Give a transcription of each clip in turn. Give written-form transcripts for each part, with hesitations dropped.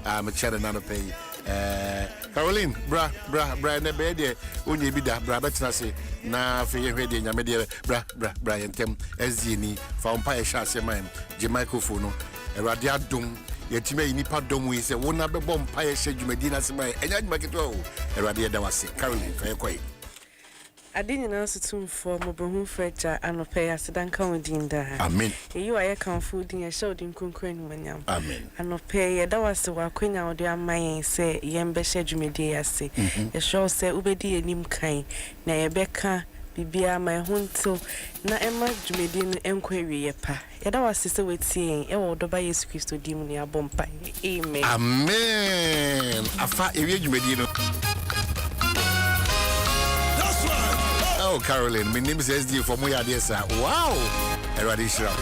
I'm a channel nano pay. Caroline, bra, ne bed, only be that, bra, but say, na for your ready, and media, bra, and tem, as Zini, found Pie Shas, mine, Jamaica Funo, a radiadum, yet you may nipa dom we say, one number bomb Pie Shed Medina Samai, and I'd make it all. A radiadawasi, Caroline, for your quay. I didn't answer to for mobile furniture and pay as a danka within there. Amen. You are a food in a show in Kunquin when yam. Amen. And no pay that was the Queen out there, my say, Yambe Shedumedi, say, a show say, Ubedi and Nimkai, na Becca, Bibia, my hunto, na Emma Jumedin enquiry, pa. Yada was sister with saying, I will by Yesu Christo Dimonia Bompai. Amen. Amen. I fought a Medino. Oh, Caroline, my name is SD from where I sir. Wow, a radical.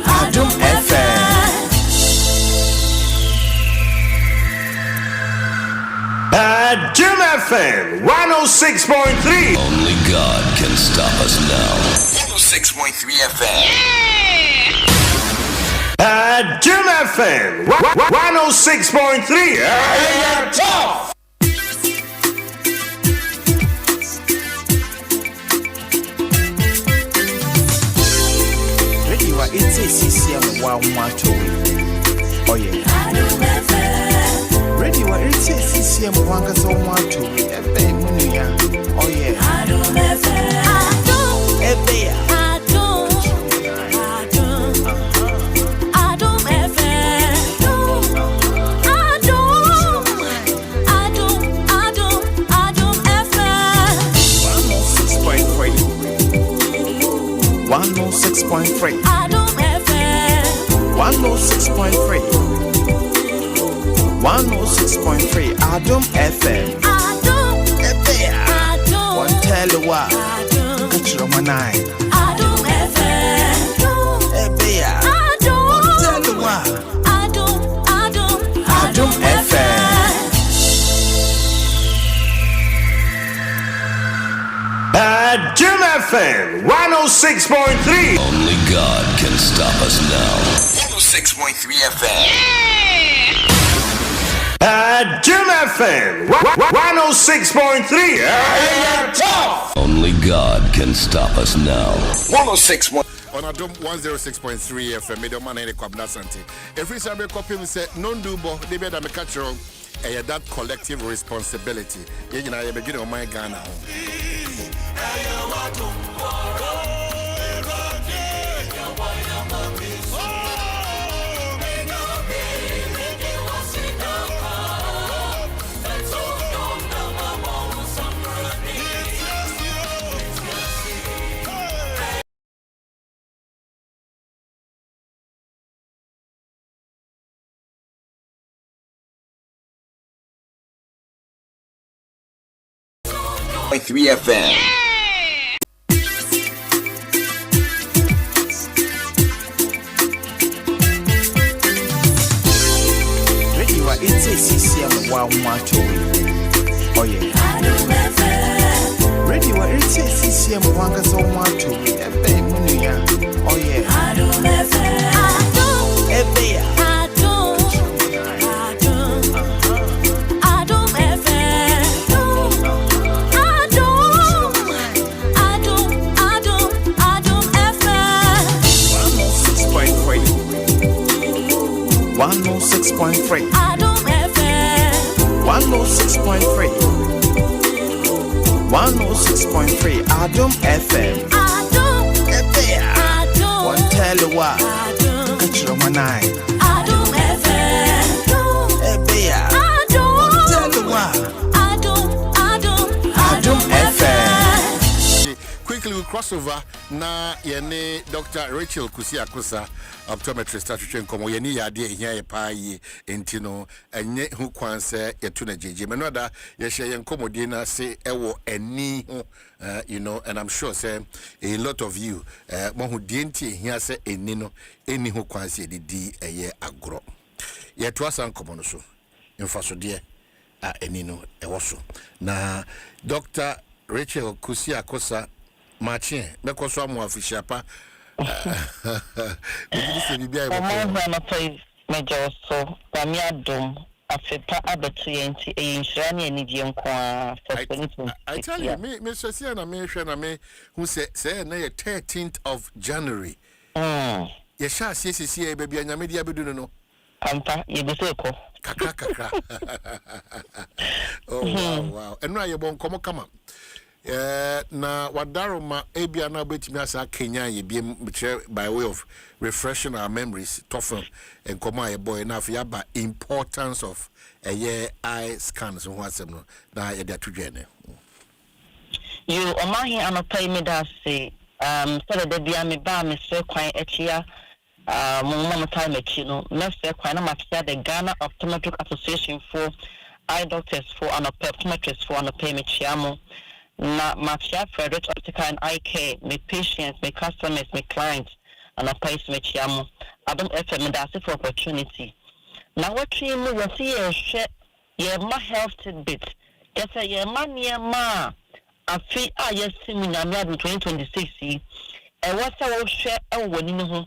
Adom FM. Adom FM 106.3. Only God can stop us now. 106.3 FM. Adom FM 106.3. Tough. Ready, what it's a CCM 112. Oh, yeah. Ready, what it's a CCM 112. Oh, yeah. Adom 106.3. Adom FM 106.3. 106.3. Adom FM. Adom FM. One tell you what. Catch your manai. Adom FM. One tell you what. Adom FM. Adom FM 106.3. Only God can stop us now. 106.3 FM. Adom FM 106.3. Tough. Only God can stop us now. 106.3. On Adom 106.3 FM, Middleman and Kwabna Santi. Every time I copy him, say, non do bo, they better make a catch that collective responsibility. You know, I begin on my Ghana. Three FM. Ready, what it's a CCM 112. Oh, yeah. Ready, what it's a CCM 112. Oh, yeah. Adom Adom FM 106.3. 106.3 Adom FM. One tell you what. Catch your manai. Adom FM. One tell you what. Adom FM. Quickly we cross over na yene Dr. Rachel Kusi Akusa optometrist atwetwe nkomo yene yade ehia ye pa yi entino enye hu kwanse yetuna jeje menoda ye hye ye nkomodi na se ewo ani ho you know, and I'm sure say a lot of you mo hu die nti ehia se eni no eni hu kwanse didi eye agro ye to asan nkomo no so mfaso de enino ewoso na Dr. Rachel Kusia Kosa Machin bekoso amu afishiapa bibidi se bibia e boko na pay major so kwami Adom afepa abetu yenti eyinhira ne anigye nko a I tell you me so see na me hwe na me who say na 13th of January ye sha CCC e bibia nyame dia bedu no ampa ye bese ko kakra oh wow enu aye bon komo kama na wadaroma ebia na betimi asa Kenya ye biem by way of refreshing our memories toughen and come aye boy na for yaba importance of a year eye scans ho asem no na ye da tudwene you omahi anopai me da say so da bia me ba me se kwan achia mama time achi no me se kwan na mafia the Ghana Optometric Association for eye doctors for an optometrists for anopai me chiamo na mafia Frederick Optical and Eye Care me patients me customers me clients and anopai me chiamo Adom FM da say for opportunity na what dream we see ye ma health tidbit yes ye ma niema afi yes seminar 2026 e wasa wo hwe e woni ne ho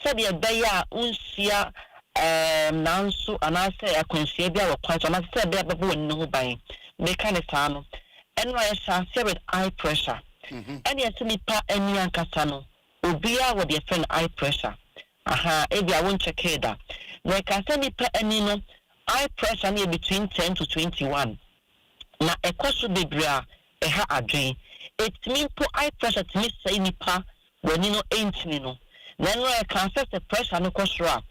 said ye beya unsia nanso anase akwansia bia wo kwanso na said bia bebo woni ne ho ban me kan sa no enwa ye sha with eye pressure and yes nipa ani ankasa no obia wo de friend eye pressure ebia won check it da na ka se nipa ani no eye pressure na between 10 to 21 na ekoso bebra ha adwen etimi po eye pressure timi say nipa woni no entimi no na no e kan se pressure no kosoro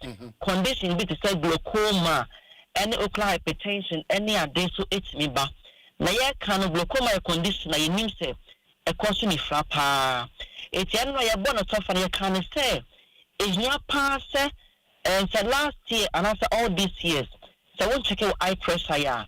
condition bi to say glaucoma any ocular hypertension any ade so etimi ba na ye kan no glaucoma condition na yenim se ekoso ni frapa etian no ye bo no tofa na ye kan say ehia pa se and last year and after all these years so won't check your eye pressure ya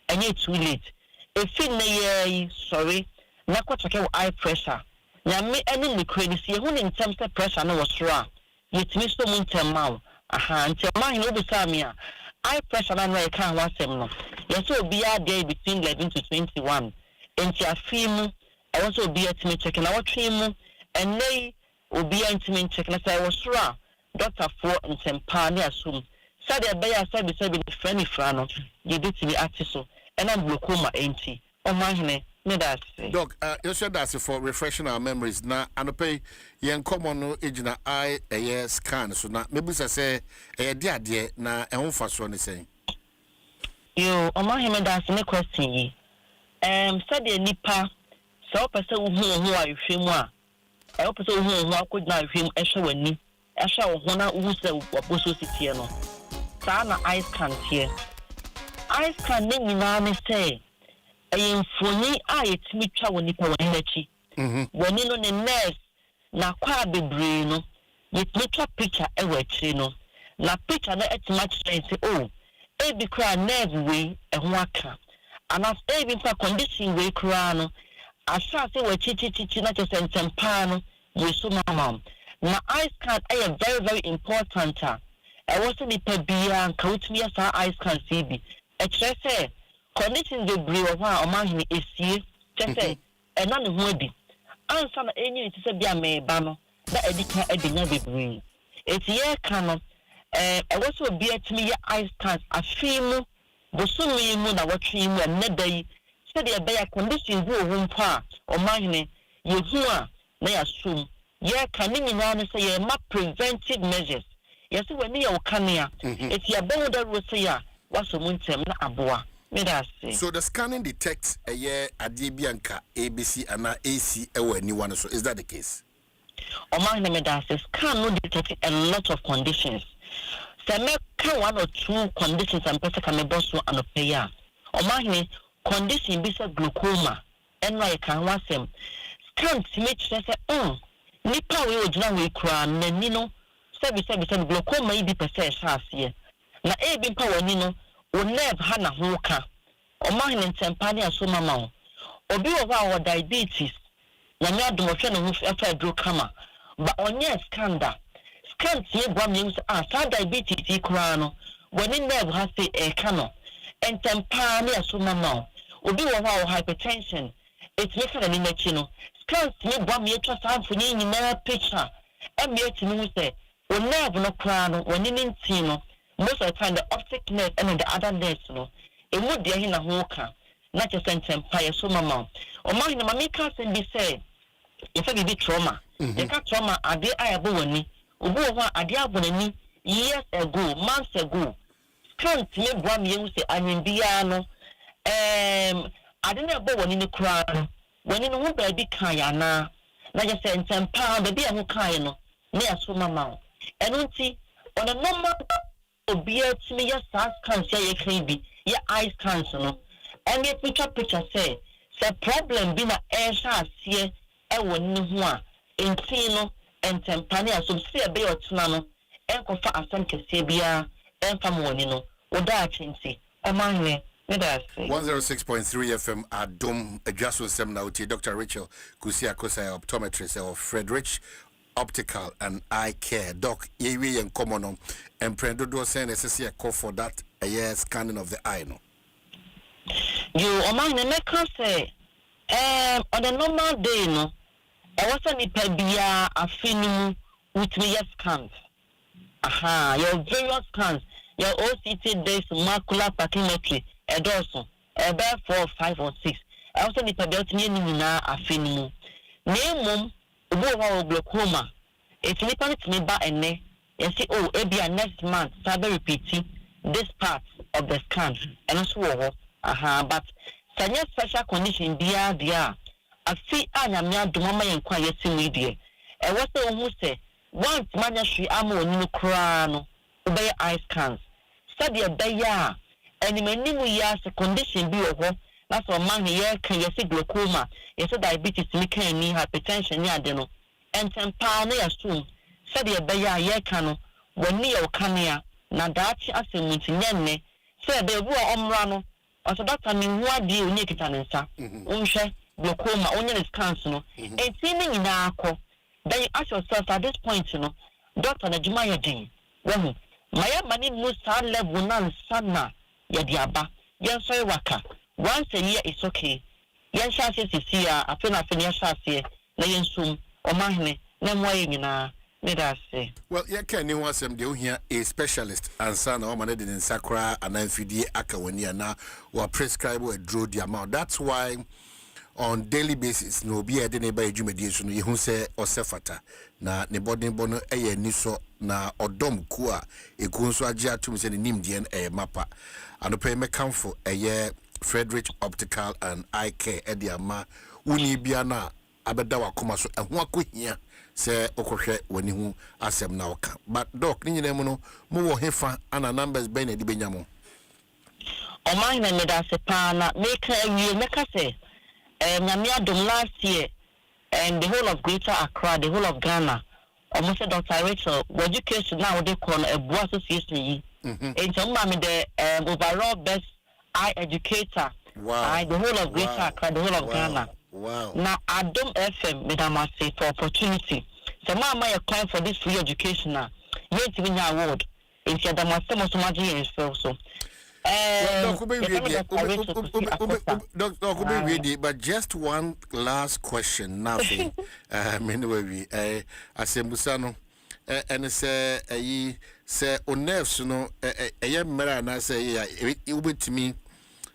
and it's too late if in the sorry na kwa check your eye pressure na me any me credit see who in terms of pressure no was raw yet me so mun tema until mine no be samia eye pressure na no kan wasem no yes obi a dey between 11 to 21 enti afimu I also be at me checking our trim and nay obi a intimate check na say was raw Dr. Nsem ne asum said the beya said be friend frano you did to be artiso and I'm glaucoma enti o mahene me that say doc you said that's for refreshing our memories na anope yen common no ejina eye scan so na maybe say de ade na ehun faso ne say you o mahene that me question yi said the nipa so person hu ahwehwemu a e person hu akodina ahwem ehwe wani ehwa wo hona wusa waboso sitie no saa na eye scan tie eye scan ne nyina ne say ayemfoni a yetimi twa woni pa woni nachi woni no ne nurse na kwa bebre no yetimi twa picture e wachi no na picture na etima kire say oh e bi kra nerve we e ho aka ana e bi pa condition we kra no asa say wachi na just entempa no yeso mama na eye scan is very very important I wasn't the pebia and coach me as eye scan CB say conditions the brew of our man is here just say and none of woody answer any to say be a me bano that editor edinya be bring it's year canon I also be at me eye scans a film bosumi mu na watching mu and nedai said the bear conditions go home pa or mine you hua na assume yeah, coming in and say yeah, preventive measures. Yes, when you are coming, if you are born that will say yeah, what's a muntem na aboa. Me that say. So the scanning detects a year Adibianca ABC and AC anyone. So is that the case? O man me that say scan no detect a lot of conditions. So me can one or two conditions and person can me boss one and pay ya. O man condition be say glaucoma. And why can wasem scan to make say nipa we ogina we kura nani no sebi glaucoma yi bi pese hase na e bi pa wani no o nerve ha na ho ka o ma hin ntempa ne aso mama o obi wo ba diabetes na me adom hwe no ho fa dro kama ba onye scan tie gwa me sa diabetes yi kura no wani nerve ha se e ka no and tempa ne aso mama obi wo ho hypertension it makes an image no scans me bua me twa samfo ni nyina picture e me etimi hu say o nerve no kra no woni ni nti no most of the time the optic nerve and the other nerves no e mu de hi na ho ka na che tempa ye so mama o ma hi na mama ka sen bi say if I be trauma you ka trauma ade ayabo wani obi wo ho ade abonani years ago months ago scans me bua me hu say anwinbia no ade na ebo woni ne kra no woni no ho ba bi kan ya na just say tempa ba bi a ho kan no ne aso mama eno nti on a normal obi atimi ya SAS scans ya kan bi ya eye scans no and yet picture say problem bi na sha asie e woni ho a enti no tempa ne aso se e be otena no enkofa asem kese bia emfa mo woni no oda achinti o manwe 106.3 FM Adom Dwaso Nsem na uti Dr. Rachel Kusia Kosa optometrist of Frederick Optical and Eye Care. Doc, yewi yen komono and prendo do say necessary call for that a year scanning of the eye no. You o man me can say on a normal day no e was any pebia afinu with me scans. Aha, your various scans, your OCT based macular pachymetry edoso about 4 5 or 6 also ni pabelt ni nyina afinu nemum obo wa glaucoma it ni panit me ba ene you see oh ebia next month sabe repeating this part of the scan and also wo but sanya special condition dia afi anyame adoma yen kwa yesi die e wo se ohu se once manya hwe ama onu kra no obey eye scans study beya and menimu ya se condition bi oho na so man here kan yesi glaucoma yesi diabetes ni kan ni hypertension ni ade no entempa na yasum said ye beya ye kan no woni ye kanea na daachi asemunti nyenne se be bu omra no oso doctor mi hu ade onye kita ne nsa unhwe glaucoma onye ne scans no enti ni nyina akọ then you ask yourself at this point no doctor na juma ye den wo maya mani musa level na sana ya diaba yen so waka once a year is okay yen sha se sisi a afena ya sha se na yen sum o mahne na mo ye nyina me da se well ye can you want some de ohia a specialist ansa na o man de nsakra anamfidie aka woni ana or prescribe a draw the amount. That's why on daily basis no be ede ne ba edwumedie so no ye hu se osefata na ne body bono eye ni so na odom ku a eku nso age atum se ne nimdie na mapa anope me kamfo eye Frederick Optical and Eye Care ede ama woni bia na abeda wakoma so eho akohia se okohwe woni hu asem na oka but doc ni nyina mu no mo wo hefa ana numbers be na di benyamo o man na me da se pa na make awie meka se nyame adom last year and the whole of Greater Accra, the whole of Ghana, almost Dr. Rachel, education now they call a board association. In terms of the overall best eye educator, the whole of Greater Accra, the whole of Ghana. Wow. Now Adom FM, Madam, I say for opportunity. So mama applying for this free education now. Yet to win your award. If you have some of magic so. But just one last question, nothing. Anyway, Asembusano, and say, on nerves, no, a young man, I say, you will to me,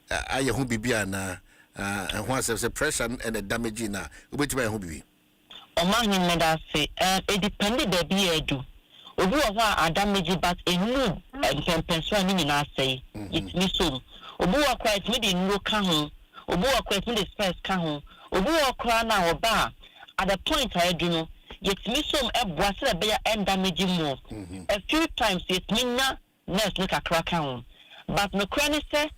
I won't be biana, and once there's a pressure and a damage in a which way I will be. O man, say, it depended the be do. Obi wa adamage but enu pension ni na say it me so obi wa quite me the no ka ho obi wa quite me the space ka ho obi wa kra na oba at the point I do no yet me so e boa se be ya end damage more a few times yet me na nurse look akra ka ho but no kra ni say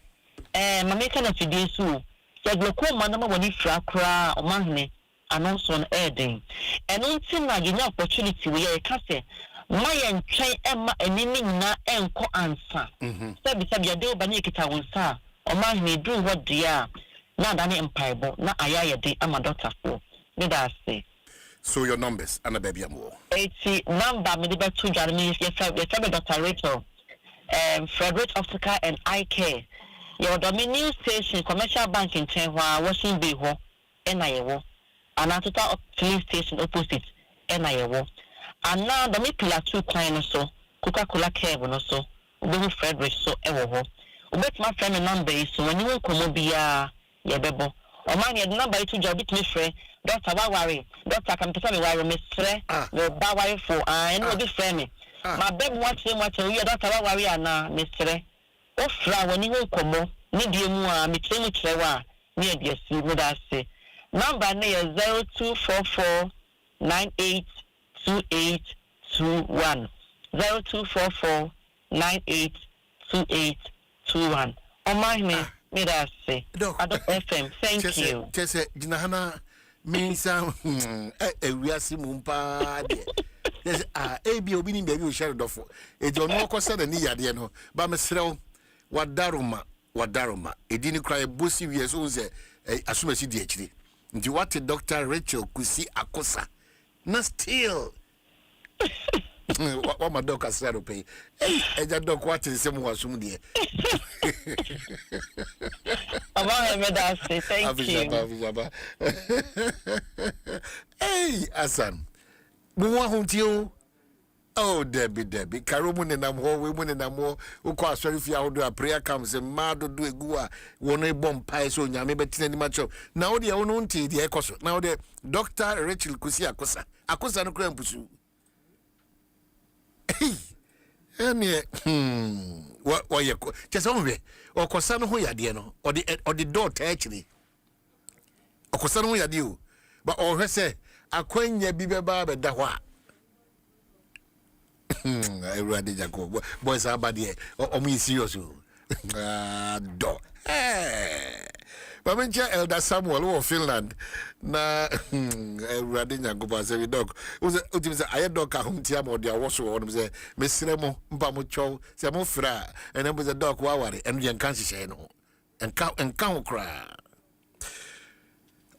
mama ka na fidie so se glaucoma na ma woni fra kra o mahne announce on air den and until na you opportunity we e ka say my and train Emma and Nina and co answer. Sabi ya do bani kita wonsa. O man me do what dia. Na dani empire bo. Na ayaya de ama doctor for. Me da say. So your numbers and a baby more. 80 number me de 2 Jeremy yes Dr. Rachel. Frederick Optical and Eye Care. Your new station, commercial bank in Chenwa, Washington Bay, NIO, and total filling station opposite NIO. And now the me pillar 2 client so, Coca-Cola Care so, Ubu Frederick so, Ewo. Ubet my friend number is so when you come over Yabebo. Or man, your number to job it me free. Doctor, why worry? Doctor, come to tell me why you miss free. No bad for I know this friend. My baby watching what you are. Doctor, why worry? Na miss free. O fra when you come on, need you more. Me train with Trewa. Near the sea, would I say? Number near 0244 982821. 0244 982821. Oh my me. Me that say. Adom FM. Thank you. Just Jinahana means we are Simumpa. Yes, ABO being baby will share it off. It's on no cost than the idea, no. But Mr. Wadaruma. It didn't cry a bussy years old, assume a CDHD. Do what Dr. Rachel could see Akosa. Not still. What my dog has said to pay. And that dog watches some was soon dear. Thank you. Hey, Asan. Mwa huntio. Oh, Debbie. Karumun and Amho, women and Amo, who call sorry if you do a prayer comes and Mado do a gua, one a bomb pie so yammy betting macho. Now the own tea, the echoes. Now the Dr. Rachel Kusia Kosa. Akosa no crampusu. Hey, what you just only or Cosano who ya dear no, or the daughter actually. Or Cosano ya do, but all her say, a queen ya biba barber dawa. I read Jacob, boys are bad here, or me serious. Do. Mamencha Elder Samuel or Finland na Radina Goba say dog was a dog a home tiam or their wash or say Miss Remo Mpamucho say mo fra and then was a dog wawari and yan can't say no and count cry.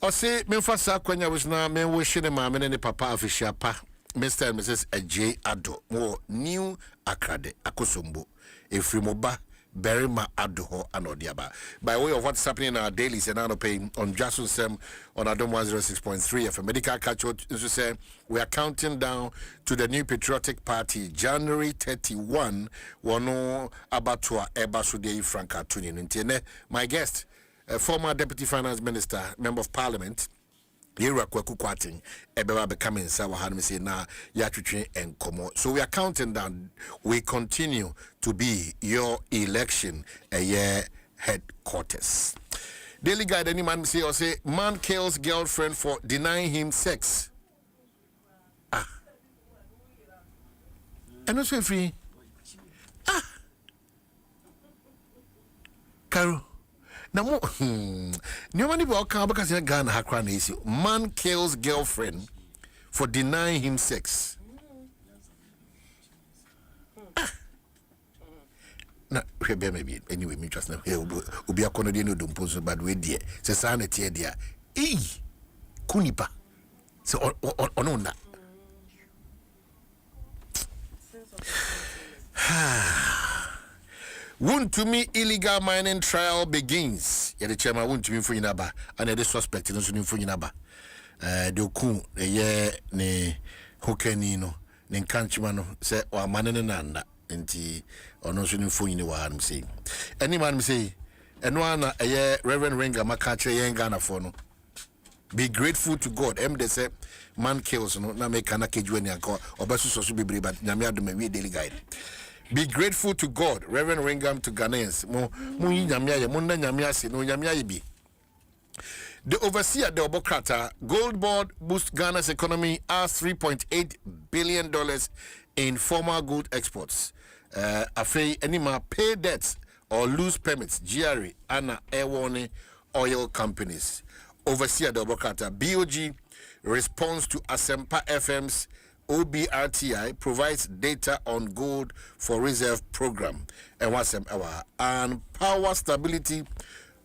Or say Memphasa Quenya was now men wishing a mamma and papa official pa Mr. and Mrs. J. Ado more new Akade Akosumbo Efrimoba Berima Adoho and Odiaba. By way of what's happening in our dailies and now paying on Dwaso Nsem on Adom 106.3 FM. Medical catch to say we are counting down to the new patriotic party January 31. Wano abatua eba sudei Franka Tunin. My guest, former Deputy Finance Minister, Member of Parliament. Yera kwaku kwating ebeba becoming sawa hanmi say na ya twetwe enkomo. So we are counting down. We continue to be your election a year headquarters. Daily Guide any man say or say man kills girlfriend for denying him sex. And also free. Karo. Now, nobody will come because you're Ghana Hakran is man kills girlfriend for denying him sex. Now, maybe anyway, me just now. Ubi a Conodiano don't pose bad way, dear. Say, sanity, dear. Kunipa. So, on that. Won't to me illegal mining trial begins. Yeah, the chairman won't to me for Yinaba, and the suspect is also for Yinaba. The coup, the year ne Hokenino, ne Kanchmano, say, or Manananda, and tea, or no soon for Yinawa, say. Any man say, and one a year, Reverend Ringa, Makacha, Yangana for no. Be grateful to God. They say, man kills, no, na make an cage when you call, or Basus be brave, but Namia do me daily guide. Be grateful to God, Reverend Ringham to Ghanaians. The overseer, the Obokrata, Gold Board boost Ghana's economy as $3.8 billion in formal gold exports. Afei, anima pay debts or lose permits, GRE, Anna Airwarning oil companies. Overseer, the Obokrata, BOG responds to Asempa FM's OBRTI provides data on gold for reserve program and power stability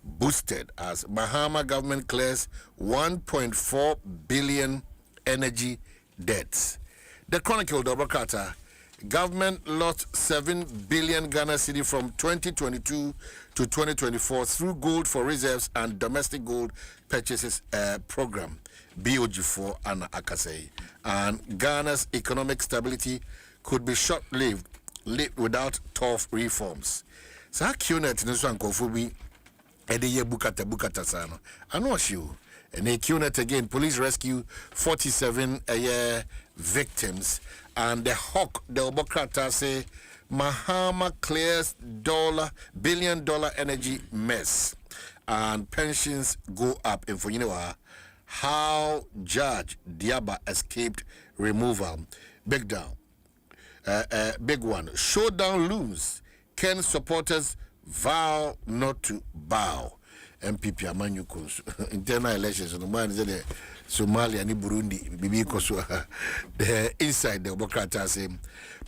boosted as Bahama government clears 1.4 billion energy debts. The Chronicle Dobokata Government lost 7 billion Ghana cedi from 2022 to 2024 through gold for reserves and domestic gold purchases program, BOG4 and Akasei. And Ghana's economic stability could be short-lived without tough reforms. So how QNet in this one kofubi edeye bukata sano. I know you. And they QNet again. Police rescue 47 victims. And the Hawk, the Obokrata say Mahama clears $1 billion energy mess. And pensions go up. And for you know how Judge Diaba escaped removal. Big down. Big one. Showdown looms. Ken supporters vow not to bow. MPP Amanyu internal elections no man say Somalia ni Burundi bibi koso the inside the Obokrata say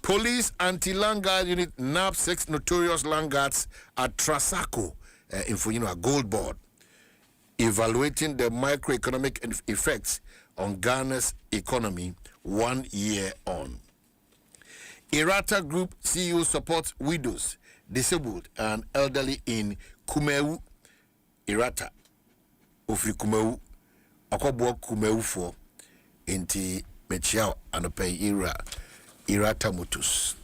police anti-landguard unit nab 6 notorious landguards at Trasaco in a gold board evaluating the microeconomic effects on Ghana's economy 1 year on. Irata Group CEO supports widows, disabled and elderly in Kumeu. Irata ofri Kumeu akobo Kumeu for inti mechiao anope Irata Mutus.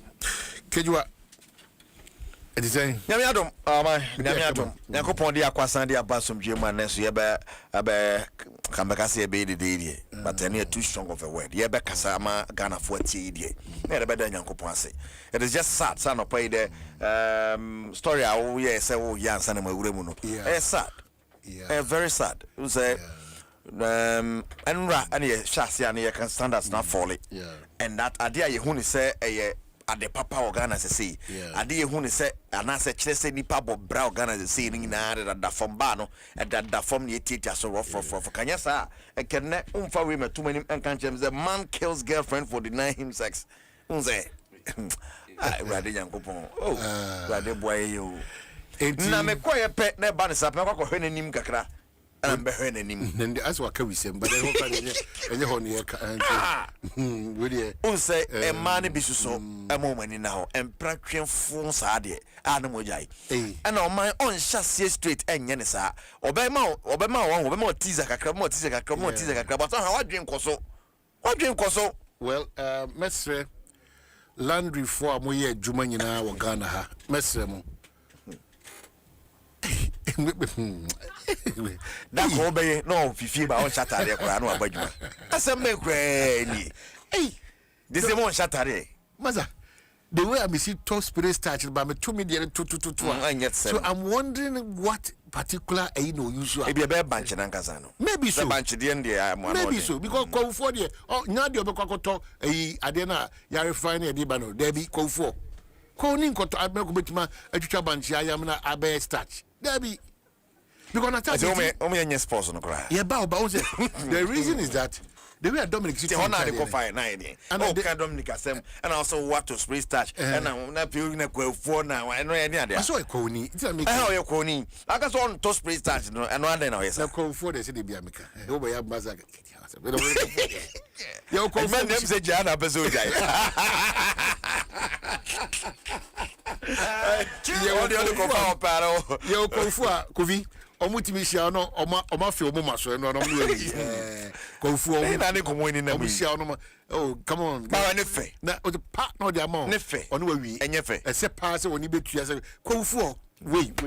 Kejua Nyame Adom Nyame Adom Yakopon dia kwasan dia basom dwema neso ye be kambekase ye be de but ene too strong of a word ye be kasa ama Ghana for tie die na de be da Yakopon ase. It is just sad son of pay the story awo ye say wo ya ansa na mawura mu no sad very sad you say enra ane ye hwase ane ye can standards not falling and that idea ye hu ni say ade papa organa say ade hu ni say anase kire say nipa bo bra organa say ni na da fom ba no da fom ne tita so rough kanya sa ekenne umfa we metumani enkan chem say man kills girlfriend for denying him sex unze rade yankopon rade boy yo na me koye pe na ba ne sa pe kwa hwe nanim kakra be hwe nanim nende aswa ka wisem but ho ka enye ho ne ka we dey unse e ma ne bisuso e mo mani na ho empra twefo sa de ana mo jai ana o man on chassis straight enye ne sa obema teaser kakra but ha wadwen koso well mesre land reform mo ye adwuma nyina wo Ghana ha mesre mo da ko be no fifi ba on chatare kora no abadwuma asem me kra ni this is one chatare maza the way I see top spirit started by me 2 million to so I'm wondering what particular usual maybe be bank na nkasa no maybe so bank de maybe so because kwofo de nya de obekwakoto ade na ya refine e de ba no there be kwofo ko ni nkoto abeko betima atwitwa bank ya yam na abe start there be because na tell me sports no cry yeah ba the reason is that the way Dominic City on the confine nine and Dominic Nsem and also what to spray starch and na pe na kwafo na I know any ade so ekoni it make how you koni aka so on to spray starch no and one day now yes na kwafo dey say dey bia meka e bo ya baza yo kwafo man dem say jana person guy yo kwafo a kovi omutimi hia no oma fe omuma so no kwafo na ne komo ni na mu hia no oh come on ba ne fe na o the part no the amount ne fe ono wawi enye fe e se pass woni betua se kwafo wait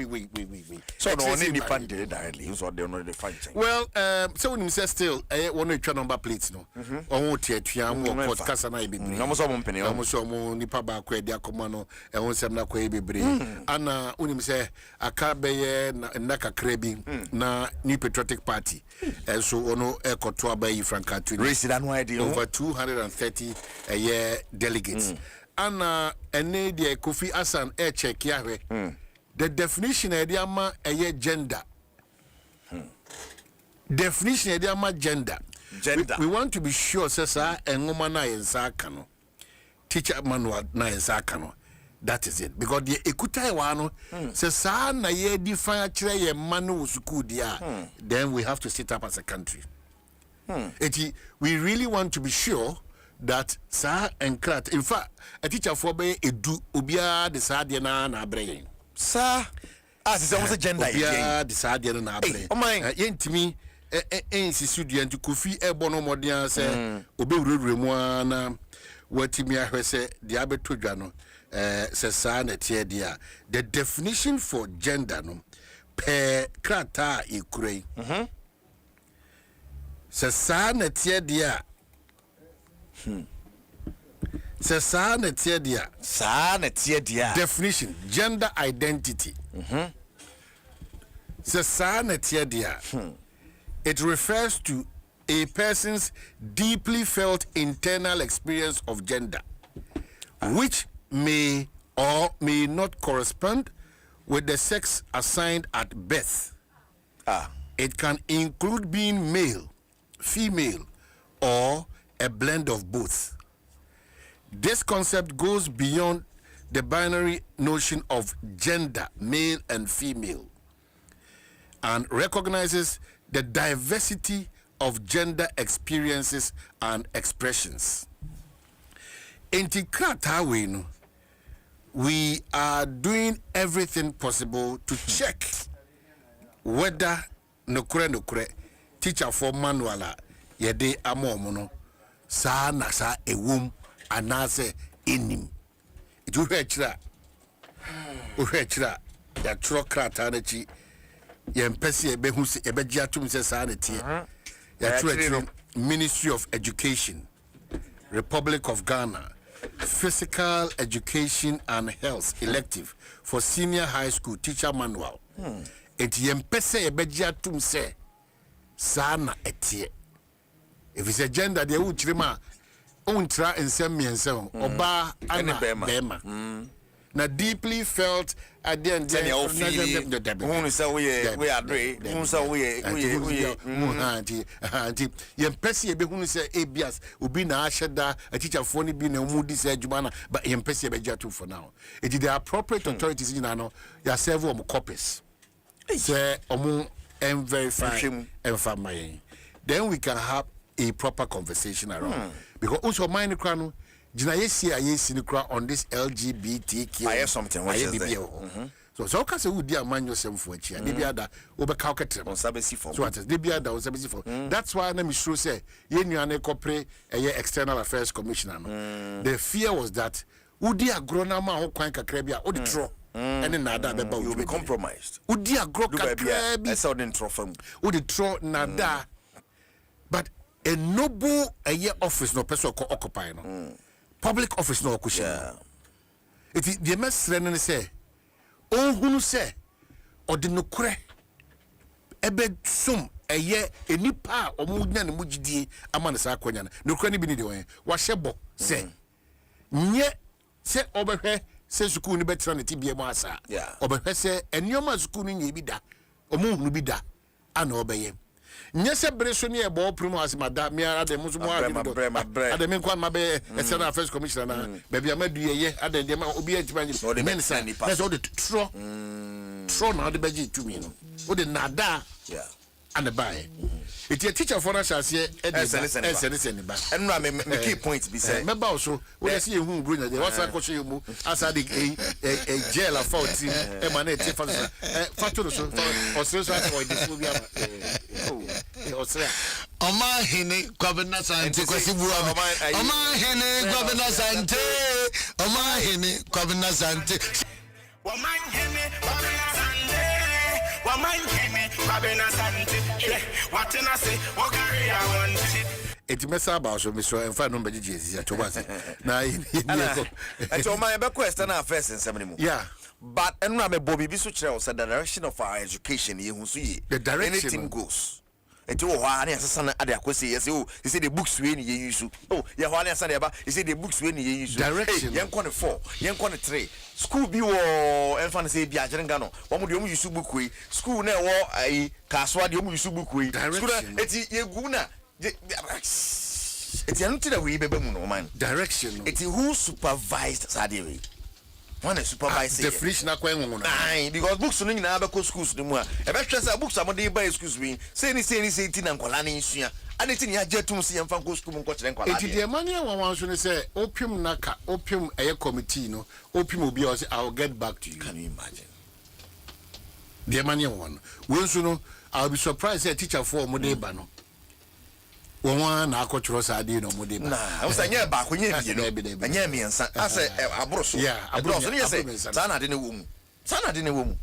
so no one ni fan directly so they no the fan well so when say still one etwa number plate no on tietua mo podcast na ibebre no so mo mpene no so mo nipa ba kwa dia koma no ehon sem na kwa ibebre ana unim say aka beye na kakra bi na new patriotic party so ono ekoto abayi frankato race that no idea over 230 delegates ana ene dia Kofi Asan check ya hwe the definition of the gender. Definition of the gender. We want to be sure, sir, and woman na kano. Teacher manual na kano. That is it. Because the ekutai wano says na ye define ye manu school dia. Then we have to sit up as a country. We really want to be sure that sa enkrat in fact a teacher for be edu obia de sa de na abre sa as is almost gender obia de sa de na abre yentimi insisi duanti kofi ebo no modern say obewurewure mu ana watimi ahwese de abeto dwa no say sa na tie dia the definition for gender no per krata ikurei say sa na tie dia say sa na tie dia definition gender identity say sa na tie dia it refers to a person's deeply felt internal experience of gender, which may or may not correspond with the sex assigned at birth. It can include being male, female, or a blend of both. This concept goes beyond the binary notion of gender, male and female, and recognizes the diversity of gender experiences and expressions. Intikrata we are doing everything possible to check whether nokure teacher for manuala yede amomono sa na sa ewum anase enim it will hechra ya tro krata na chi yempese ebehu se ebegya tum se sa na tie ya tro Ministry of Education, Republic of Ghana, Physical Education and Health elective for senior high school teacher manual. It yempese ebegya tum se sa na etie. If it's a gender they would chirima untra nsem miensem oba ana bema na deeply felt at the end who say we agree who say we yempesi ebe who say abias obi na asheda a teacher for ni bi na mudi say adwuma na but yempesi ebe jatu for now it is the appropriate authorities in no ya serve om copies say omu and verify and family then we can have a proper conversation around because also mind crano jina yesi ni kra on this LGBTQ I have something what is there so ka se wudi amanyo semfo achi a bia da wo be ka oketre on sabesi form so what bia da on sabesi form that's why na me sure say ye nuane kopre external affairs commissioner no the fear was that wudi agro na ma ho kwan kakra bia odi tro and na da be ba you will be compromised wudi agro kakra bi esa odi tro fam wudi tro na da but a noble office no person ko occupy no public office no okushia it the mesre no say ohunu say odinokure ebe sum enipa omunya ne mugidie ama ne sa akonya na nokure ne bi ne de won wa hyebo say nye se obehwe se school ni betra ne tibie mu asa obehwe se enioma school ni nye bi da omuhunu bi da ana obeye nyese breso ni e bo primo asimada mi ara de musu mo ade ade mi nkwa ma be external affairs commissioner na be bia madu ye ade de ma obi antiba ni mensa that's all the tro na ade beji to me no o de nada and the buy it a teacher for us as here e ba enra me key point be say me ba so we dey see ehun bro na dey what's that question you asa the a jail of 14 e ma na e fa factory so osre so for the phobia osre Oma hene kwabena sante kwasi buwa Oma hene kwabena sante Oma hene kwabena sante Waman hene kwabena sante Waman hene kwabena sante What I say what carry I want it mess about so Mr. and find number Jesus at once na and so my question affairs in 70 yeah but enra me Bobby biso kire the direction of our education ye hu so ye the direction anything goes enti wo ha na yasasa na ade akwese yes oh you say the books we ni ye use oh ye ho na yasasa na ba you say the books we ni ye use direction yen ko ne 4 yen ko ne 3 school bi wo enfa na say bi ajerenga no wo mo de wo use book we school na wo ai kaswa de wo use book we school eti ye gu na eti anu ti da we bebe mu no man direction eti who supervised sadewe one supervisor definition akwa enwo no because books no nyina be ko schools no mu a e be hwese books amode buy schools we say ni say ti na nkola na nsua And it's in your jet to see and fan go school and coach and It is the money I want to say, opium naka, opium a committee, no, opium will be also, I'll get back to you. Can you imagine? The money one. Once you know, I'll be surprised a teacher for Modeba, no. One, I coach Rosadino Modeba. Nah, I was a year back when you know, and yeah, me and son. I say, I brought yeah, I brought Sana didn't womb. Sana didn't womb.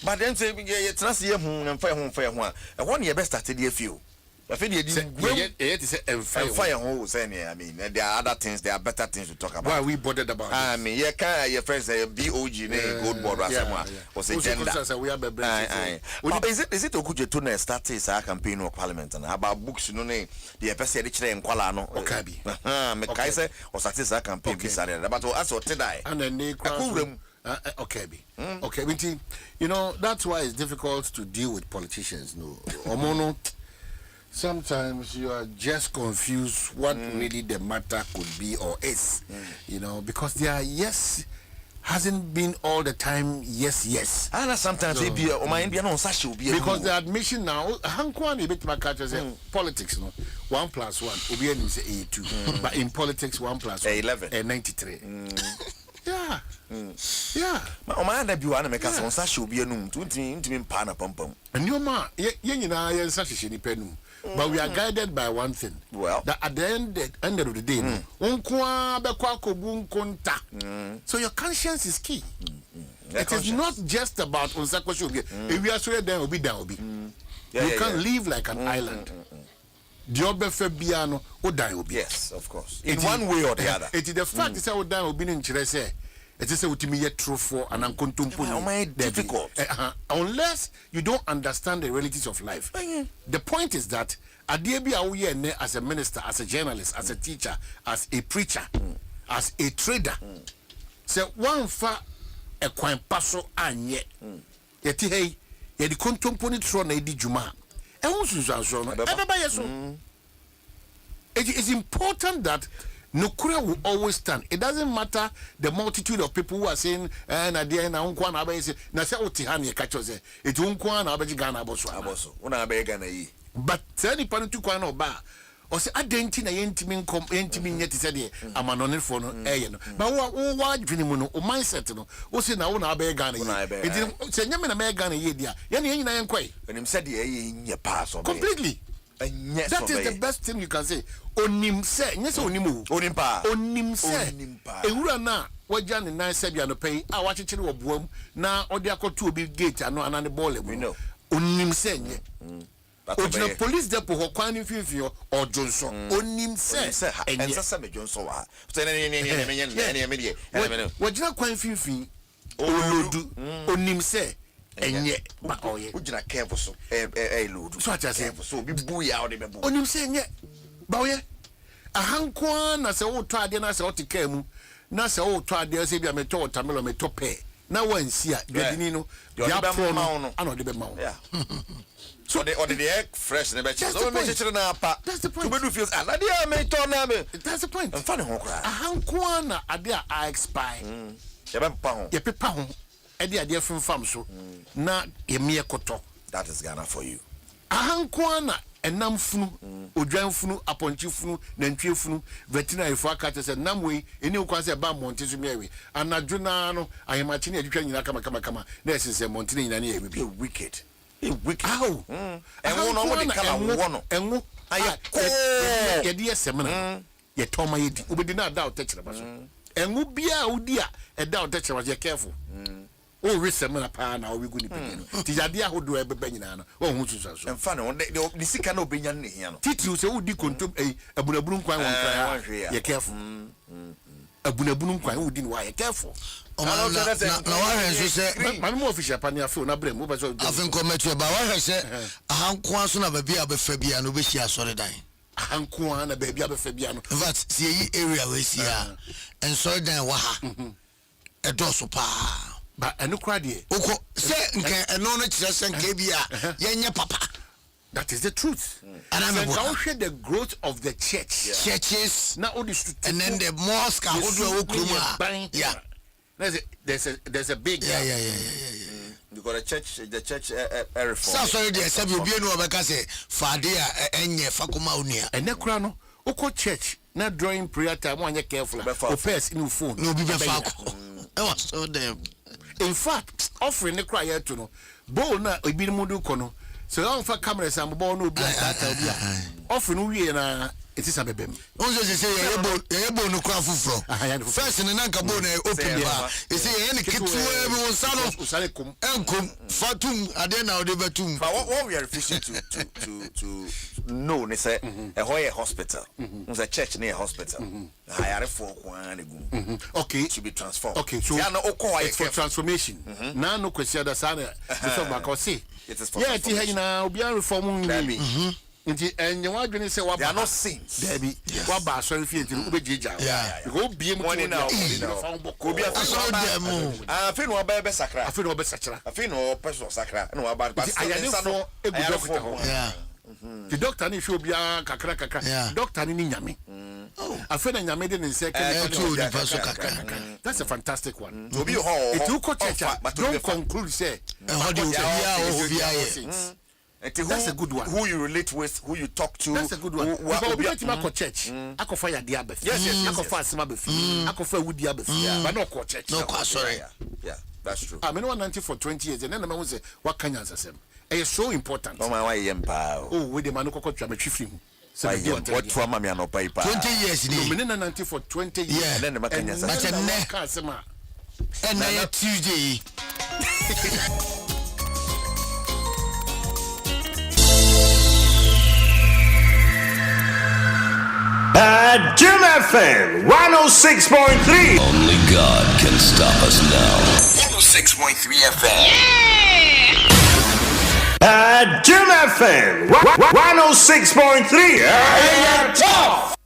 But then say, it's not see home and fair one. I want your best started a few. I feel you didn't fire holes. I mean, there are other things, there are better things to talk about. Why we bothered about I mean, yeah, can your friends say BOG, gold board, or someone, or say gender. Is it a good to start a campaign or parliament and about books, you know, the episode in Kuala or Kabi? Mekaise or Satisa campaign, but us or today. And then they okay, okay, you know, that's why it's difficult to deal with politicians. No, Omono. Sometimes you are just confused what really the matter could be or is, you know, because their yes hasn't been all the time yes. And sometimes it be or mind be no such because the admission now, Hankwan a bit my catches politics, no 1 + 1 Obianim say 82, but in politics 1 + 1 11 and 93. Yeah. Yeah. My man that you want to make us on such be a noom to pana pom. And your ma, yen I such a shitty penum. But we are guided by one thing. Well, that at the end of the day, so your conscience is key. It is not just about if we are sure there will be down. You can't live like an island. Yes, of course. In one way or the other. It is the fact that we down will be in Chile. It is a ultimate true for an uncontumpo. Difficult. Unless you don't understand the realities of life. The point is that as a minister, as a journalist, as a teacher, as a preacher, as a trader, so one fa a coin passo anye. Yeti hey, ye the contumponi throne edi juma. It is important that Nukura will always stand. It doesn't matter the multitude of people who are saying, "Na dia na unkwa na abaye na se otihani ekachoze." It unkwa na abaji Ghana aboso. Una abaye Ghana yi. But tell panu tu kwa no ba. O se adenti na yentimi nkom yentimi nyeti se de amanone fo no eye no. But wo adwini mu no o mindset no. O se na wo na abaye Ghana yi. It se nyame na abaye Ghana yi dia. Ye na nyina yenkoi. Enim se de eye nye pass o. Completely. That is the best thing you can say. Onim se, nyese onimu. Onimpa. Onim se. Ewura na waja ne nan se bia no pay a wachechire wo boam na odi akoto obi gate ano anane ball mu. No. Onim se nye. Ojina police depot ho kwan ni fifio ojonso. Onim se. Ensa se me jonso wa. So ne wajina kwan fifi olodu. Onim se. Enye ba oye ujina careful so load so acha say so bi bu ya o de be bu onim say enye ba oye ahankwa na se wo to ade na se wo tika mu na se wo to ade se bia me to watermelon me to pe na wansi a dwadini no ya pro no ana de be ma wo so the egg fresh ne be che so me che na apa that's the point to be do feels na dia me to na me that's the point mfa ne ho kra ahankwa na ade a expire ye be pa ho ye pepa ho edi ade fam so na yemie koto. That is Ghana for you. Ahankwana enam funu odwan funu aponchi funu nantwie funu veterinary for akata se namwe eni okwa se ba monte so mewe anadwona no ahemachi ne adwetwa nyina kama na esese monte ne nyina ne ye bi wicked how enwo no mo de kala wo no enwo ye de semena ye toma ye di obedi na da otechire ba so enwo bia odi a eda otechire ba ye careful o resemena pa na o wigu ni pekeno ti yade ahodo ebeba nyina no o hu susu so emfa ne de sika na obenya ne hia no titi se udi kontom abunabunu nkwan won kran ye careful abunabunu nkwan udi ni wa ye careful na wa hwe se mami mo official pa ni afo na brem mo ba so afin comment ba wa hwe se ahanko so na ba bia be fa bia no be hia sore dan ahanko na ba bia be fa bia no in fact see yi area we see a en sore dan wa ha edoso pa ba enukra de oko se nke eno no kire se nke bia yenye papa. That is the truth. And I'm going the growth of the church. Churches now and then the mosque yeah. There's a big yeah. You got the church reform. So sorry there say you be no obeka say fade a enye fakoma unia. And nekura no oko church na drawing prayer time one careful. Opes in phone. No be fako. I was so them. In fact, offering the cry to no. Bo na obi mu do kono. So on for cameras and bo no be offering we na it is a bebem. Also say yebo no kra fufro. First in nanka bo na open ba. You say any kitu e bi wonsano usale kum enkum fatum ade na ode betum. But what we are refusing to know they say a whole hospital. It's a church near hospital. Hire for one okay to be transformed. Okay, so it's for transformation. Now no question that sana before back or say. It is for yeah, ti na obi an reform nti enye wadwene se they are not saints. Debi wa ba so fi nti ubejija go bie mu money now ko bia afi no ba sakra afi no ba sakra afi no person sakra no ba ayane fo egu doctor ho the doctor ni show bia kakra doctor ni nyame afi na nyame de nse that's a fantastic one to be ho it will church don't conclude say that's a good one. Who you relate with, who you talk to. That's a good one. Because we don't even church. I can fire the abbey. Yes. I can fire some abbey. I can fire with the abbey. But not call church. No, sorry. Yeah, that's true. I mean, 190 for 20 years, and then the man will say, "What can you answer?" It's so important. Oh my, why empire? Oh, with the man who got to a film. So what for, mommy? No paper. 20 years. No, 90 for 20 years. Yeah. And then the man can answer. And then Tuesday. Adom FM 106.3. Only God can stop us now. 106.3 FM. Adom FM 106.3. You're tough.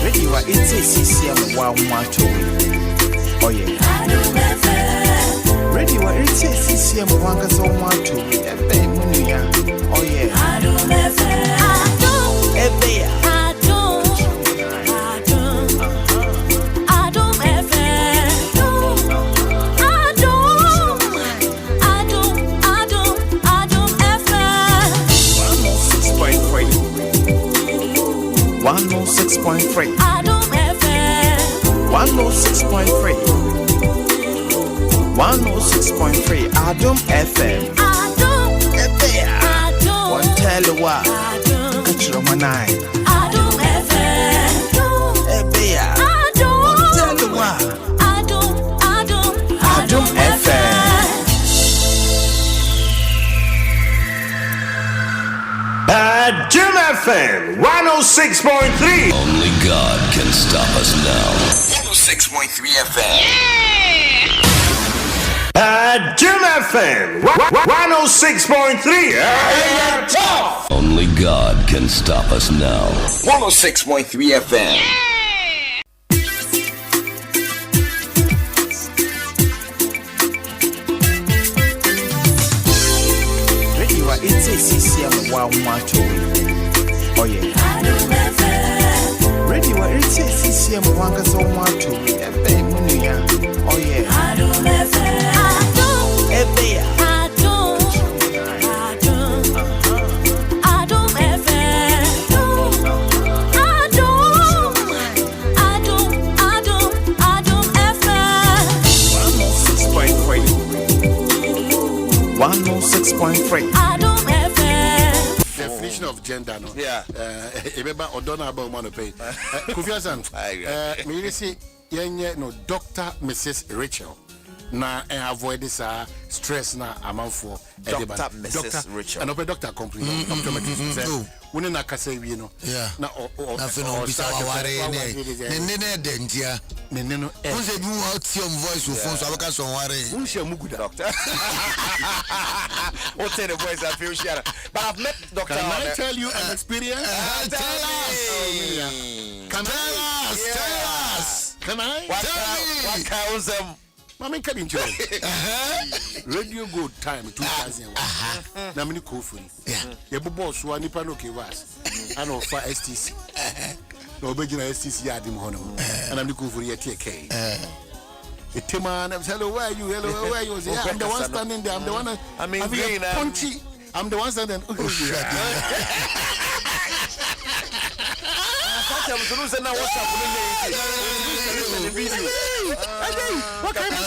Radio it's a CCM wa macho. Oh yeah. Radio it's a CCM wanga so macho. Ebe munya. Oh yeah. Adom FM. Ebe ya. Adom FM. Adom FM. 106.3. Adom FM. 106.3. 106.3 Adom FM. Adom FM. One tell you what. Catch your manai. Adom FM. One tell you what. Adom FM. Adom FM 106.3. Only God can stop us now. 106.3 FM. Adom FM 106.3. You're tough. Only God can stop us now. 106.3 FM. Radio it's a CCM wa macho. Oh yeah. Radio it's a CCM wanga so macho. Ebe munya. Oh yeah. Ebe ya. Adom FM. 106.3. Adom FM. Definition of gender, no? Yeah. Remember, Odona about money pay. Kufiasan. Me say, no Dr. Mrs. Rachel. Na avoid this stress na amount for Dr. Mrs. Rachel. And Dr. complete. Optometrist. When na kasa we no. Yeah. Na na fe no bisa waware ne dentia. Ne no. Who say you out your voice with phone so abaka so ware. Who share mugu Doctor. What say the voice I feel share. But I've met Doctor. Can I tell you an experience? Tell us. Can Tell us. Can I? What counts them? Mama can enjoy. Radio Good Time 2001. Na mini kofuri. Yeah. Ye bobo so ani pa no ke was. Ano fa STC. no begin SCC Adom Hono and I'm looking for your TK. The man hello where are you? Hello where are you? I'm the one standing there. I'm the one I mean punchy. I'm the one standing. What kind of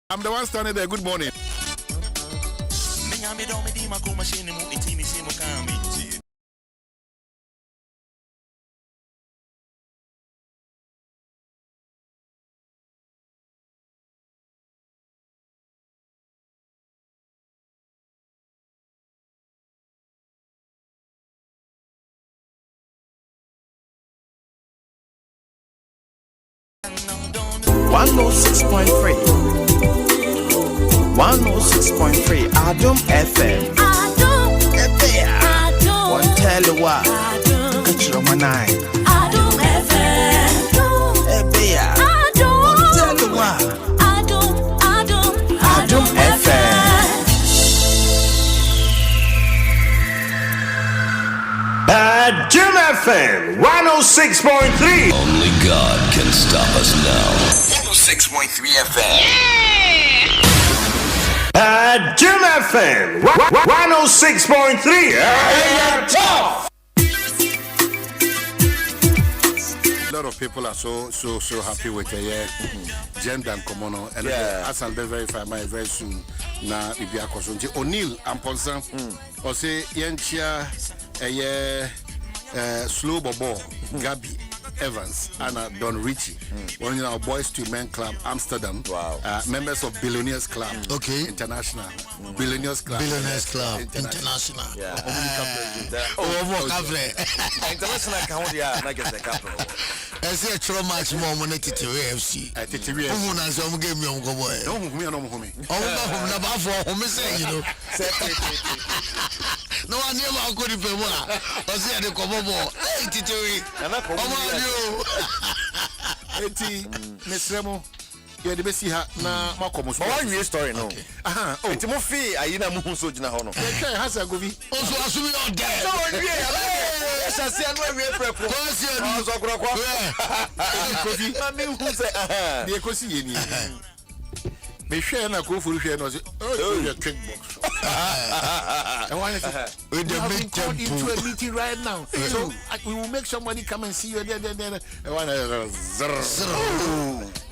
I'm the one standing there. Good morning. One 106.3 Adom FM. Adom One tell you what. Catch your man eye. Adom FM. One tell you what. Adom FM. Adom FM 106.3. Only God can stop us now. 106.3 FM. Adom FM 106.3. Tough. A lot of people are so happy with the gender and Komono, and as I'll be very soon. Na Bibi Akosonji O'Neil Amponsan or say Yenchia Slow Bobo Gabi Evans, Anna Don Richie, one of our Boys to Men Club, Amsterdam. Wow. Members of Billionaires Club, International. Billionaires Club International. Yeah. International account, yeah, I guess the capital. I see a trauma much more money to AFC. I think we are some game young boy. No, homie. You know. No one knew how good it was. I see the Comobo. Miss Remo, you're the best here now. One new story, no. Oh, it's more fee. I ain't a muso in a honor. Has a govi. Also, I assume you're dead. Yes, I see. I'm going to be me share na go for share no say oh your kickbox. I want to with the big tempo into a meeting right now. So we will make somebody come and see you there. I want to zero.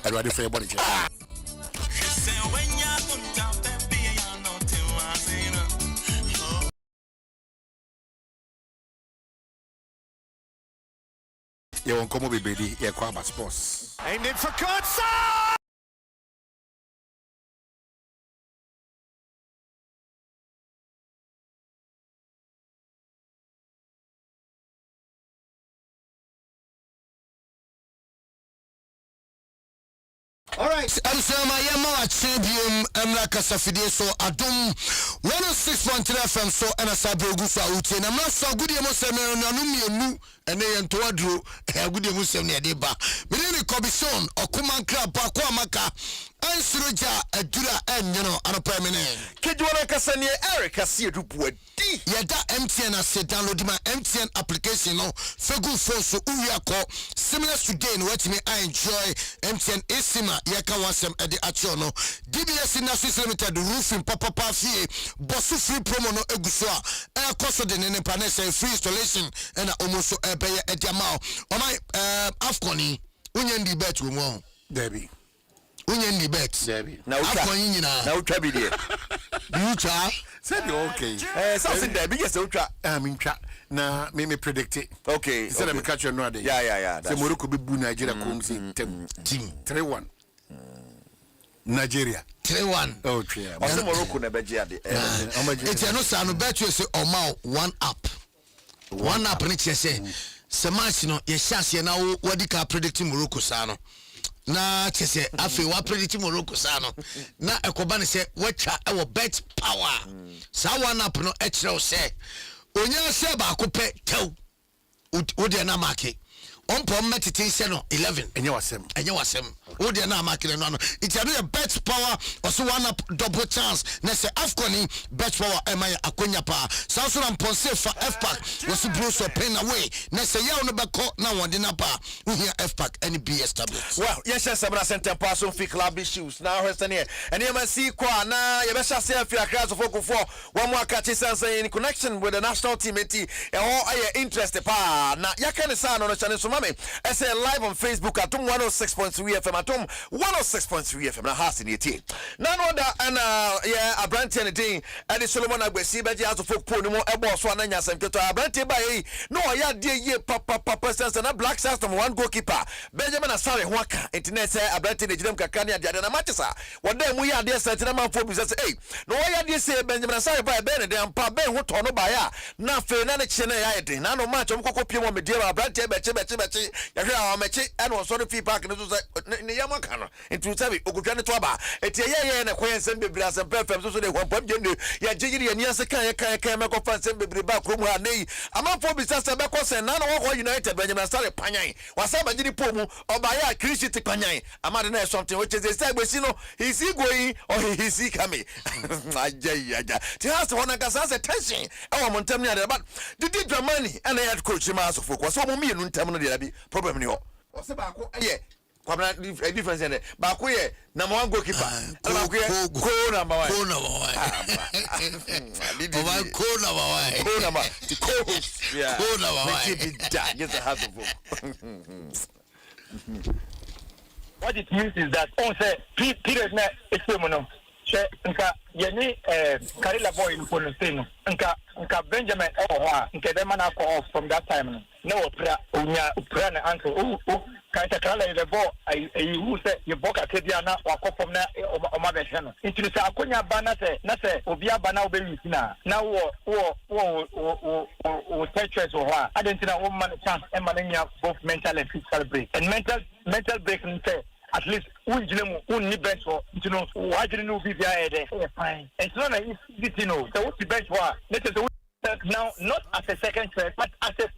I want to for your body check. You won't come over baby. You call my sports. Aimed it for Kutsa. All right, I'm saying my Yama Champion, Emraka Safide, so Adom 106.3 FM, so and a Sabogusa Uti, and I'm not so good. You must say, no, and they and Toadru, a good Muslim near Deba. Millennium Cobison, or Kuman Club, Pakwamaka, and Suruja, a Dura, and a permanent. Kedwana Kasani, Eric, I see you would. Yada MTN has said download my MTN application, no, so good for so Uyako, similar to Dane, what me I enjoy MTN Isima, Yaka Wasem at the Achono, DBS Industries Limited, the roofing Papa Pafi, Bossu free promo no Eguswa, air cost of the Nepanese free installation, and almost so a payer at Yamao. On my Afconi, Union debate with one. Debbie. Union debate. Debbie. Now, Trabi, dear. You try? Said you okay. Something there, biggest ultra. I mean, now, me predict it. Okay. Said I'm catch your nod. Yeah. The Morocco be Boo Nigeria comes in team 3-1. Nigeria 3-1. Oh, yeah. Also, Morocco never jet. It's no sound bet you say Omao 1 up. 1 up, and it's say, Samashino, yes, you know what you can predict Morocco Sano. Na chese afi wa predict Morocco Sano. Na ekobani say watcha our bet power. Sa 1 up no echro say. Onya se ba ko pe tew. Wo de na market. On pom metete se no 11. Enye wasem. Enye wasem. o de na makere no no it a bet power also one up double chance na say afcon bet power e ma akonya pa so na ponse fa fpack was bruce pen away na say ya no be ko na won de na pa we hear fpack any BS tablets. Well, yes, Sabra Center Passo fi club issues now hestan here and you must see kwa na ye be sha say fi akra so for one more catch say in connection with the national team eti interest pa na yaka ne sa no channel so mame I say live on Facebook Adom 106.3 FM Adom 106.3 FM na house in eti na no da and Abranti and thing and the Solomon Agbesi be just for po ni mo ebo so na nya semketo Abranti ba yi no ya de ye papa sense na black system one goalkeeper Benjamin Asare ho aka internet say Abranti ne jidam kakra ne ade na matcha wada mu ya de set na man for business no ya de say Benjamin Asare ba be ne dem pa be ho to no ba ya na fe na ne che na ya de na no match omkoko pie mo media Abranti beche ya hwe a meche e no so no fee park ne so say ne yam aka no into sabi ogudwa ne to aba eti ye ne kwen sem bebre asem perfem so de hwapam gende ya jigiri ni ase kan me ko fan sem bebre ba krom ha nei ama for business be ko sen na no wo United Benjamin Asare panyan wasa ba gidi pomu oba ya Christian panyan ama de na something which is say gbesi no is he going or is he coming aja ti has one can say tension e wo montem ni ade but did Dramani and head coach ma so focus so mo mienu ntem no de bi problem ni ho o se ba ko eye kwabna difference and ba ko ye number 1 goalkeeper and ba ko ye goal number 1 goal number 1 goal number 1 the co-host yeah goal number 1 get the half of what it means is that on say period na extreme che nka yeni Karela boy in Polostino nka Benjamin ho a nka dem na call off from that time no opera onya na answer kan Karela the ball who say you book akedia na wakọ from na o ma be hwe no intiri say akonya ba na say obi aba na obeyi na wo teachers ho a adentina wo man chance e man nya both mental and physical break and mental break say at least unjilemu unni bench for you know wajiri no be there fine it's not an easy no so what the bench for let us now not as a second choice but as a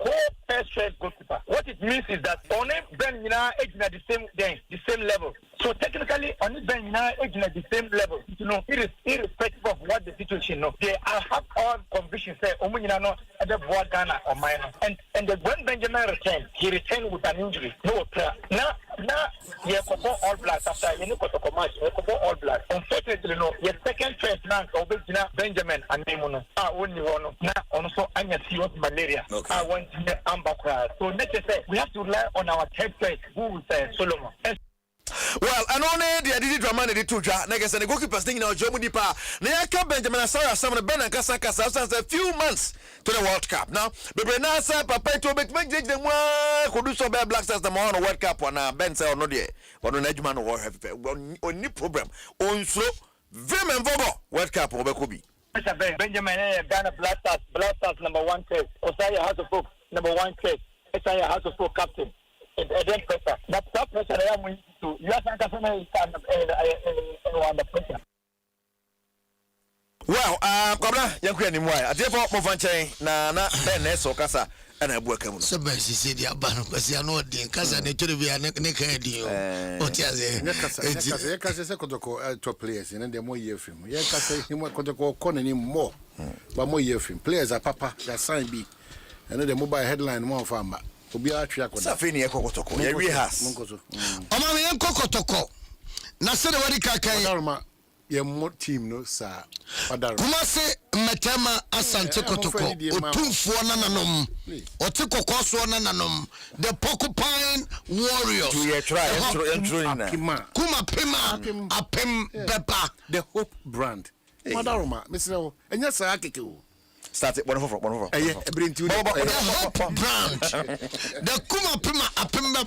first choice goalkeeper what it means is that on Ben Mina age at the same level so technically on Ben Mina age at the same level you know irrespective of what the situation no they have all conviction say omunyina no at the board Ghana or minor and when Benjamin returned with an injury no now yeah, all blacks after you know match, all blacks. Unfortunately, no, your second choice now Benjamin and Nemono. Only one now also Anya serious malaria. I want Ambakra. So necessary we have to rely on our third choice, who is Solomon. Well, and only the did Dramani the two niggas and the goalkeepers thinking now Germany pa. Now Benjamin Asare some of the Ben and Kasaka since a few months to the World Cup. Now, Bebrena sa papa to make them could do so Black Stars the more on World Cup when Ben say or no there. But on Edgeman or have only problem. On so Vim and Vogo World Cup or Bekobi. Benjamin Ghana Black Stars number 1 test. Osaya has a book number 1 test. Osaya has a book captain. Then pressure. That pressure I am going to. You have to under pressure. Well, Kobla, yanku ya ni mwai. Adefo mo fanchen na Ben so kasa ana abu akamu. So ben si se dia ba no kwasi ano din kasa ne tore bia ne kan din o. O ti aze. Ne kasa se kotoko top players ne dem mo ye film. Ye kasa himo kotoko ko ne mo. Ba mo ye film. Players are papa, that sign be. And the mobile headline mo famba. Obi atwa koda. Safini ye kokotoko. Ye we has. Monkoso. Oma me yan kokotoko. Na se de wadi kakai. Darma ye mo team no sa. Kuma se metema asante kotoko. Otumfuo nananom. Ote kokoso nananom. The Porcupine Warriors. To ye try Kuma pima apem beba. The Hope brand. Madaroma, Mr. Enya sa akeke o. Start it one over. Bring to the Hope brand. The Kuma Pima Apimba.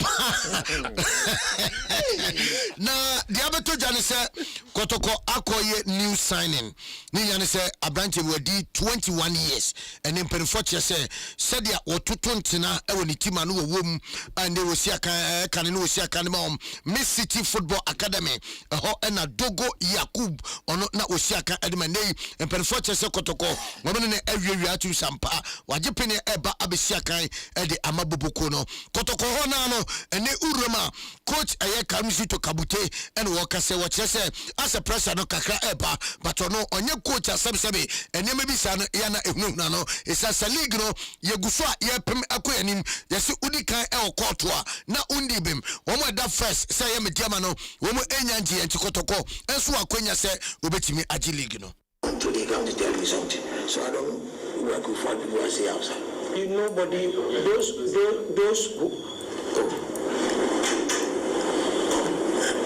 Na Diabeto Janise Kotoko Akoye new signing. Ni Janise Abranche wedi 21 years. And in Penfoche said ya otutuntina ewoni tima no wom and they will see kanino Miss City Football Academy. Ho ena Dogo Yakub ono na Osiaka Edmane and Penfoche Kotoko. Women awiawia atum sampa waje pene eba abesia kan de amaboboko no kotoko ho na no ene uroma coach eye Kamsi to kabute ene wo kase wo kyerese as a pressure no kakra eba but no onye coach asebsebe ene mebisa no ya na ehunahuna no isa league no yeguso a ye pem akoyanim yesi udi kan e court a na undi bim wo mo da first say ye mediama no wo mo enyanji enti kotoko enso akonya se obetimi agi league no. Today come to tell me something, so I don't work with what people say outside. Nobody,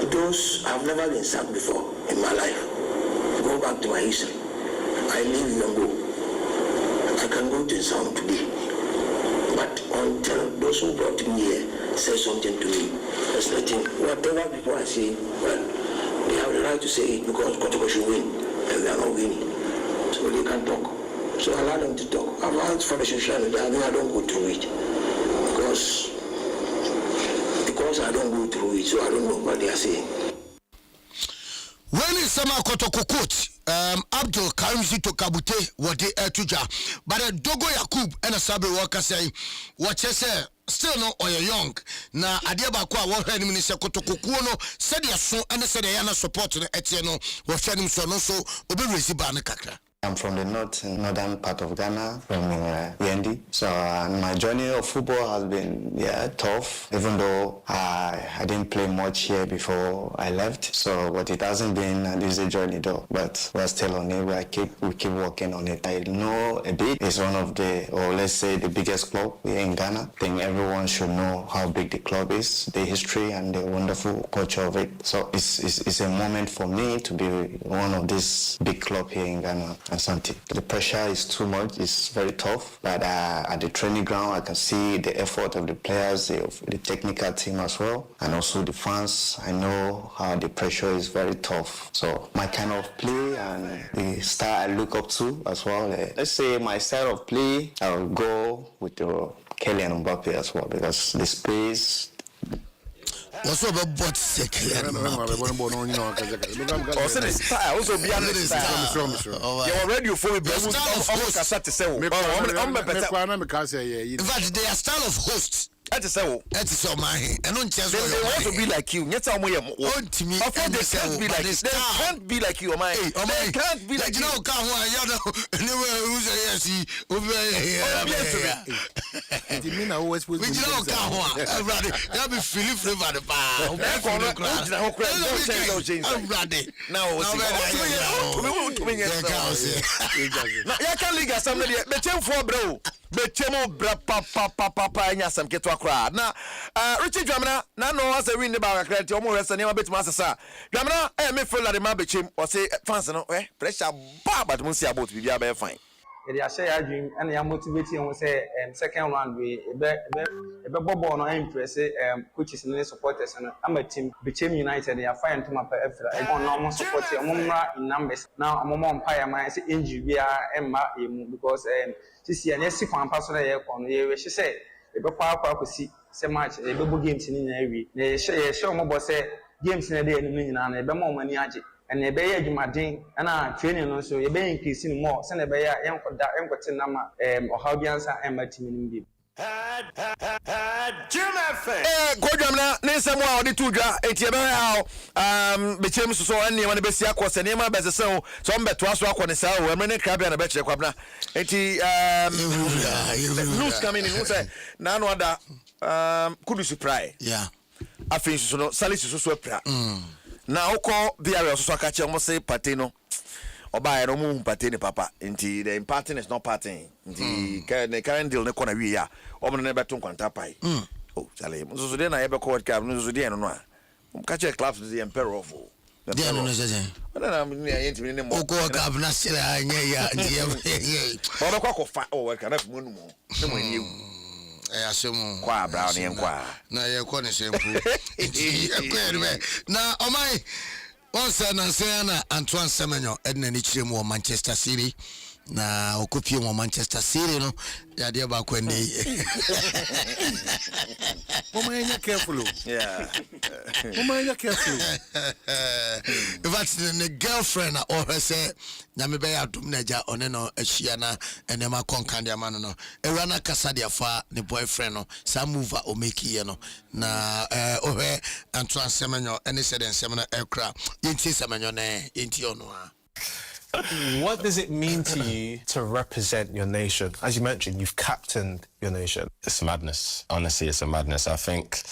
those I've never been sacked before in my life. Go back to my history. I live in Yongo. I can go to sound today, but until those who brought me here say something to me, there's nothing. Whatever people are saying, well, they have the right to say it because Kotoko should win, and they are not winning, so they can talk. So allow them to talk. I've asked for the social media, I don't go through it because I don't go through it, so I don't know what they are saying. When is Sama Kotoko coach? Abdul Kamsi to kabute wode etuja, but Dogo Yakub and a Sabre worker say, what you say? Still no or young na adia ba kwa wo hwani ni se kotokokuo no said ya so and said ya na support no etieno wo hwani so no so obi receive an kakra. I'm from the northern part of Ghana, from Yendi. So my journey of football has been tough, even though I didn't play much here before I left. So, but it hasn't been an easy journey though. But we're still on it. We keep working on it. I know a bit. It's one of the, or let's say, the biggest club here in Ghana. I think everyone should know how big the club is, the history and the wonderful culture of it. So it's a moment for me to be one of this big club here in Ghana. Something. The pressure is too much, it's very tough, but at the training ground I can see the effort of the players, the technical team as well, and also the fans. I know how the pressure is very tough. So my kind of play and the style I look up to as well, let's say my style of play, I'll go with Kylian Mbappe as well, because the space. What's up about second? Also the style, also beyond the style. You're ready for me, but they are style of hosts. That is my and don't just they want to be like you. Yet I'm way more. To me, of course they can't be like this. They can't be like you, oh my. They can't be like you. No, come on, you know. Anyway, who's a yes? Over here. You mean I always put. We don't come on. Everybody, you be feeling free by the bar. I'm ready. Now, you can't leave somebody. But you for bro. Betemo bra papa nya sam ketwa kra na Richard Dwamena na no as a win the bar credit omo rest na betima asesa Dwamena me feel like ma bechem o say fans no pressure but mun see about bibia be fine e dey share dream and ya motivate you say second round we e be bobo no impress coaches and supporters and am a team bechem United they are fine to my after I go no support you mumra in numbers now ammo empire man say injury bia emma emu because sisi anya si kwan pa so na ye kono ye we hye e be kwa akosi se match e be bo games ni na awi na ye hye mo bo se games na dey enu nyina na e be ma o mani age and e be ye adwumaden na training no so ye be increase ni more se na be ya yenkoda yenkote na ma o how biansa emma team ni bi Jim FM. Kodwamna nsem a odi tudwa etie be how bechem so ane ma ne besia akose ne ma bezese so mbeto aso akone sa o emre ne krabia na be kire kwabna enti news coming in say na no ada kudusu prai afin so no salisi so pra na ukọ bia so aka che mo say party no oba no mu party ni papa enti the party is not party enti the current deal ne kona wi ya omo ne beto kwanta pai oh chale so de na ye be ko world cup no so de no a ka che clubs the emperor of de no se na ni yenti ni mo ko cup na sele anya ya ndi oba kwa fa o world cup mu no mo ne mo ni asemu kwa brown yen kwa na ye ko ne sempu na omai once na Antoine Semenyo edna ni chiremu Manchester City na okopie mo Manchester City no ya de ba kwa ndi Mama careful. Yeah. Mama careful. But the girlfriend or her say na me be Adom naja one no ahia na enema konkandia ma no erana kasa dia fa ne boyfriend no sa mover o make ye no na ohwe anto asemenyo ene se den semno ekra yenti semenyo ne yenti ono a. What does it mean to you to represent your nation? As you mentioned, you've captained your nation. It's madness. Honestly, it's a madness. I think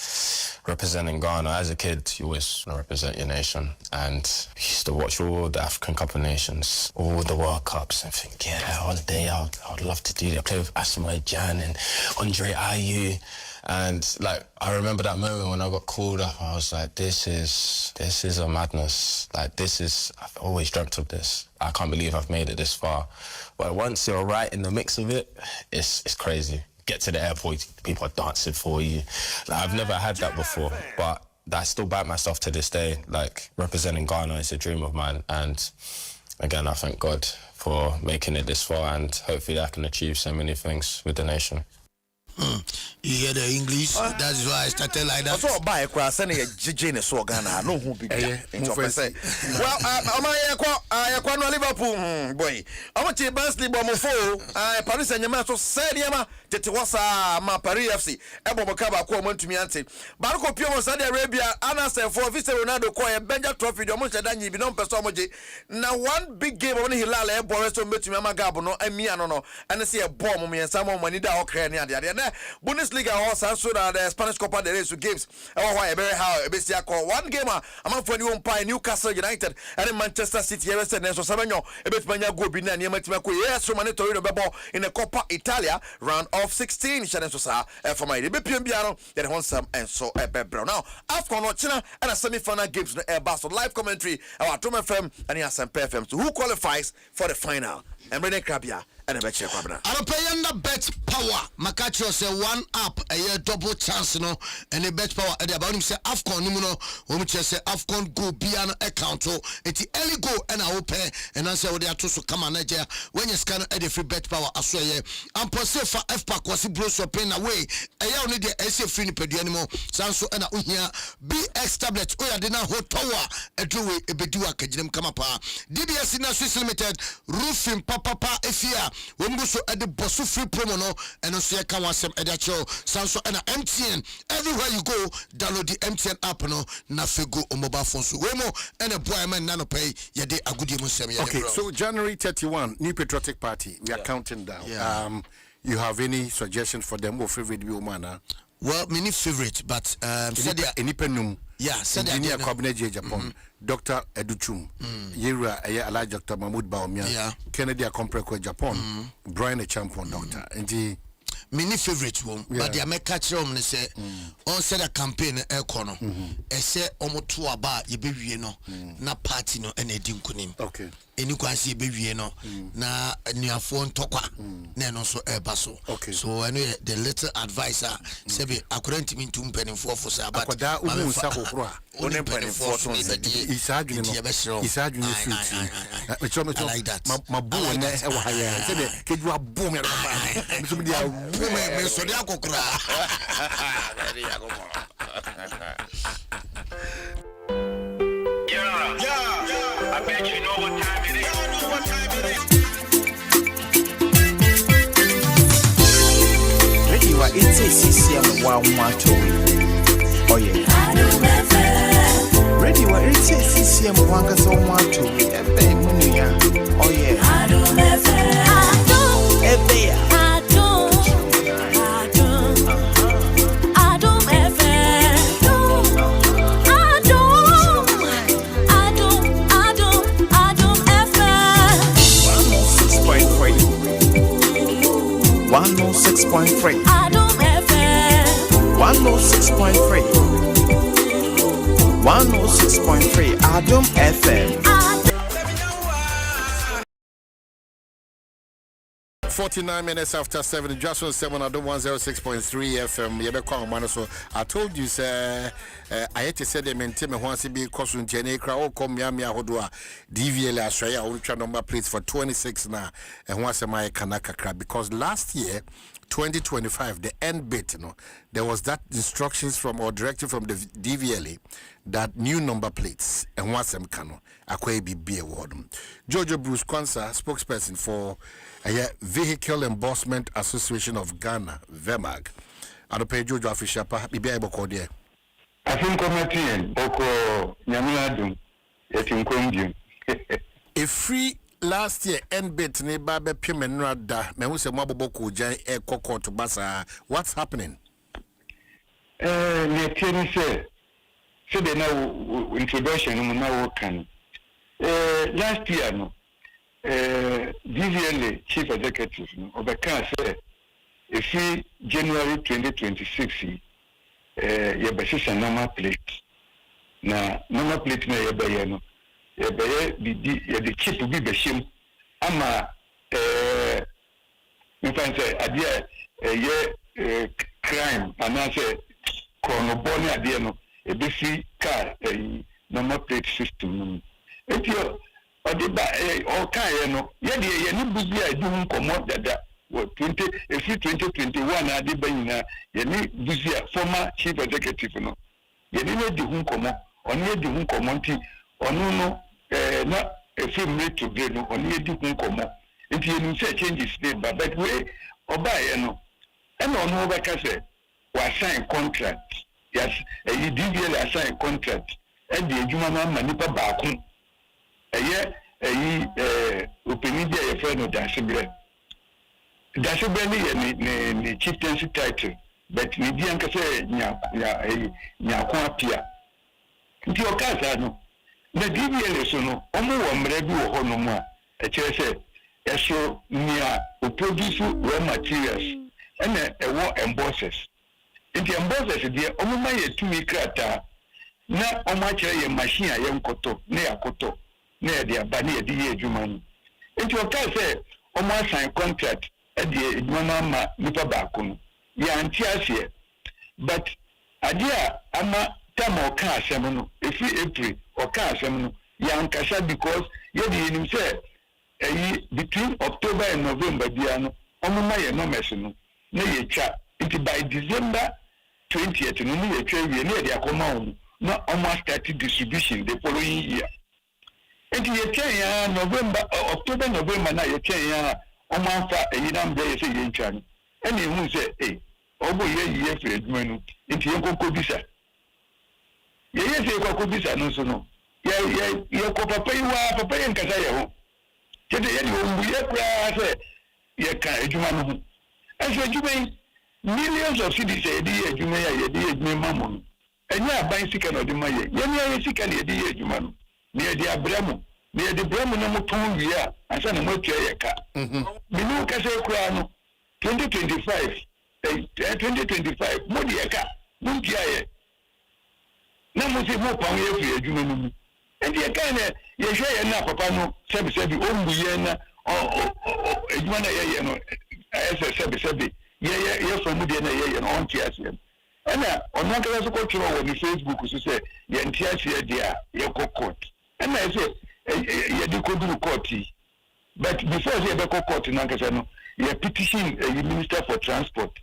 representing Ghana, as a kid, you always want to represent your nation. And I used to watch all the African Cup of Nations, all the World Cups, and think, yeah, one day I would love to do that. Play with Asamoah Gyan and Andre Ayew. And like I remember that moment when I got called up, I was like, this is a madness. Like I've always dreamt of this. I can't believe I've made it this far. But once you're right in the mix of it, it's crazy. Get to the airport, people are dancing for you. Like, I've never had that before, but I still bite myself to this day. Like representing Ghana is a dream of mine. And again, I thank God for making it this far, and hopefully I can achieve so many things with the nation. You hear the English? That's why I started like that. So buy a cross and a JJ so Ghana. No who be well, I Liverpool boy. I want to Bansley Bomofo. Paris and Yamato said Yama Tetwasa Ma Paris FC. Ebo Makaba Kwon to me ante. Barco Pio Saudi Arabia Anas for Vice Ronaldo Koya Benja Trophy Domusha Danyi Binon Personaji. Now one big game on Hilala Boris to meet Mama Gabono and me no and see a bomb me and someone when it all Ukraine. Bundesliga also answered the Spanish Copa del Rey games. Why very how one game among for new Empire Newcastle United and Manchester City. Yes, and so Samuel Ebetmania go be near Matimako. Yes, Romano Torino Bebo in the Coppa Italia round of 16. Shannon Sosa for my Bipian Piano, then Honsam and so a Bebro. Now, after China and a semi final games in the Airbus live commentary our Tom FM and Yasan FM. So who qualifies for the final? And Rene Krabia and a bet check. I don't pay under bet power. Makacho say one up a year double chance no and a bet power at the about him say Afcon Nimuno when we say Afcon go beyond account so it's early go and I will pay and answer what they are to come on Nigeria when you scan at the free bet power as well and per se for FPAC was bro so paying away a year only the SA free pedi anymore sanso and here BX tablet oh ya did not hold tower a do a bedua kajim come up DBS in Swiss Limited roofing papa efia when go so at the boss free promo no and also you can want some edicho sanso and MTN everywhere you go download the MTN app no na fego on mobile phone so wemo and a boy man nano pay ya de agudi mo sem ya. Okay, so January 31 New Patriotic Party we are counting down. You have any suggestions for them or favorite woman? Well, many favorite, but said any penum. Yeah, said engineer cabinet Japan, Dr. Educhum, Yera, Elijah Dr. Mahmoud Baumia, Kennedy Compreko Japan, Brian a champion doctor, and the many favorite one, but the American they say on said a campaign econo, I say almost 2 about you baby no, na party no, and a dinkunim. Okay. And you can see baby no, na near phone tokwa, then also a basso. Okay. So anyway, the little advisor said, I couldn't mean to penny for but that only penny for is arguing, is arguing, like that. My boy, and I said, could you have boom? I bet you know what time it is. Y'all know what time it is. Ready, what it's a CCM wow macho. Oh yeah. Ready, what it's a CCM wanga so macho. Oh yeah. Adom 106.3 Adom FM. 49 minutes after 7, Dwaso Nsem on Adom 106.3 FM. Yebekwa man, so I told you, sir, I had to say them in Tim and once be costume Jenekra or come Yamia Hodua, DVL Australia, ultra number plates for 26 now, and once a my Kanaka crab because last year, 2025, the end bit, there was that instructions from or directive from the DVLA that new number plates and once them cano akwe be award. Jojo Bruce Kwanzaa, spokesperson for Vehicle Embossment Association of Ghana, VEMAG. And pay Jojo official pa be able to there. I think committee oko nyamuladum etinkombium. A free last year end bit ne babe pimenrada me hu se maboboko jan e kokko to basa. What's happening? Ne tieni se de na introduction mu na wo kan. Last year no DVLA chief executive no obeka say if January 2026 ye basisa number plate na number plate na ye baye no ye baye bi ye de chip bi beshim ama in fact adia ye crime anase chronoboni adia no e be fi car number plate system no etio odiba o kan ye no ye de ye ni buzi a du nkomo dada 2021 adiba nyina ye ni buzi a former chief executive no ye ni di hu nkomo oni ye di hu nkomo nti onu no na efimre today no oni ye di hu nkomo nti ye ni say changes dey but we oba ye no e na onu ba ka say wa sign contract yes e DVL assign contract e di ejuma na ma nipa ba ko eye opinion ye friend no dashibre ni ni chieftaincy title but ni di anka say nya ko apia nti o ka sa no na DVL so no omo wo mra bi wo ho no mu a e kire say eso nia o produce raw materials ene e wo embossers nti embossers die omo ma ye tumi krata na omo a kire ye machine a ye nkoto na yakoto na ye de aba na ye di ye adwuma no nti o ka say omo assign contract e de adwuma na ma nipa ba ko no ya anti ase but adia ama tamo ka asem no efi April o ka asem no ya nkasa because ye de nim say between October and November dia no omo ma ye no meso no na ye twa it by December 20th no ye twa wie na ye de akoma on na omo start distribution the following year and ye twa ya October November na ye twa ya omo afa yinam be ye say ye twa no and ye hu say obo ye free adwuma no nti ye kokko bisa ye say kokko bisa no so no ye ko papa yi nkasa ye ho kede ye di ombu ye kura say ye ka adwuma no ho as adwuma millions of cities ye di adwuma ye di adwuma mamon enya aban sika no de maye ye ne sika ne di adwuma no ne di abramo ne di bramo no moton wi a asa na mo tua ye ka binu ka say kura no 2025 mo di ye ka mo tia ye na mo se mo pon ye fi adwuma no mu and ye kan ye hwe ye na papa no sebi ombu ye na adwuma na ye no sebi ye from de na ye no on tia se ana ono ka so ko tro wo ni Facebook so say ye ntia se dia ye ko court ana say ye di ko du court but before ye be ko court na ka say no ye petition the Minister for Transport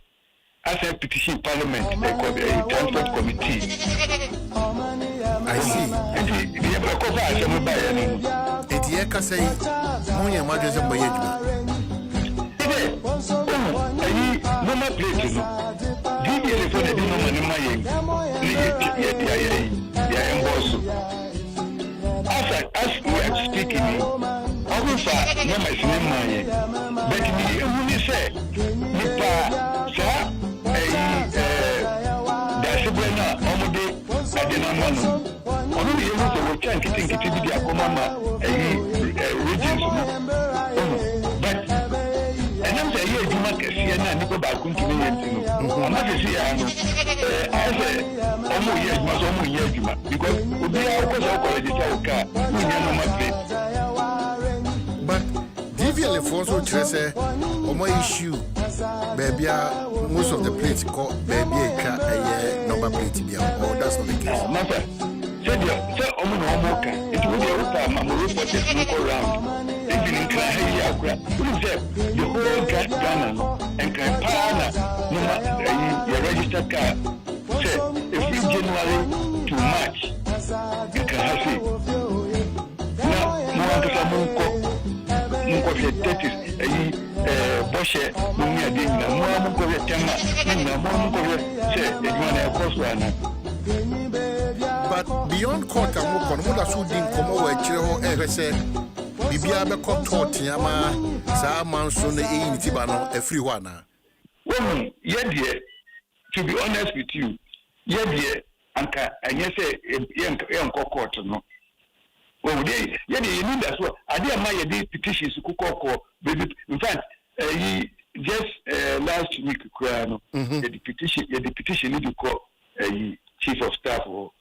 as a petition Parliament the Transport Committee. I see. And the Ebekofa as a mobile. It's here can say Moya Madras and Boyajma. Number plate, DBL for the as we are speaking, officer, no my name, but me say, Nipa, sir, Dasubena, Omode, I didn't know. Only you know the chance to think it to be a commander, regions. But, and I'm saying, you must see a Nico Bakunti. I'm not to see I say, almost yes, must almost yes, because we are also already car. But DVL for so say or my issue baby most of the plates call baby a number plate or that's not the case. Mother, said it will be open Mamma reported no go round. Even in Kahaya, the whole Ghana and Kampala, your registered car. Say, if you January to March, you can have it. Now, more than Munko said, Boshe, Munia Dina, Munko Tema, Munko say, the one I cost. But beyond court, I'm not going to come over to say, Bibia be caught taught Yama, Saman soon the in Tibano, a free one. Well, yeah, to be honest with you, yeah, Anka, and yes, young court, no. Well, yeah, you need as well. I did my petitions to cook, in fact, just last week, the petition need to call chief of staff for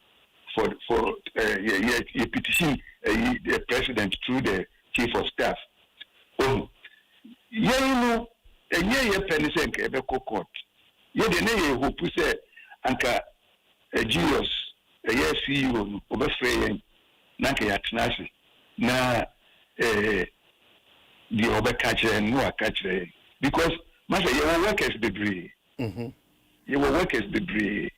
a petition the president through the chief of staff. Oh, yeah, you know, a year penny sent a court. Yeah, the name who put Anka a Julius, a year CEO, over Frey, Nanka Yatnasi, na the over catcher and no catcher. Because, Master, your workers debris. Your workers debris.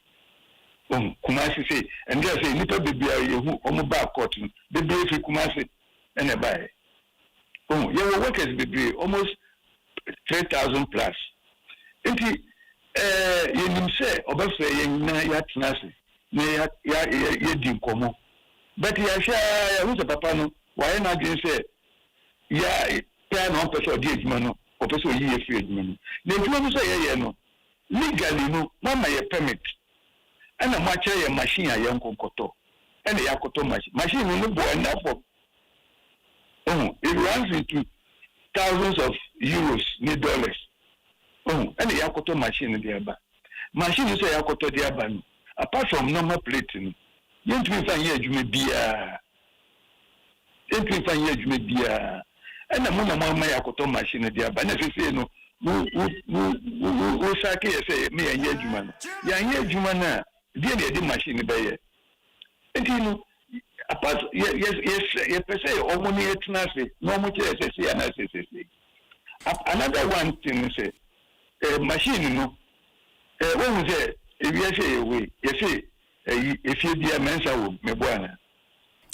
Kumasi say, and just say, little baby, you almost back cotton, the baby Kumasi, and a buy. Oh, your workers baby, almost 3,000 plus. And you say, Obafre, yat nasi, ya dim como. But ya share, who's a papano, why not say, ya, plan on person, dear mano, or person, ye afraid money. They don't say, no, legally, no, mama, your permit. And a match a machine a young koto. And a yakoto machine will not go enough for. Oh, it runs into thousands of euros, $, Oh, and a yakoto machine in the abba. Machine is a yakoto the abba. Apart from normal plating, you don't find yet you may be a. Don't find yet you may be a. And the mama yakoto machine in the abba. And if you say no, who say me and Yejuman. Yan Yejumana. The machine by and you know, apart, yes, per se, or money at Nasi, no much as I say, and I say. Another one thing is a machine, you know, what was it? If you say away, you say, if you be a mensa, me buana.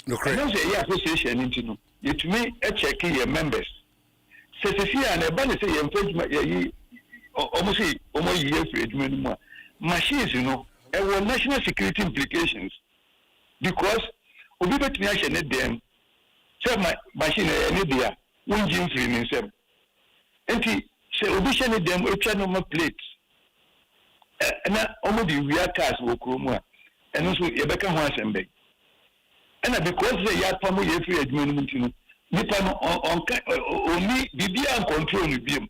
No, I say, association, you know, you to me, a check your members. Says and a banner say, and almost a year for machines, you know. There were national security implications because we bet me I should need them. So my machine any there, one gym free in them. And so we should need them a number plates. And almost the real cars will come and also Rebecca Hansenberg. And because they are Pamu free admin, Nippon on me, BB and control the beam.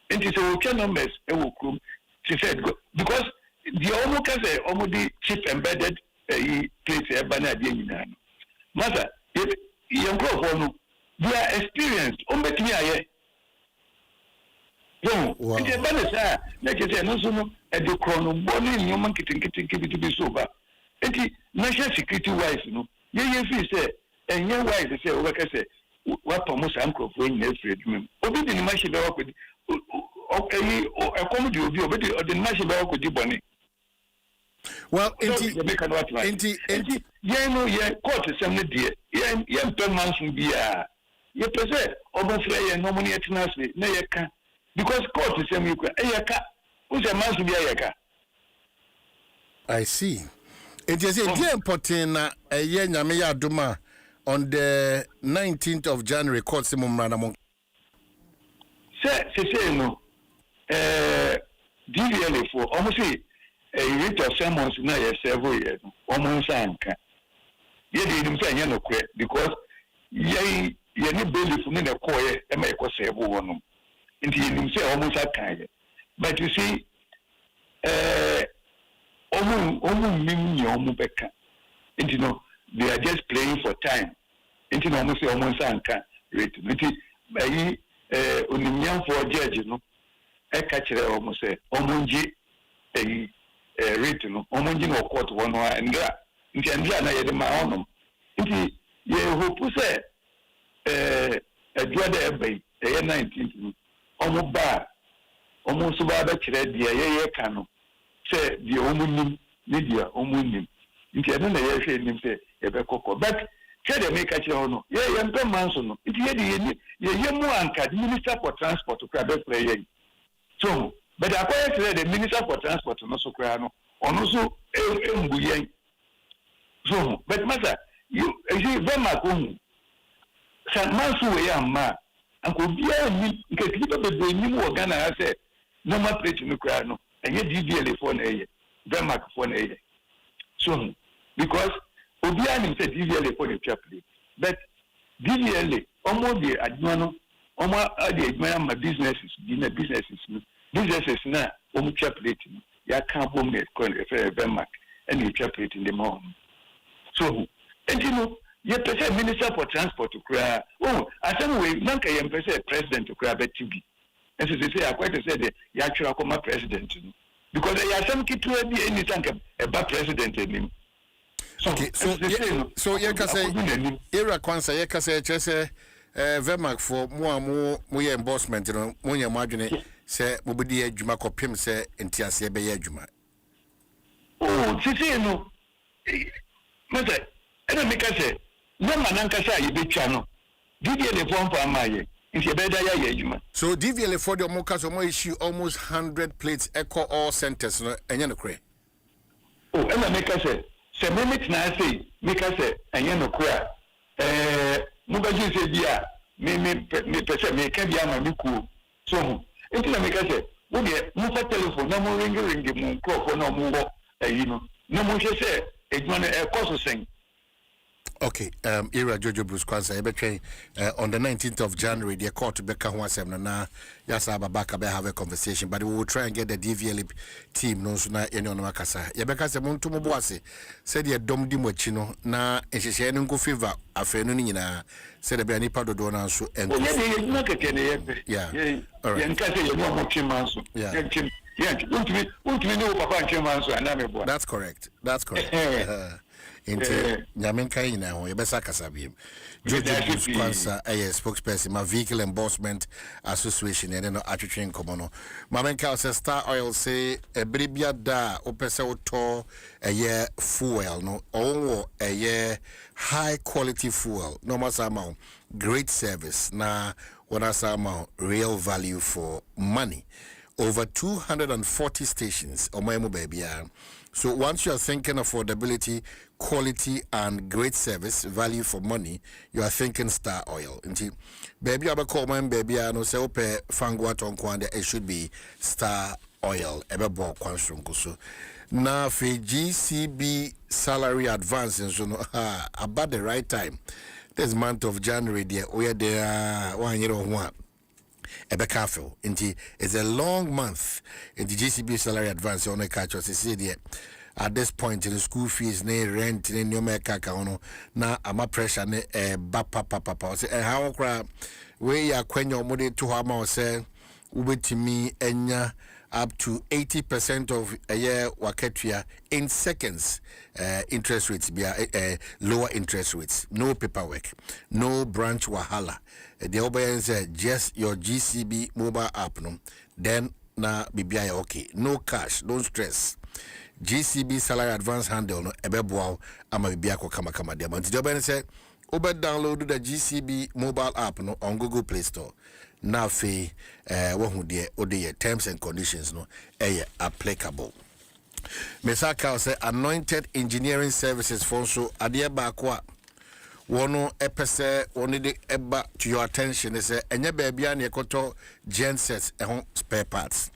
And it's a okay numbers, it will come. She said, because the almost say almost the chip embedded place a banner again. Mother, if young girl, they are experienced. Only me, I no, it's a banner, sir. Like I said, no sooner at the chrono, morning, human getting to be sober. And the national security wise, you know, you say, and your wife say, like I say, what almost uncle for in every room. Obi the machine work with okay, or a comedy will be obeyed or the machine work with you, Bonnie. Well, yeah, no, yeah, court is some dear. Yeah, 10 months will be a. You present almost a no money at Nasi, no, you can. Because court is some you can. Who's a man to be a car? I see. It is a dear important a year Yamea Duma on the 19th of January, court Simon Ranamon. Say, no, DVL for almost a rate of sermons now, several years, almost anchor. Yet, you didn't say, no, because ye need bailiff in a coy and make us say one. And he didn't say almost a kind. But you see, almost and you know, they are just playing for time. And you know, almost anchor rate. ayi onimnyamfo judge no e ka kire omo se omonji ayi rate no omonji no court wono ndra ndra na yede ma onom nti ye hope se adwada ebai ye 19th omo ba omo so ba kire dia ye ka no se dia omo nim ne dia omo nim nti eno na ye hwe nim se ye be kokko but kede me ka kire hono ye mpe manso no nti ye de ye mu anka the minister for transport kra be play ye so but akoye kire the minister for transport no so kra no ono so embu ye so but masa you see vema ko san manso we amma anko bia ni nke kiba be ni mu Ghana ha se normal plate no kra no enye DVL for na ye vema for na ye so because obia ni say DVL for the plate but DVL almost the adwuma no almost the adwuma ma businesses na plate no ya kan bom ne ko vema and you plate in the morning so and you know you pese minister for transport to cry asem we nanka you pese president to cry bet TV and so they say I quite say the actual come president because there are some kitu be any tanka about president him so okay so you can say era kwansa you can say chese Vermac for mo ye embossment no mo ye madwene se mo bedi adwuma kopem se entiase be ye adwuma sisi no mase ena meka se no mananka sa ye betwa no DVL form for amaye nti be da ya adwuma so DVL for the mo kaso mo issue almost 100 plates echo all centers no enye no kre ena meka se minute na say meka se enye no kre mugaji se bia me pese me ka bia ma miku so enti na me ka se wo de mu fa telephone na mo ring mu crop na mo wo ayi no na mo hwe se edwuma na e cost sen. Okay, era Jojo Bruce Kwanza on the 19th of January the court beka ho asem na yasa babaka be have a conversation but we will try and get the DVL team no so na any on makasa ye beka se monto mo boase said ye dom di mochi no na ehhehye no go favor afenu ni nyina said be ani padodo na so enko ye na keke ne ye yeah all right ye nka se ye no mo chimanso ye untimi no papa chimanso ana me bo that's correct into Nyamenka ina ho yebesa kasabiem Jojo Kwanza spokesperson ma vehicle embossment association ene no atwetwen komo no Mamenka say Star Oil say ebribia da opese woto fuel no owo high quality fuel no masama great service na wana sama real value for money over 240 stations omoyemu babia. So once you are thinking affordability, quality, and great service, value for money, you are thinking Star Oil. Baby, I call my baby. I know say ope fangwa tonkwande. It should be Star Oil. Ebe bo kwanshrungu so. Na for GCB salary advance and so no about the right time. This month of January, there we are there 1 year or one. Ebekafel inti it's a long month in the GCB salary advance on a catch us see at this point in the school fees ne rent ne nyoma kaka ono na ama pressure ne papa say how cry we ya kwenyo mode to ama say ubetimi enya up to 80% of a year waketua in seconds interest rates be lower interest rates, no paperwork, no branch wahala. The OBN said just your GCB mobile app no then na BBI okay, no cash, don't stress. GCB salary advance handle no ebeboa ama BBI ko kama dia. But the OBN said download the GCB mobile app no on Google Play Store. Now fe wahu de terms and conditions no applicable. Mesaka say anointed engineering services for so ade ba kwa wono epese woni de eba to your attention is enye baabia na ekoto gensets spare parts.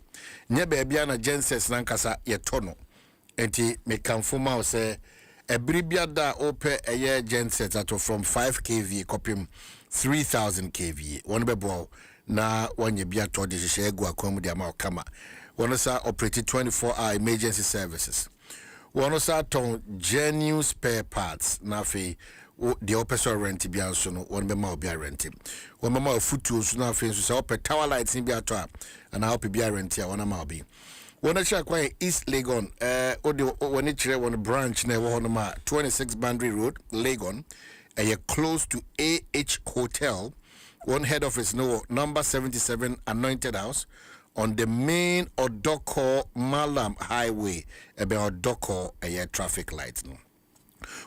Nye baabia na gensets nankasa yetono. Enti me kanfoma say ebribia da ope genset ato from 5 kV kopim 3000 kV. One bebo na wanye bia to de hye egu akomu de ama kama. One sa operate 24-hour emergency services. One sa ton genuine spare parts na fe the opposite rent be also no one be more be rent. One more foot na fe so say tower lights in be ato and how be rent ya one ma be. One check kwa East Legon when it one branch na wo no ma 26 Boundary Road Legon close to AH Hotel. One head office no number 77 Anointed House on the main Odoko Malam Highway about Odoko traffic lights no.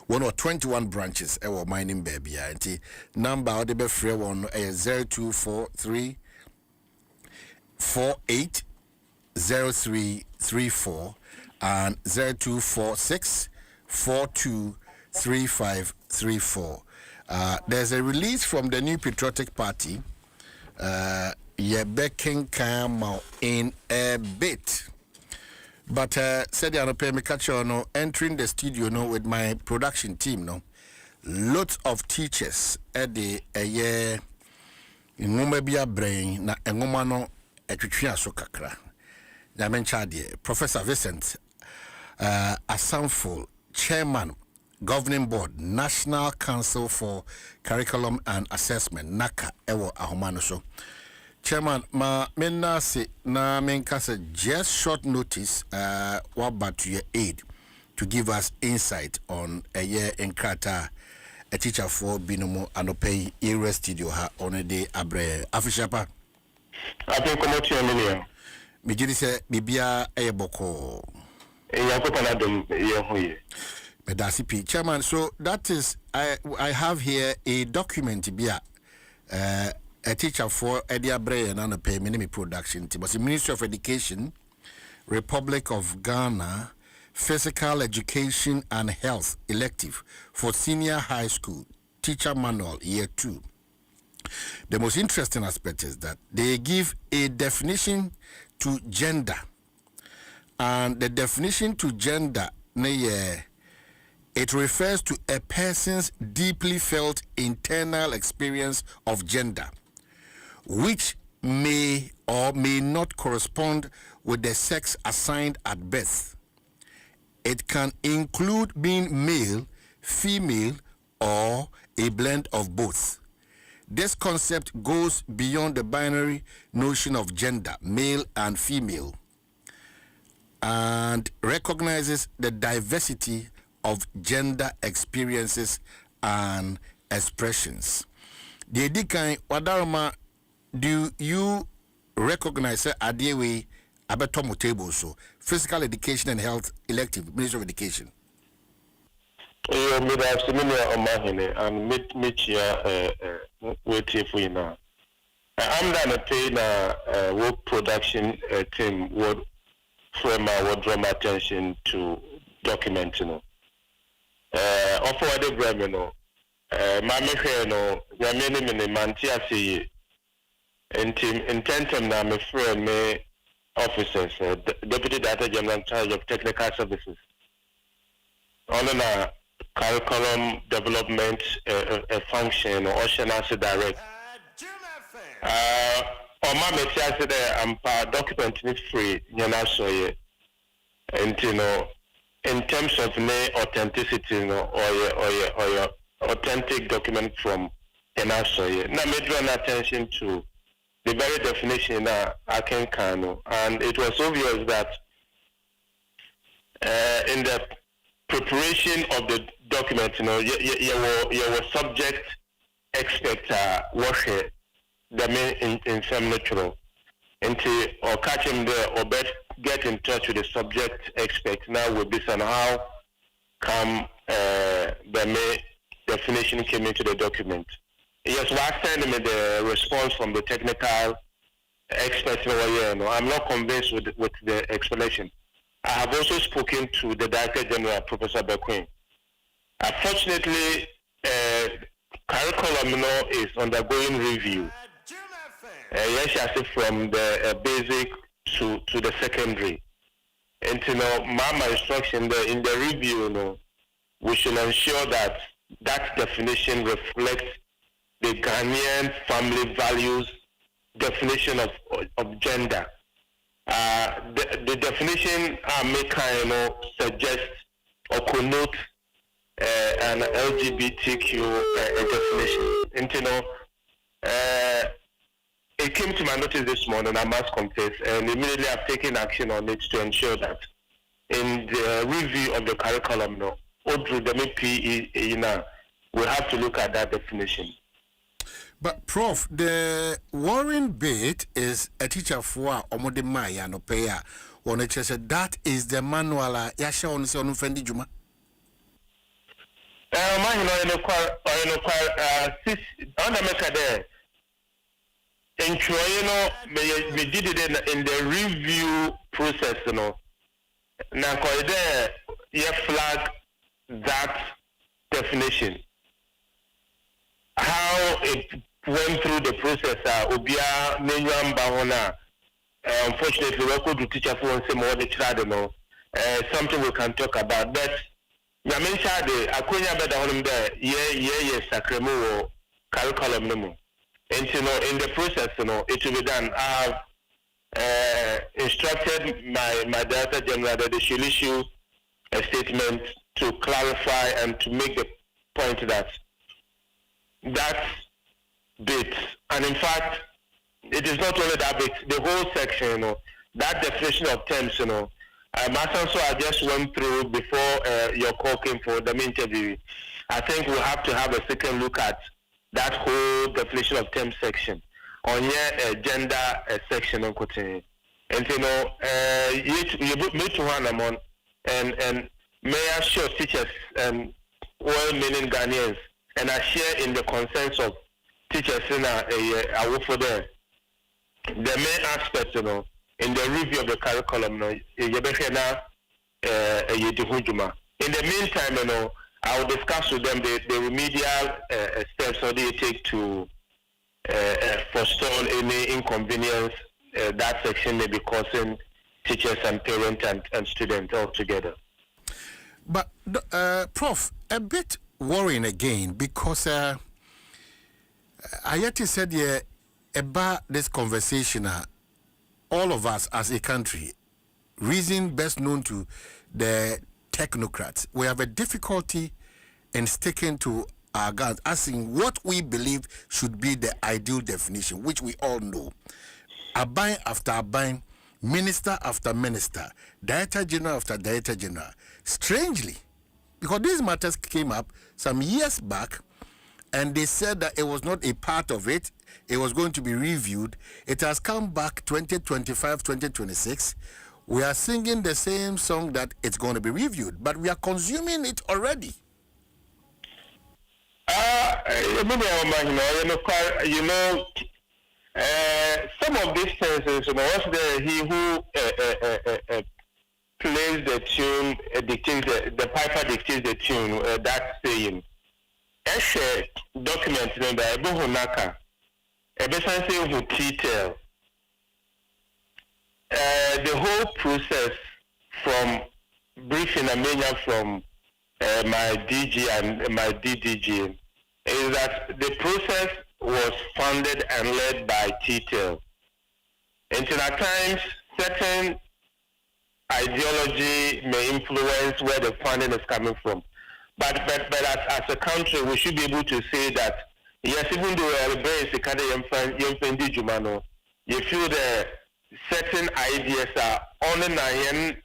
One or 21 branches mining baby number or the be free one 0243 48 0334 and 0246 42 3534. There's a release from the New Patriotic Party. Backing come out in a bit. But said I pay me catch on entering the studio no with my production team no. Lots of teachers at the year in Mumabia brain na engoma no etwetwe aso kakra. Na mencha de Professor Vincent Asamful, Chairman Governing Board, National Council for Curriculum and Assessment, NACA, ewo ahomano so. Chairman, ma menna se na menkasa just short notice what to your aid to give us insight on a year in Krata, a teacher for Binomo Anope Era Studio ha on a day abre afishapa. I think come out here Mijiri se bibia eyeboko. Adom Chairman, so that is I have here a document bia a teacher for Edia Bray and Anape Minimi Production. It was the Ministry of Education, Republic of Ghana, Physical Education and Health elective for senior high school teacher manual year 2. The most interesting aspect is that they give a definition to gender, and the definition to gender it refers to a person's deeply felt internal experience of gender, which may or may not correspond with the sex assigned at birth. It can include being male, female, or a blend of both. This concept goes beyond the binary notion of gender, male and female, and recognizes the diversity of gender experiences and expressions. The Edikan Wadarama, do you recognize Adewe Abetomo table so physical education and health elective, Ministry of Education? I'm waiting for you now. I'm gonna pay na work production team would frame our drama attention to document, you know. Offer the gram, you know. My make no, your minimum mantia see in tentem na me friend me officers, Deputy Director General in charge of technical services. On a curriculum development function or ocean as a direct. On my message there, I'm document it free, you know, so yeah. And you know, in terms of authenticity, you know, or your authentic document from NASO. Now, I draw attention to the very definition that I can know, and it was obvious that in the preparation of the document, you know, you were subject expect worship the main in some natural until or catch him there or get in touch with the subject expect now with this and how come the main definition came into the document. Yes, I send me the response from the technical experts over here. No, I'm not convinced with the explanation. I have also spoken to the Director General, Professor Bequin. Unfortunately, curriculum is undergoing review. Yes, I say from the basic to the secondary. And you know, my instruction there in the review, you know, we should ensure that that definition reflects the Ghanaian family values definition of gender. The definition may kind of suggest or connote an LGBTQ definition. And you know, it came to my notice this morning, I must confess, and immediately I've taken action on it to ensure that in the review of the curriculum, no, through the MPE, we have to look at that definition. But Prof, the worrying bit is a teacher for Omode Maya no paya. One said that is the manual Yasha on Son Fendi Juma. We did it in the review process, you know. Now, you flag that definition. How it went through the process, unfortunately, we could teach us some more the child, you know. Something we can talk about. But Yamisha, I couldn't better on there, Sacremo curriculum, no. And you know, in the process, you know, it will be done. I've instructed my Director General that they should issue a statement to clarify and to make the point that bit, and in fact, it is not only that bit, the whole section, you know, that definition of terms, you know, so I just went through before your call came for the interview. I think we'll have to have a second look at that whole definition of terms section on your gender section on Kote. And you know, you me to one among and may I show teachers well-meaning Ghanaians, and I share in the consensus of teachers in I work for them. The main aspect, you know, in the review of the curriculum, you know, in the meantime, you know, I will discuss with them the remedial steps that they take to forestall any inconvenience that section may be causing teachers and parents and students altogether. But, Prof, a bit worrying again because Ayati said about this conversation, all of us as a country, reason best known to the technocrats, we have a difficulty in sticking to our guns, asking what we believe should be the ideal definition, which we all know. Abine after abine, minister after minister, director general after director general. Strangely, because these matters came up some years back, and they said that it was not a part of it, it was going to be reviewed. It has come back 2025, 2026. We are singing the same song that it's going to be reviewed, but we are consuming it already. You know, some of these things, you know, he who plays the tune, the piper dictates the tune, that saying. A document in the Buhunaka, a business with detail. The whole process from briefing and mania from my DG and my DDG is that the process was funded and led by detail. Until at times, certain ideology may influence where the funding is coming from. But as a country, we should be able to say that, yes, even though we are very Jumano, you feel the certain ideas are on the Nayan,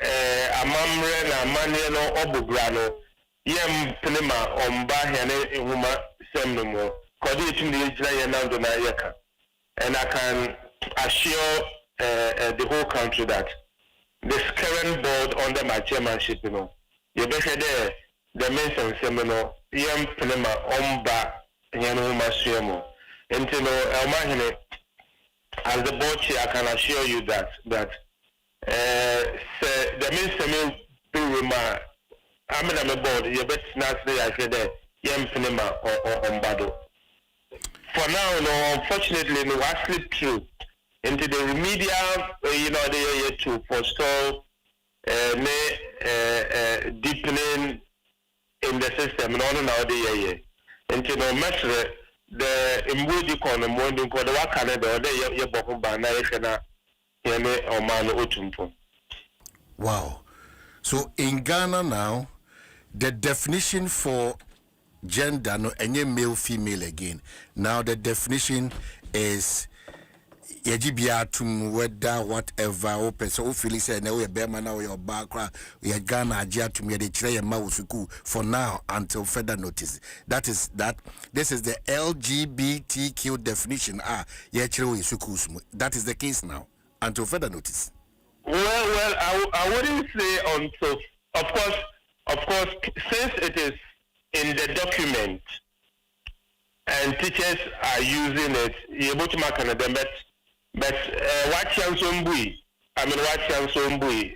Amamre, Maniano, Obugrano, Yem Pnema, Ombahane, Huma, Semno, coordinating the Israel, and I can assure the whole country that this current board under my chairmanship, you know, you better there, the mention seminar, Yem Pnema, Omba, Yanuma Suemo. And you know, as the board chair, I can assure you that the main seminar, I'm in a board, you better not say I said there, Yem Pnema or Ombado. For now, you know, unfortunately, no, I slipped through into the remedial, you know, the to forestall deepening in the system, and on now the year. And you know, measure the immediate economy, more than the work Canada, or the year Bohumba, Naishana, Yeme, or Man Otumpo. Wow. So in Ghana now, the definition for gender no any male female again. Now the definition is yajibiatum whether whatever open so feel say na we be man now your background we Ghana ajiatum ye de kire ye ma wusuku for now until further notice. This is the LGBTQ definition ye kire we suku. That is the case now until further notice. Well, I wouldn't say until, of course, since it is in the document and teachers are using it, you're able to mark on them, but what chance on bui? I mean, what chance on bui?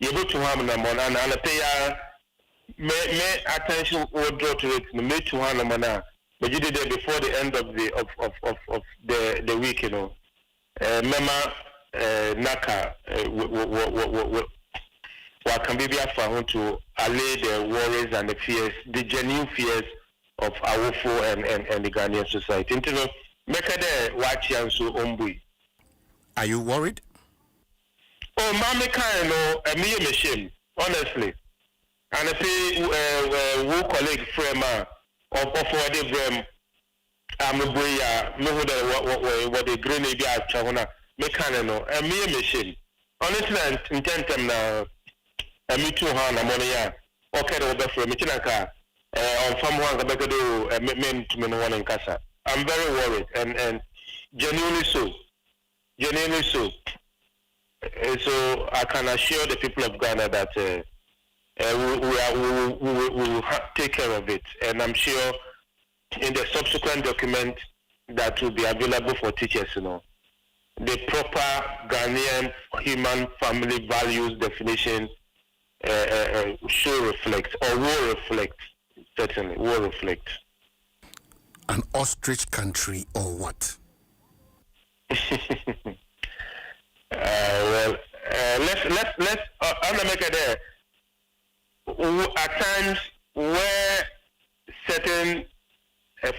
You're able to have them on, and I pay may attention or draw to it, may to have them on, but you did it before the end of the week, you know. Mema Naka what can be found to allay the worries and the fears, the genuine fears of Awofo and the Ghanaian society. Are you worried? Oh, Mammy kind me a shame, honestly. And I say who colleague Frema or for them I'm a boy what the green maybe at China mechanical and me a machine. Honestly, intent now. Me too, Hana Monia. Okay, over for Michinaka. On someone that do men to men one in Casa. I'm very worried and genuinely so. Genuinely so. So I can assure the people of Ghana that we will take care of it, and I'm sure in the subsequent document that will be available for teachers, you know, the proper Ghanaian human family values definition should reflect, or will reflect, certainly will reflect. An ostrich country or what? Let's make it there. At times where certain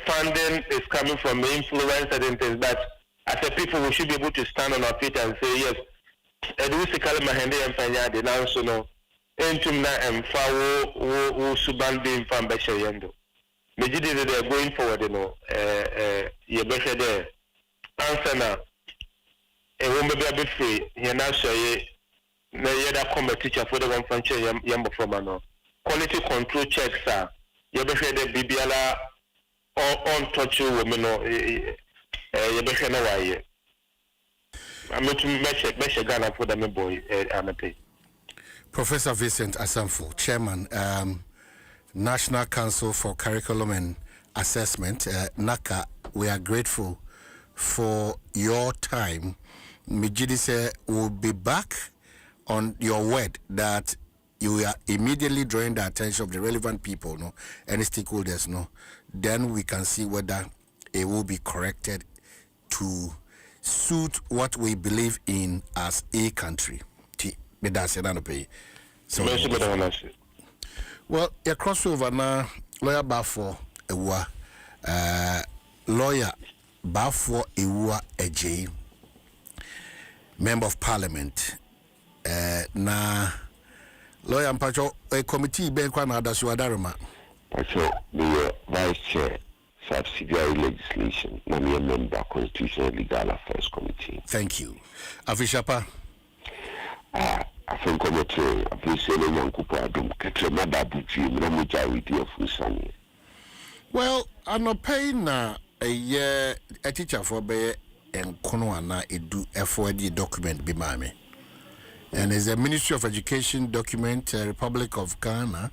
funding is coming from influence certain things, but as a people we should be able to stand on our feet and say yes. Edusikali mahende emfanya de nanso no entum na emfa wo subandi mfa mbeshe yendo. Mejide de going forward no ye beshe de answer na wo mebe abefe ye na soye na ye da come teacher for the one function yamba from no quality control checks are ye beshe de bibiala on touch women no ye beshe na waye. I'm not to measure Ghana for the boy Anape. Professor Vincent Asamfo, Chairman, National Council for Curriculum and Assessment, NACA, we are grateful for your time. Mijidi will be back on your word that you are immediately drawing the attention of the relevant people, no, any stakeholders, no. Then we can see whether it will be corrected to suit what we believe in as a country. So, well, your crossover now, lawyer Bafo Ewa, lawyer Bafo Ewa Eje, member of parliament, na lawyer Mpacho, a committee Benkwana Dasuadaruma. Pacho, the vice chair. Subsidiary legislation, na me member Constitutional Legal Affairs Committee. Thank you. Afishapa. I think committee appreciate Adom Ketrema Dabuchi na majority of Usani. Well, I'm not paying a year a teacher for be and Konoana edu FOD document be mame. And it's a Ministry of Education document, Republic of Ghana,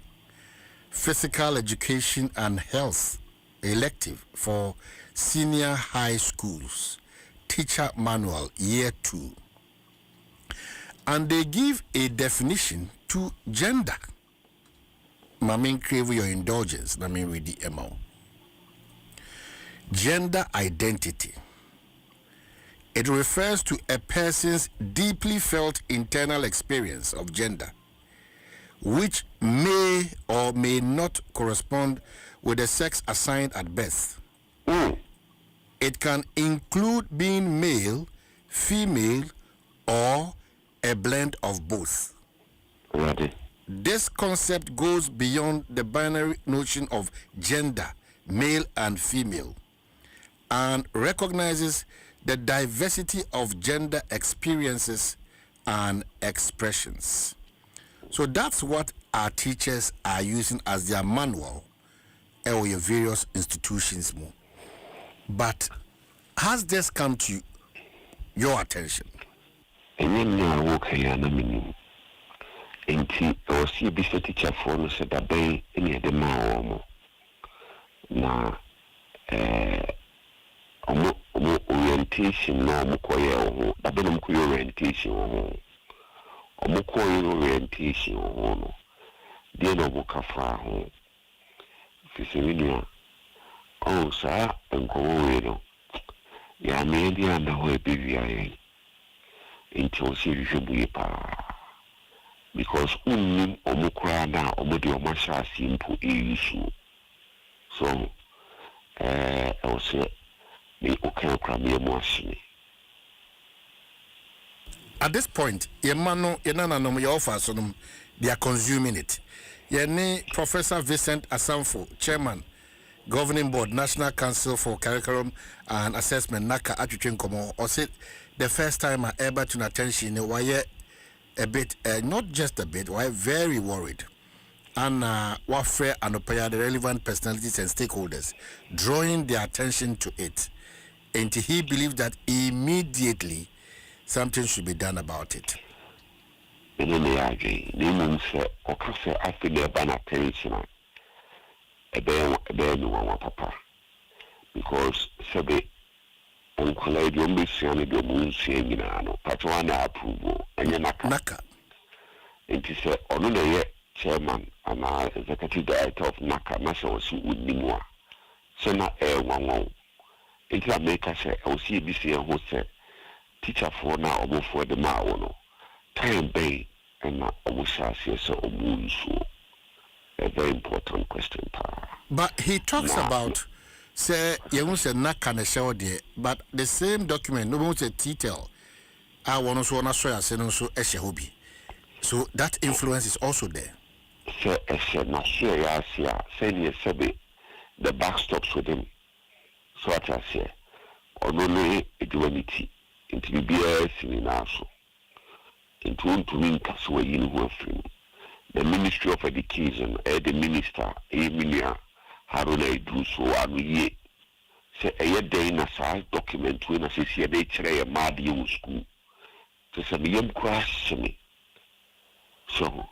Physical Education and Health elective for senior high schools, teacher manual year 2, and they give a definition to gender. Mamin crave your indulgence. I mean, read the MO. Gender identity. It refers to a person's deeply felt internal experience of gender, which may or may not correspond with the sex assigned at birth. It can include being male, female, or a blend of both. Ready. This concept goes beyond the binary notion of gender, male and female, and recognizes the diversity of gender experiences and expressions. So that's what our teachers are using as their manual in your various institutions. But has this come to your attention? Nti osi bi se teacher for no se da ben ene de ma wo na omo orientation na omo koye ho da ben omo koye orientation ho omo koye orientation ho no de no omo kafa ho fiseminia o sa enko we no ya me di anda ho e bi aye nti osi bi buye pa because omukura na omudi omasha simple issue. So I will say me okay krami emotion. At this point, yemano yenana no your offer so they are consuming it. Yene Professor Vincent Asamfo, Chairman, Governing Board, National Council for Curriculum and Assessment, NACA Atwitwen Komo, or said the first time I ever to attention why a bit, not just a bit, why very worried. And what fair and the relevant personalities and stakeholders drawing their attention to it. And he believed that immediately something should be done about it. Because on college, you may see any domain saying, Patuana approval, and Naka. It is a chairman and executive director of Naka, National Nimua. Sena Air 1. It's a maker say, LCBC and who said, teacher for now almost for the Maono. Time Bay and almost as yes, or moon. A very important question. But he talks about. Say you won't say not can show there, but the same document no one say detail. I want to want to show us so eshehobi. So that influence is also there. Say eshe na share ya say you say the backstops with him. So what I say, only eduanity into the BS in aso. Into to win kaswe yin who free. The Ministry of Education, the minister, Emilia. Haruna Dwaso Nsem say a day na sa document when I see a day tray a mad young school to some young crash me. So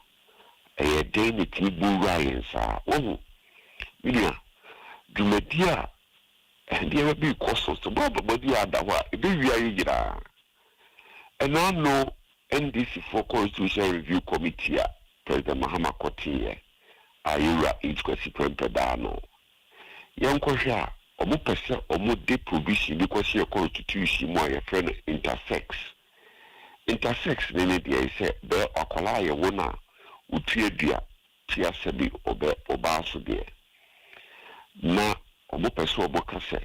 a day na Tibu Ryan sa Milia Dumedia and there will be costs to Bob Modia that were a baby. And I know NDC for Constitutional Review Committee, President Mahama Kotiye. Ayura each question pedano. Young Kosha, omu pesa omu de provision because your constitution more your friend intersex. Intersex nene dia say be akwala ye wona utie dia tia sebi obe obaso dia. Na omu pesa omu kase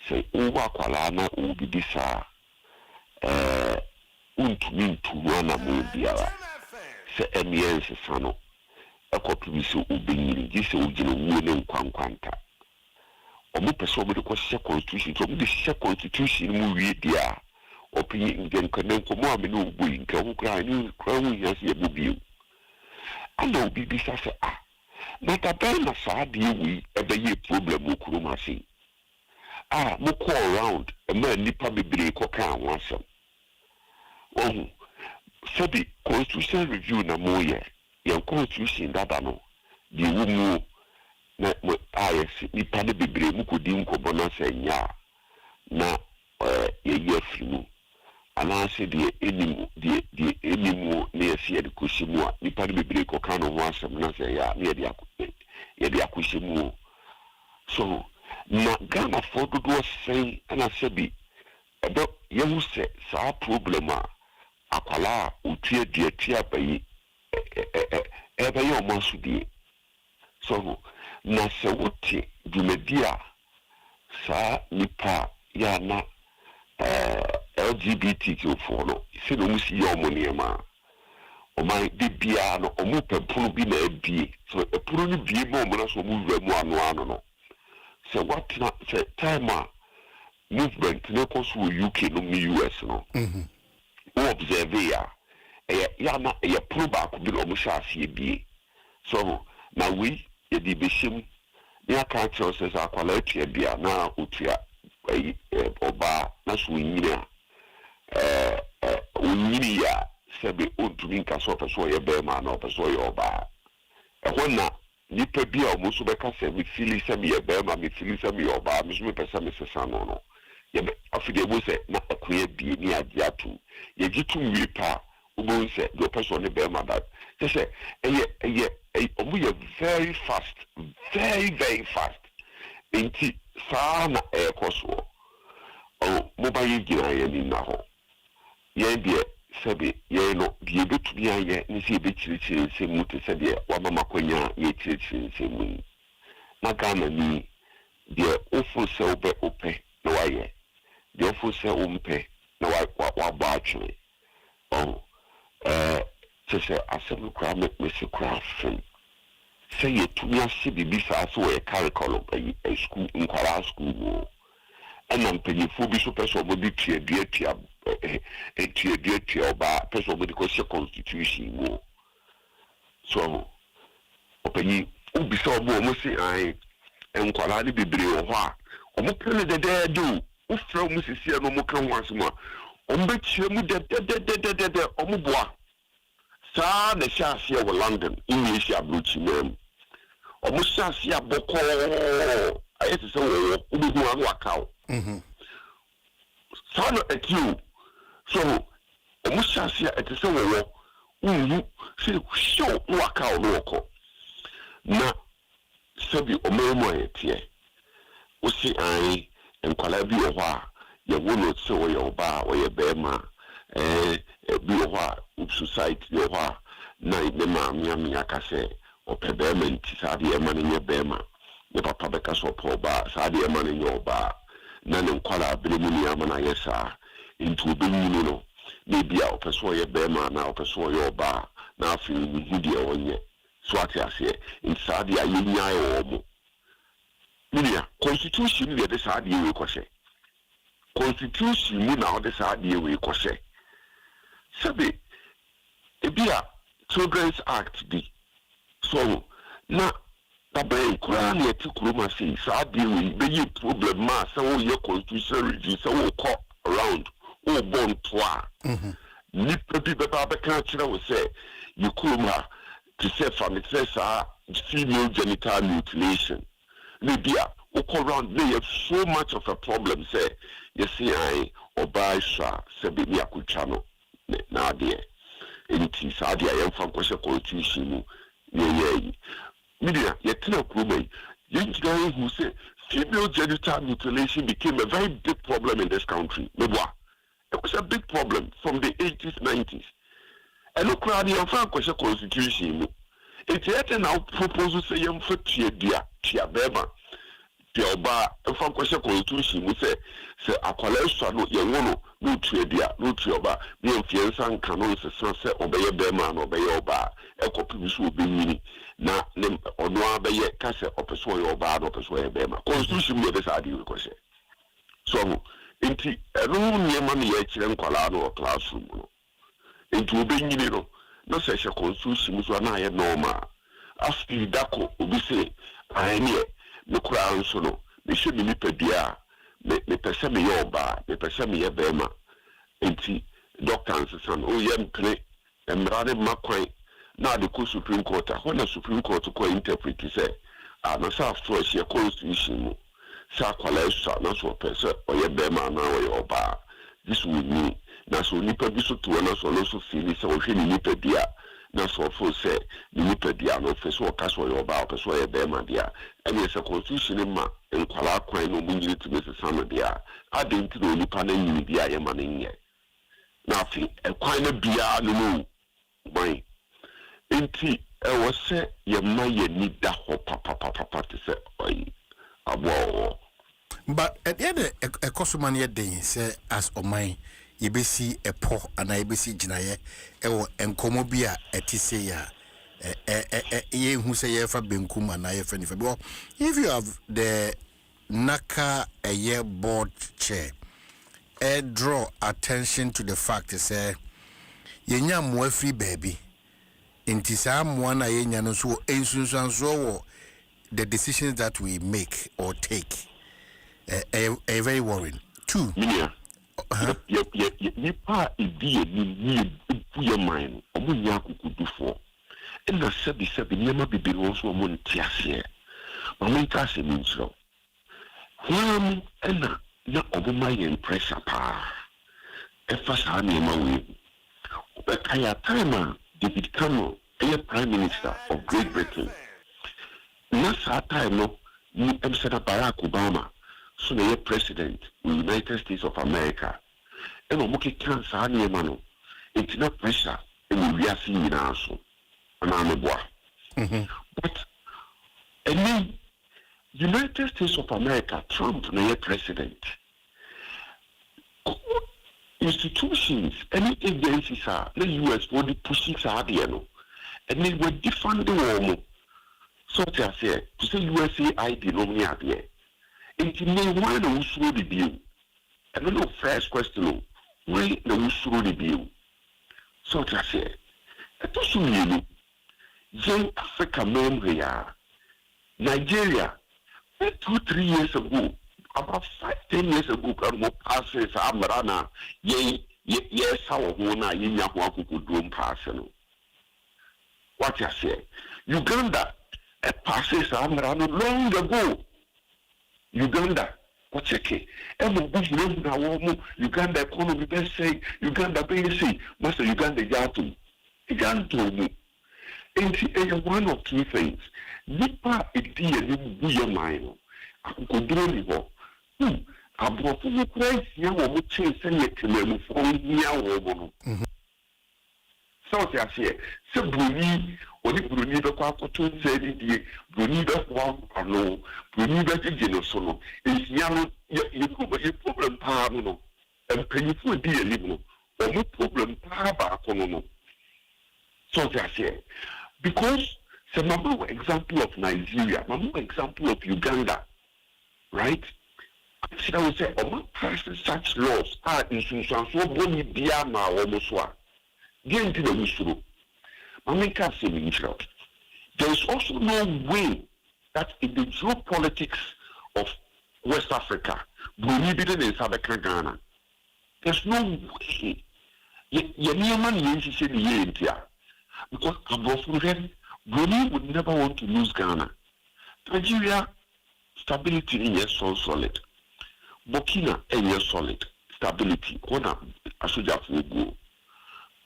say uwa akwala na ubi bisa untumi ntuwana mu biara. Se emiens sano. Akopimiso ubini gise ugine wone nkwankwanta omu pese omu de kwose constitution omu de hye constitution mu wie dia opini ngenkane nkomo amene ubui nka hu kra ni kra hu yasi ebubiu ana obi bisa se na tabana sa de wi ebeye problem okuru masi mo call around e ma nipa bebre ko kan wansam sabi constitution review na moye your constitution that no the woman na ayesi nipa de bebre mu kodi nkobo na senya na ye fimu ana se de enimu na yesi de koshimu a nipa de bebre ko kan no wasem na se ya na ye de akoshimu so na Ghana for do say ana se bi ebe ye hu se sa problem a akwala utie de atia bayi ebe yo masudi so na se wuti dumedia sa nipa ya na LGBTQ for no se no musi yo monema ɔman de bia no ɔmo pɛpono bi na ebie so ɛpono no bie ma ɔmo na so ɔmo wura mu ano no sɛ watena sɛ time a movement ne kɔ so wɔ UK no ne US no wo observe ya ya na ya pono baako bi na ɔmo hyɛ aseɛ bie so na we yɛde bɛhyɛm ne aka kyerɛw sɛ sɛ akwala atua bia na otua ɔbaa na so onyini a onyini ya sɛbe ontumi nka sɛ ɔpɛ sɛ ɔyɛ bɛrima na ɔpɛ sɛ ɔyɛ ɔbaa ɛhɔ na nipa bi a ɔmo nso bɛka sɛ mefili sɛ meyɛ bɛrima mefili sɛ meyɛ ɔbaa me nso mepɛ sɛ mesesa no no yɛbɛ afei mu sɛ na ɛkoyɛ bie ne agye atom yɛgye tom wie paa wobɛhu sɛ deɛ ɔpɛ sɛ ɔne bɛrima da kyɛ sɛ ɛyɛ ɔmo yɛ very fast nti saa na ɛɛkɔ soɔ moba yɛ gyina yɛ ni na hɔ yɛn deɛ sɛbe yɛn no deɛ yɛbɛtumi ayɛ ne sɛ yɛbɛkyerɛkyerɛ nsɛm mu te sɛ deɛ wama makwanya yɛkyerɛkyerɛ nsɛm mu yi na Ghana ni deɛ wofo sɛ wopɛ na wayɛ deɛ wofo sɛ wompɛ na wabɔ atwene kyɛ sɛ asɛm koraa mese koraa fem sɛ yɛtumi ahyɛ biribi saa sɛ wɔyɛ curriculum nkwaraa school mu ɛna mpanyinfoɔ bi so pɛ sɛ ɔmo de tuadua ɔbaa pɛ sɛ ɔmo de kɔhyɛ constitution mu so ɔpanyin obisa ɔmo se nkwaraa ne bebree wɔ hɔ a ɔmo pɛ ne dɛdɛɛdɛ o wofrɛ ɔmo sisia no ɔmo ka ho asɛm a ɔmo bɛkyerɛ mu dɛdɛdɛdɛdɛ ɔmo boa saa na hyɛ aseɛ wɔ London English aburokyi mu ɔmo hyɛ aseɛ abɔkɔɔ ayɛ te sɛ wɔwɔ wobɛhu ano akaw saa na ɛtio so ɔmo hyɛ aseɛ ɛte sɛ wɔwɔ wohu sɛ hyew no akaw no wɔkɔ na sɛbi ɔmo mu a yɛteɛ wosi nkwalaa bi wɔ hɔ a yɛwo no sɛ wɔyɛ ɔbaa wɔyɛ bɛrima bi wɔ hɔ a society wɔ hɔ a na ne maame aka sɛ ɔpɛ bɛrima nti saa deɛ ɛma no nyɛ bɛrima ne papa bɛka sɛ ɔpɛ ɔbaa saa deɛ ɛma no nyɛ ɔbaa na ne nkwalaa bere mu ne ama no ayɛ saa nti obɛnyini no na ebi a ɔpɛ sɛ ɔyɛ bɛrima na ɔpɛ sɛ ɔyɛ ɔbaa na afei ne deɛ ɔnyɛ so ate aseɛ nti saa deɛ a yɛnyae wɔ mo media constitution deɛ de saa deɛ wei kɔhyɛ constitution mu na ɔde saa deɛ wei kɔhyɛ sɛbe ebi a Children's Act bi so na dabɛn koraa na yɛte kurom ase saa deɛ wei bɛyɛ problem ma sɛ woyɛ constitutional review sɛ wokɔ around wobɔ nto a nipa bi bɛba bɛka kyerɛ wo sɛ yɛ kurom ha te sɛ fa ne sɛ saa female genital mutilation ne bi a wokɔ around na yɛ so much of a problem sɛ yɛse ɔbaa hwɛ sɛ bɛbi akotwa no na adeɛ nti saa adeɛ a yɛmfa nkɔhyɛ constitution mu yɛyɛ yi media yɛtena kuroma yi yɛngyina yɛhu sɛ female genital mutilation became a very big problem in this country meboa it was a big problem from the 80s 90s ɛno koraa ne yɛmfa nkɔhyɛ constitution mu nti yɛte na propose sɛ yɛmfa tua bɛrima tua ɔbaa ɛmfa nkɔhyɛ constitution mu sɛ akwala asua no yɛwo no na otua ɔbaa ne yɛmfie nsa nka no nsesa sɛ ɔbɛyɛ bɛrima na ɔbɛyɛ ɔbaa ɛkɔpem so ɔbɛnyini na ne ɔno a bɛyɛ ka sɛ ɔpɛ so ɔyɛ ɔbaa na ɔpɛ so ɔyɛ bɛrima constitution mu yɛde saa adeɛ wekɔhyɛ so nti ɛno nneɛma no yɛkyerɛ nkwalaa no wɔ classroom no nti ɔbɛnyini no na sɛ hyɛ constitution mu so a na ayɛ normal afei dako obi sɛ aheneɛ ne koraa nso no mehyɛ me nipadua a mepɛ sɛ meyɛ ɔbaa mepɛ sɛ meyɛ bɛrima nti doctor nsesa no woyɛ mpene mmara ne mma kwan na ade kɔ Supreme Court a hɔ na Supreme Court kɔ interpret sɛ na sɛ afto ahyɛ constitution mu sɛ akwala asua na so ɔpɛ sɛ ɔyɛ bɛrima anaa ɔyɛ ɔbaa this will mean na so nipa bi so toɔ na so ɔno so fili sɛ ɔhwɛ ne nipadua na so ɔfo sɛ ne nipadua no ɔfɛ sɛ ɔka sɛ ɔyɛ ɔbaa ɔpɛ sɛ ɔyɛ bɛrima deɛ ɛne sɛ constitution ma nkwalaa kwan na ɔmo nyini tumi sesa no deɛ ade nti na onipa no nyini bi a yɛma no nyɛ na afei ɛkwan no biara no mu ɔman nti ɛwɔ sɛ yɛma yɛni da hɔ papapapa te sɛ ɔyi aboa wɔwɔ but at the end ɛkɔ so ma no yɛ den sɛ as ɔman yebesi epo ana yebesi ginaye ewo enkomo bi a etise ya ye hu se ye fa benkum ana ye fa ni fa. Because if you have the naka a year board chair, draw attention to the fact say yenya mo free baby inti saa mo na yenya no so ensunsanso wo the decisions that we make or take a very worrying. Two, nipa edi ni buye mine omunya akukudufo ena sebi niema bibiri wonso omu ntiase mamunka se minchro hwam ena na obuma yen pressure pa efa saa niema we obekaya time David Cameron prime minister of Great Britain na saa time no ni emsena Barack Obama so na president of the United States of America and omuke cancer ani emano it's not pressure and we are seeing now so anameboa but and United States of America Trump na president institutions any agencies are the US for the pushing sa there no and they were defunding them so to say USA ID no me there. Inti me why na usuro the bill. I don't know first question. Why na usuro the bill? So to say, eto sumiyenu. Young Africa memory Nigeria 2-3 years ago, about 5-10 years ago, mo passes amrana yes how na yinya ho akukudum pass no. What I say? Uganda passes amrana long ago. Uganda, what's okay? Uganda economy best say Uganda BC, Master Uganda Yatum. Uganda and one of two things. Nipa idea ni buya mine. Akukudroni ho. Abrofu mo price ya wo mo chase ye kelemu fo nya wo mo no. So I say, se bruni oni bruni be kwa koto nse die bruni be kwa ano bruni be gye so no ehia no ye problem pa no empanyifo die ni no o problem pa ba kono no. So I say, because se mama example of Nigeria, mama example of Uganda, right? I would say o pass such laws in so boni bia ma o mo so a there is also no way that in the geopolitics of West Africa, Brunei in Southern Ghana, there's no way. Because Brunei would never want to lose Ghana. Nigeria, stability is so solid. Burkina is solid. Stability. Kona asuja fugo.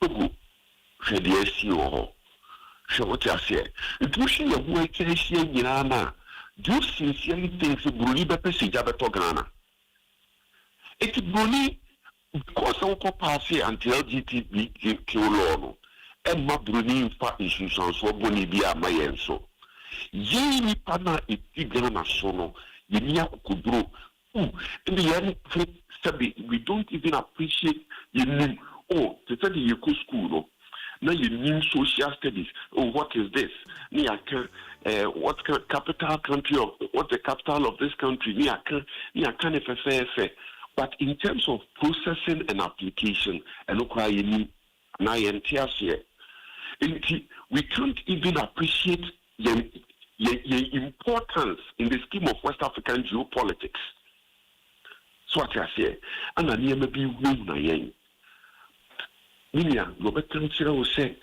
Togo, je dis si je what I say. It was she who I can see in Ghana. Do you sincerely think the Brunei be Jabe to Ghana? It's Brunei because I will pass until LGTB law. And my Brunei fa institutions for Brunei be a mayenso. Ye ni pana iti Ghana sono. Ye ni akudro. In the end, we don't even appreciate you. Oh, to tell you go school. Now you need social studies. Oh, what is this? What capital country of what the capital of this country? But in terms of processing and application, and we can't even appreciate the importance in the scheme of West African geopolitics. So what I say, and I never be room. Minia, no better will say,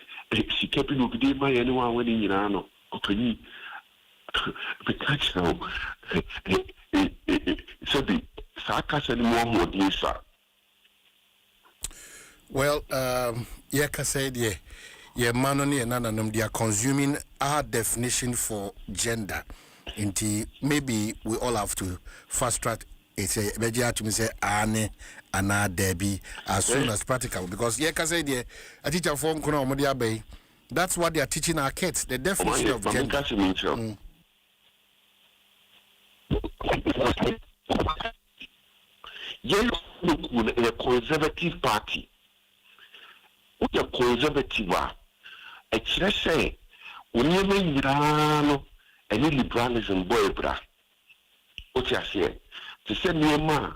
she kept in the day my anyone winning in Ano, or can you catch now? So the sarcasm and more this. Well, Yaka said, yeah, Manoni and Nananum, they are consuming our definition for gender. Maybe we all have to fast track. It's a better to me say Anne and Debbie as soon as practical because Yeka said a teacher form Kono Modia Bay. That's what they are teaching our kids, the definition of gender. Yes, a conservative party. What a conservative are. A church say, when you mean Mirano, any liberalism boy bra. What you say? To send me a man,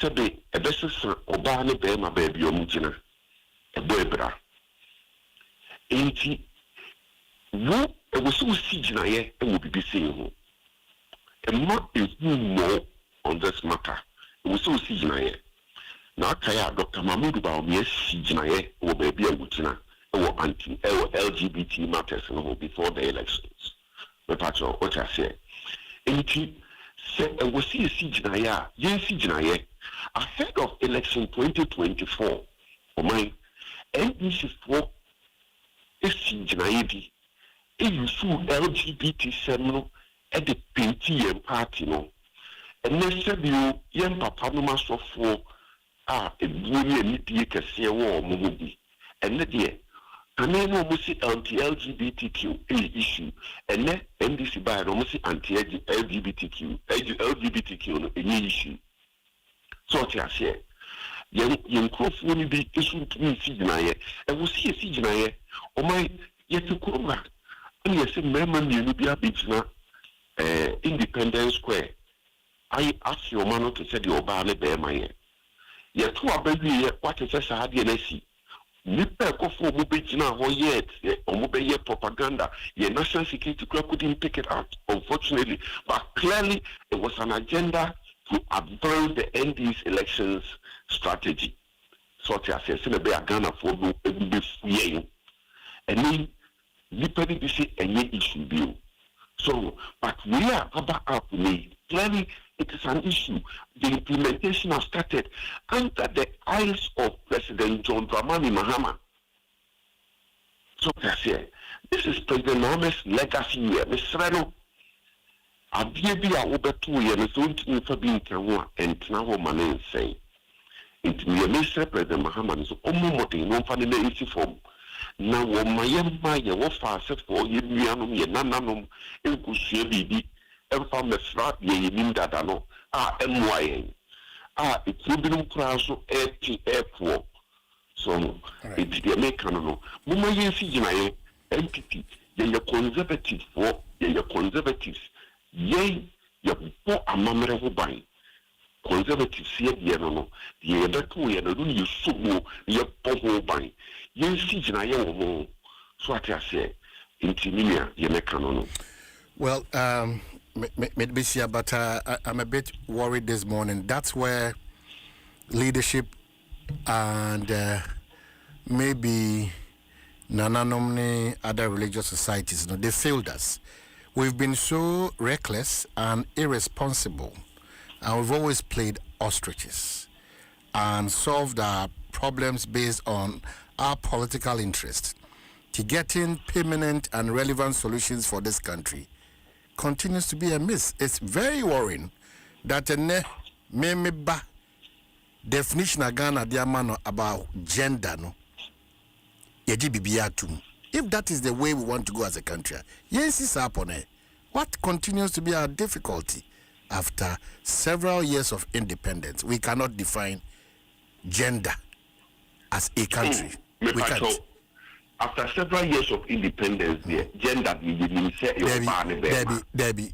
sabe a best Obama Bema baby Omugina, a boy bra. Ain't he? No, it was so sieging I will be saying. And not is more on this matter. It was so sieging. Now, Dr. Mahmoud about me, sieging or baby Omugina, or anti or LGBT matters before the elections. But that's what I say. Ain't he? Said I was see a sieging. Yes, sieging ahead of election 2024. Oh my, and this is for a sieging. If you sue LGBT seminal at the PTM party, no, and next you, young papa no master for a bully and media can see a war movie, and the dear, and then almost anti-LGBTQ issue, and then NDC by almost anti-LGBTQ any issue. So I say, young cross will be issued to me, Sidney, and we'll see a Sidney, or my yet to come back. And yes, remember you will be a bit Independence Square. I ask your man to say the Obama bear my yet to a baby, what is a sad NSC? Nipper for Mubijina or yet, or mobile propaganda, your national security couldn't pick it out, unfortunately. But clearly, it was an agenda to advance the ND's elections strategy. So, I said, Senator Ghana for no be and then Nipper this is any issue bill. So, but we are about me. Clearly, it is an issue. The implementation has started under the eyes of President John Dramani Mahama. So, I say, this is President Mahamad's legacy here. Mr. Reno, a baby a over 2 years, don't need for being Kawa and now man say. It may Mr. President Mahama is almost no family form. Now, my young was fast for you, Nanum, and Kushia Bibi, and from the flat, ye mean that I know. MYN. It's Ruben Crash, airport. So, it's the American. Mumma, yes, entity, you're conservative for, you're conservatives. Yea, you're poor a mamma who buy. Conservatives here, no, the other 2 years, you so you're poor buy. Yes, I am. So what I say, intimia, you make canon. Well, maybe but I'm a bit worried this morning. That's where leadership and maybe Nananomni, other religious societies, they failed us. We've been so reckless and irresponsible, and we've always played ostriches and solved our problems based on our political interest. To getting permanent and relevant solutions for this country continues to be a miss. It's very worrying that a definition of Ghana diamano about gender no. If that is the way we want to go as a country, yes, it's upon it. What continues to be our difficulty after several years of independence? We cannot define gender as a country. We can't. After several years of independence, the gender will say Debbie,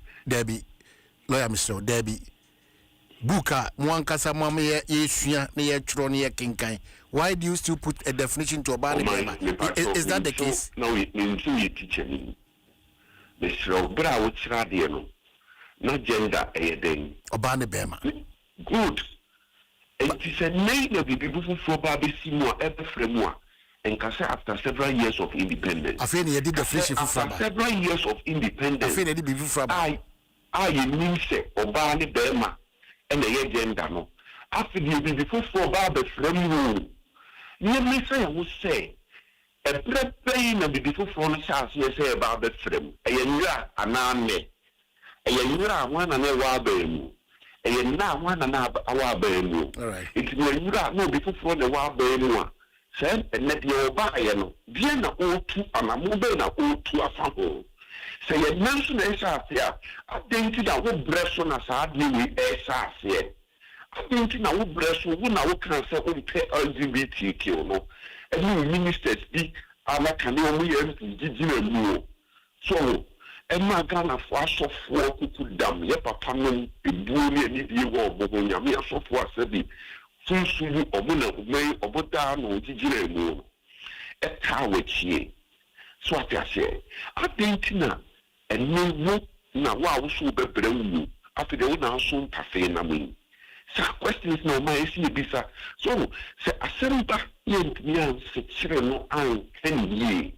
lawyer Mr. Debbie, Buka, Mwankasa Mama, Yeshia, near Tronia Kinkai. Why do you still put a definition to Obama? Is that the case? No, it means you teaching. Mr. Brown, Radiano, not gender, a day. Obama Bema. Good. It is a name of the people for Baby Seymour, every framework. And after several years of independence. After several years of independence, I mean say Obama Bema and the agenda no. After the before for Baba from you may say I would say a plane of the before from South say about the frame. A yura aname. A yura one and a wabemu. A now one and a wabemu. It's no before for the wabemu. Said and let your buyer Vienna O2 and a mobile O2 a family. Say a mention as here. I think that would breast on us hardly with a here. I think now we bless you. We now we can say we pay LGBTQ no. And you ministers be our can only GG no. So Emma Ghana for us of work to dam. Ye papa no ebuni ni die wo bobonya me so for asabi. Sunsu obuna me oboda no GG no. Eta wechie. So what I say, I think now, and no, now wow, so be brand after the one also cafe na me. So questions no my see bisa. So say asemba yent me se chire no an ken ye.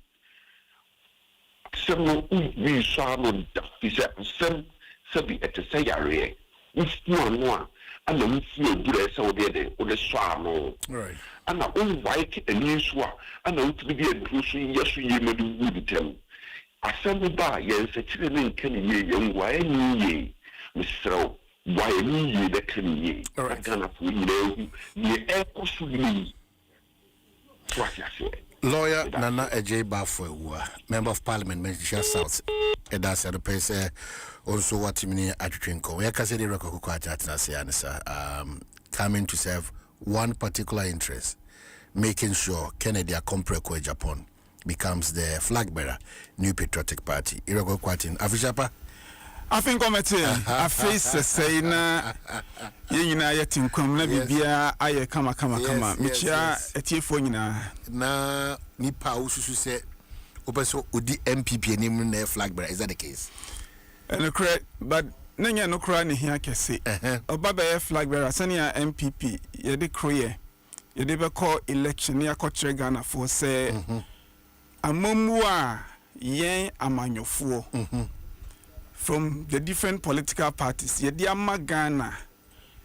Some no we saw no da bisa some sabi et say yare. If no and no see good so there o the swa no. Right. And I only white and news one, and I want to be a crucial yes, you may do with them. I send by yes, a children can ye, young why ye, Mr. Why ye that can ye, I cannot we ye echo to me. What I say. Lawyer Nana Ej Bafo, Member of Parliament, Manchester South, and that's the place also what you mean at Trinco. We are considering record coming to serve one particular interest, making sure Kennedy Akompreko Japan becomes the flag bearer, New Patriotic Party. Iroko Kwatin, Afishapa? I think I'm at I face the saying, Yina Yatin Kumna Bibia, I kama, Michia, a Tifonina. Na Nipa Usu said, Opeso Udi MPP and him flag bearer. Is that the case? And correct, but Nanya no crying here can say, Obaba flag bearer, Sania MPP, Yedi Kroye, Yedi call election near Kotre Ghana for say, Amomua, Yen Amanyofo. From the different political parties, Yedi Ghana,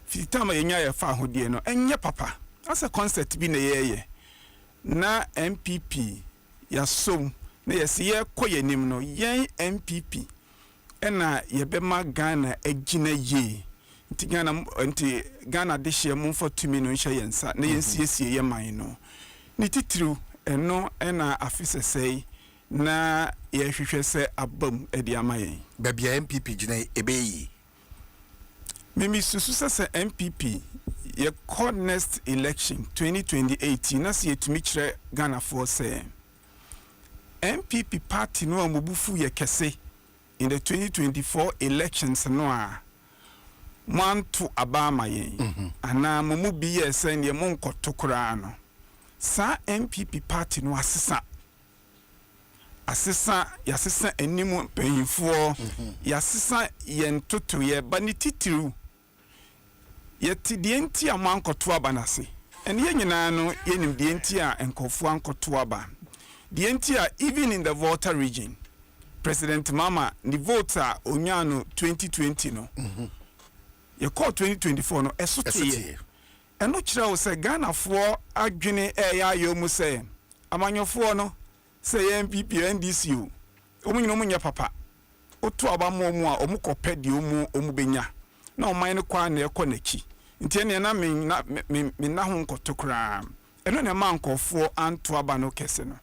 Fitama Yenya Fahodieno, and ya papa, as a concept being a ye. Na MPP, Yasum, Nayasiya Koye Nimno, Yen MPP. Ena yebema Ghana ejina ye nti Ghana de hye mum for 2 million hye yensa na yensiesie ye man no ni titru eno ena afise sei na ye hwehwe se abam edi amayen babia MPP jina ebeyi mimi susu se MPP ye call next election 2028 na se yetumi kire Ghana for say MPP party no amubufu ye kese in the 2024 elections no man to abama yen ana mumu bi ye sen ye mon kotokura no sa MPP party no asesa yasesa enimu penfo yasesa yen toto ye bani titiru ye tidienti aman koto abanase ene ye nyina no yenim dienti a enkofu ankoto aba dienti a even in the Volta region President Mama the voter onyano 2020 no ye call 2024 no esotie eno kira wo se Ghana fo adwene eya yomu se amanyofo no se MPP NDC o omunyino munya papa oto abamo mu a omukopɛ de omu benya na oman ne kwa na ekɔ nachi ntie ne na me na ho nkotokra eno ne ma nkofo anto aba no kese no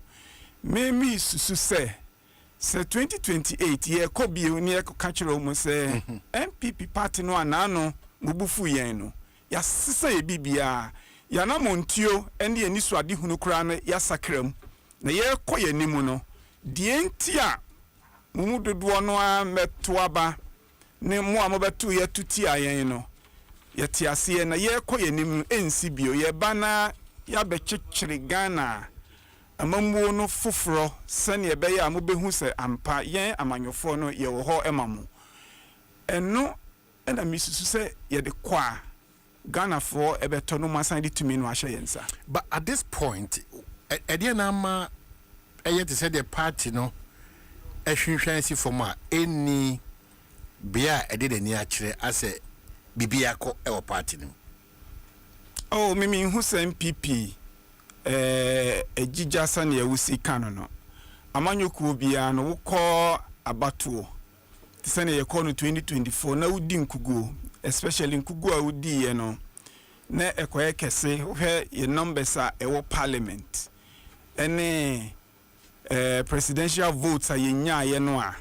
me susu se 2028 ye ko bi oni e ka kire mu se MPP party no anano mubufu yen no ya sisa ye bibia ya na montio ende ani so ade hunu kura no ya sakram na ye ko ye nimu no de entia mumu dodo no a meto aba ne mu a mobeto ye tuti ayen no ye ti ase na ye ko ye nimu ensi bio ye bana ya bechichiri Ghana amamwo no foforo sane ebe ya mobehu se ampa yen amanyofo no ye wo ho emamu eno ena misusu se ye de kwa Ghana for ebeto no masan de tumi no ahye yensa but at this point ede na ma eye te say the party no ehwehwansi for ma eni bia ede de ni akire ase bibia ko e wo party no oh mimi hu se MPP ejija sane ewusi kano no amanyoku bia no wokọ abatuo tisane ye kọ no 2024 na wudi nkuguo especially nkuguo a wudi ye no na ekoye kese hwe ye numbers a ewo parliament ene presidential votes a yenya ye no a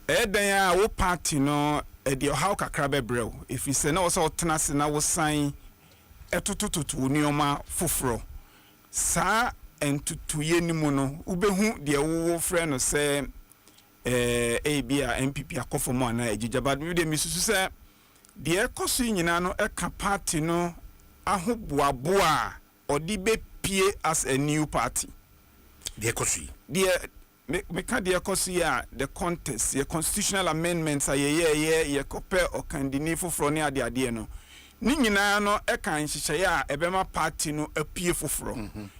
eden a wo party no the how kakra bebrel if you say na wo so tena se na wo san etotototo nioma foforo sa entutuye ni mu no ubehu de wo frɛ no sɛ bia MPP akofo mo na ejijaba mi de misusu sɛ de ekoso nyina no eka party no ahoboaboa odi bepie as a new party de ekoso me ka de ekoso ya the contest the constitutional amendments ye kopɛ okandini foforo ne ade no ni nyina no eka nhyehyɛ a ebema party no apie foforo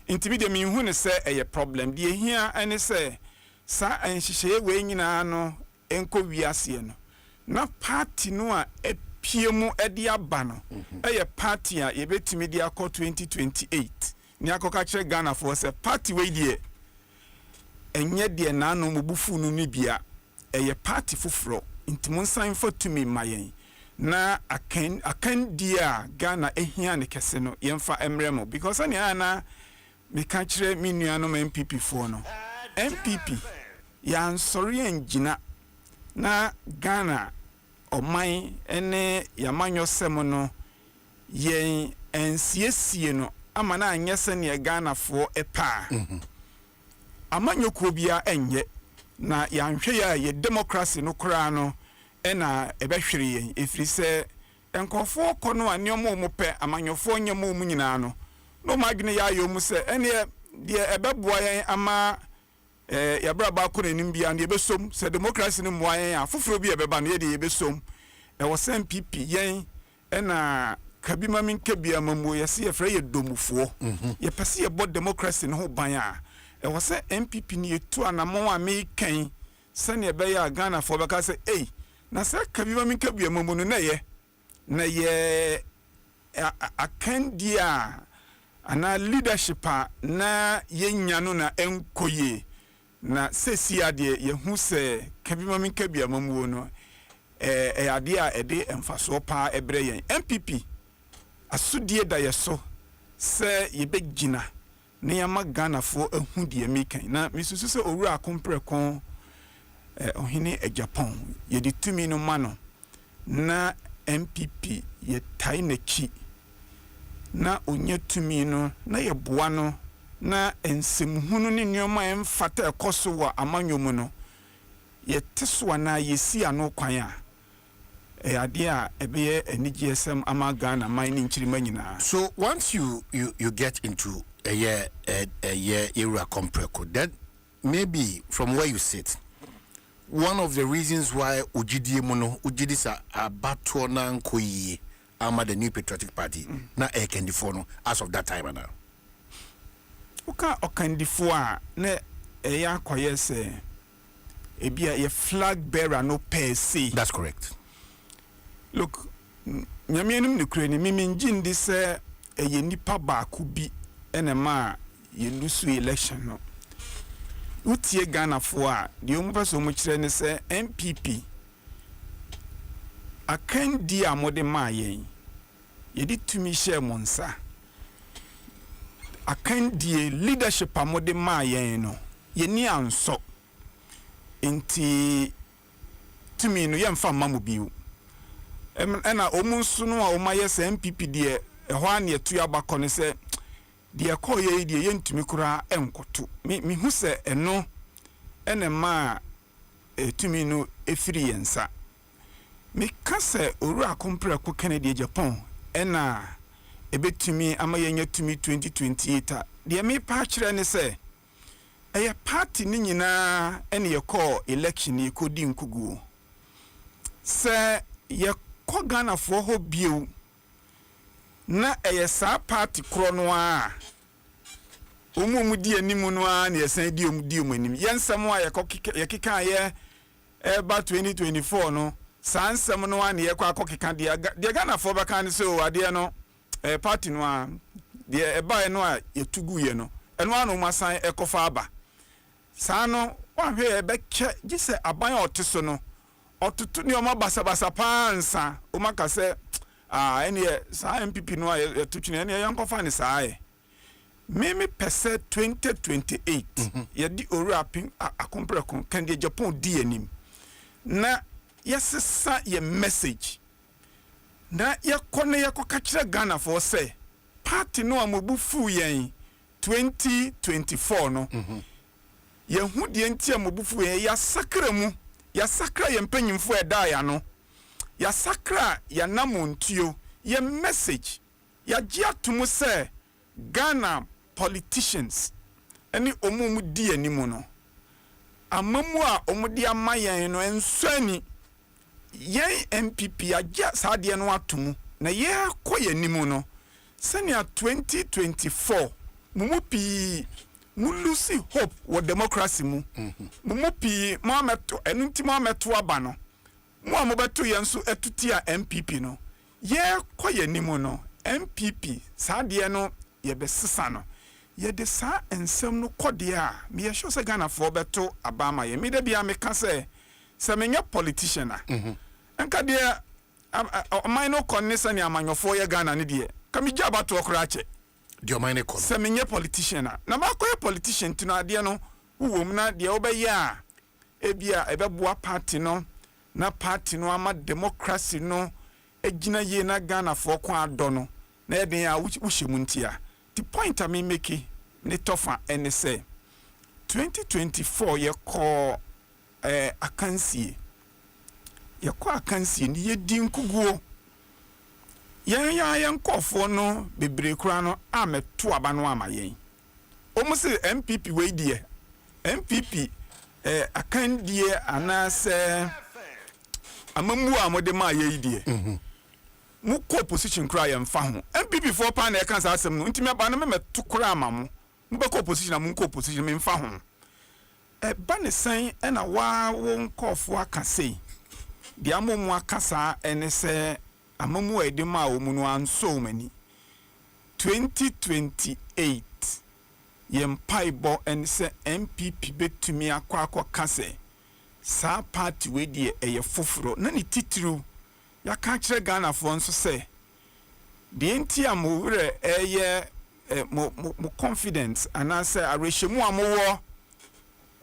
intimi de mi hu ne sɛ eye problem de hia ene sɛ sa nhyehyɛ we nyina no enko wiase no na party no a apie mu ede aba no eye party a yebetimi de akɔ 2028 ni akɔka kyerɛ Ghana for sɛ party we die enye de na no mubufu no ni bia eye party foforo intimo nsan fa tumi mayen na akan dia Ghana ehia ne kese no yemfa emremo because ani ana me ka kire me nua no MPP fo no MPP ya nsori engina na Ghana oman ene yamanyo sem no yen ensiesie no ama na anyese ne Ghana fo epa amanyo ko bia enye na yanhwe ya ye democracy no kra no ena ebehwere yen efiri se enkofo kono aniomo mo pe amanyofo nyemo mu nyina no no magne ya yo mu se ene de ebeboa yen ama ya braba ko nanim bia ne ebesom se democracy no moa yen afoforo bi ebeba no ye de ebesom e wo sem PP yen ena kabima minke bia mamu ye se ye frɛ ye domufo ye pese ye bod democracy no ho ban a e wo se MPP ni etu anamo a me kan se ne be ya Ghana fo beka se na sɛ kabima minka bia mamu no na ye akandia ana leadership na yenya no na enkoye na sesi ade ye hu sɛ kabima minka bia mamu no ade a ede emfaso pa ebre yen MPP asudie da ye so sɛ ye begina na yama Ghana fo ehu de mekan na misusu sɛ owura akompreko ohini Japan ye di tumi no mano na MPP ye tai na ki na onye tumi no na ye boa no na ensemhunu ne nyoma emfata ekoso wa amanyomu no ye teso na ye si ano kwan a ade a ebeye enigesem ama Ghana man ni nchirima nyina. So once you get into a year era compreko, then maybe from where you sit, one of the reasons why Ujidi Mono Ujidisa abato na nkoyi ama the New Patriotic Party na ekendifono as of that time now. Uka okandifo a na eya kwaye se ebia ye flag bearer no per se. That's correct. Look, nyamienum ne kure ni mimi njindi se eye nipa baako bi enema ye lusu election no. Utie Ghana fo a de omu paso mu kire ne se MPP akandi amode ma yen ye di tumi share monsa akandi leadership amode ma yen no ye ni anso enti tumi no ye mfa mamu biu ena omu nso no a omaye se MPP de ho an ye tu abakọ ne se de akọ ye de ye ntumi kura enkoto mi hu se eno ene ma etumi no efiri yensa mi kase oru akompre ko Kennedy Japan ena ebetumi ama yenya tumi 2028 de mi pa kire ne se eye party ni nyina ene ye call election ni ko di nkugu se ye ko Ghana fo ho biu na eye sa party kro no a omu di animu no a na yesan di omu yensam a ye keka ye ba 2024 no sansam no a na ye kwa keka de Ghana fo ba kan so ade no party no a de eba no a yetugu ye no eno anu masan ekofa aba sa no wa hwe be che gise aban oteso no otutu ni o ma basa pansa o maka se ene sa MPP no a yetutwene ene yankofa ne saa mimi pese 2028 yedi oru apin akompreko kan de Japan di anim na yɛsesa yɛ message na yɛkɔ ne yɛkɔ kire Ghana for say party no amobu fu yɛn 2024 no yɛhu deɛ nti amobu fu yɛn yɛsakra mu yɛsakra yɛn mpanyimfo ɛda ya no yɛsakra yɛnamontuo yɛ message yɛgye atom sɛ Ghana politicians ɛne omumu di animu no amamu a omudi ama yɛn no ensani yɛn MPP agya saade no atomu na yɛkɔ yɛnimu no sɛnea 2024 mumu pi mu lose hope wɔ democracy mu mumu pi mameto enunti mameto aba no mu amobeto yɛn so etuti a MPP no yɛkɔ yɛnimu no MPP saade no yɛbɛsesa no yɛde saa ensɛm no kɔde a me yɛhwɛ sɛ Ghana fo bɛto abama yɛ me da bia meka sɛ menyɛ politician a enka de ɔman no kɔne sɛ ne amanyɔfo yɛ Ghana ne de ka me gya abato okra akyɛ de ɔman ne kɔ sɛ menyɛ politician a na makɔyɛ politician tino ade no wowom na de wobɛyɛ a ebia ɛbɛboa party no na party no ama democracy no agina ye na Ghana fo kɔ adɔ no na yɛden a wohyɛ mu ntia the point I mean make ne tofa ene say 2024 ye call akansie ni ye din kuguo yan kofo no bebre kura no ameto aba no ama yen omo se MPP we die MPP akandie anase amamu a mode ma ye die mu ko position kura ye mfa ho MPP for pan na kan sa asem no ntimi aba na me to kura ama mu be ko position na mu ko position me mfa ho ba ne san e na wa won kofo aka sei dia amomu aka sa ene se amamu edi ma o mu no anso mani 2028 ye mpaibo ene se MPP betumi akwa kase sa party we die eye foforo na ni titru ya ka kire Ghana fo nso se de enti amowre eye mo confidence anase arehemu amowo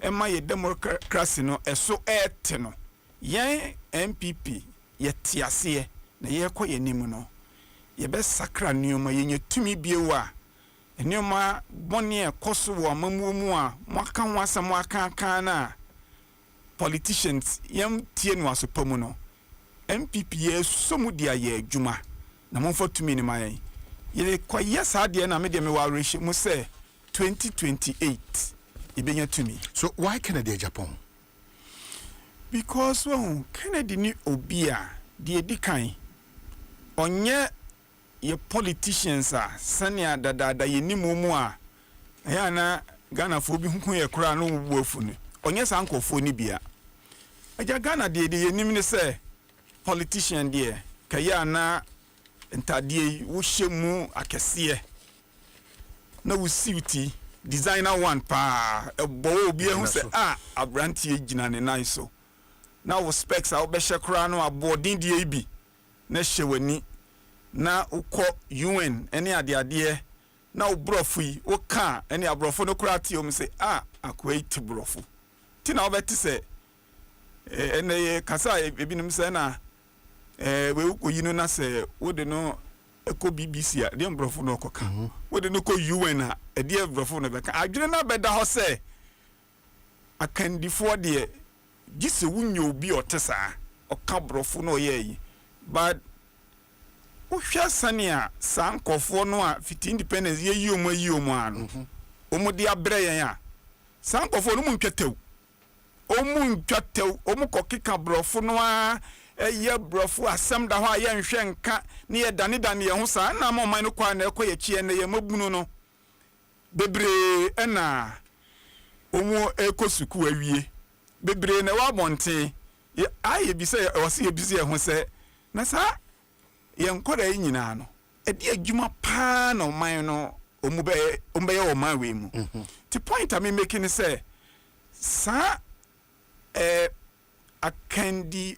ema ye democracy no eso et no yen MPP ye tiase na ye kɔ ye nim no ye be sakra nioma ye nyetumi biewu a nioma bɔne ekoso wo amamu mu a mwaka ho asɛm aka na politicians yam tie no asopamu no MPP ye somu dia ye adwuma na momfo tumi ni mayen ye kwaye saade na me de me wa reshi mu se 2028 ibenya tumi. So why Canada Japan? Because well Kennedy ni obia de edikan onye ye politicians a sania dada ye nimu mu a ya na Ghana fo bi hunkun ye kura no wo afu ni onye sankofo ni bia aja Ghana de ye nim ni se politician de kaya na ntadie wo hyemu akese na wo suiti designer one pa ebo obi ehu se abrantie gina ne nan so na wo specs a wo be hye no abodin die bi na hyewani na ukọ UN ene ade na wo brofu yi wo ka ene abrofo no kura tie o se akwai ti brofu ti na wo beti se ene kasa ebinim se na we ukoyi no na se wo de no eko BBC a de mbrofo no koka wo de no ko UN a de mbrofo no beka adwene na beda ho se akandifo de gise wunyo obi otesa oka brofo no ye yi but uhwa sania sankofo no a fiti independence ye yi omo ano omo de abre yen a sankofo no mu ntwatew omu kokika brofo no a eye brofo asem da ho a ye nhwe nka ne ye dane ye ho sa na ma man no kwa na ekoye chie na ye mabunu no bebre na omu ekosuku awie bebre na wa bonte aye bi se wose ye bi se ho se na sa ye nkora yi nyina no edi adwuma pa na man no omu be ye o man we mu the point I mean making say sa akandi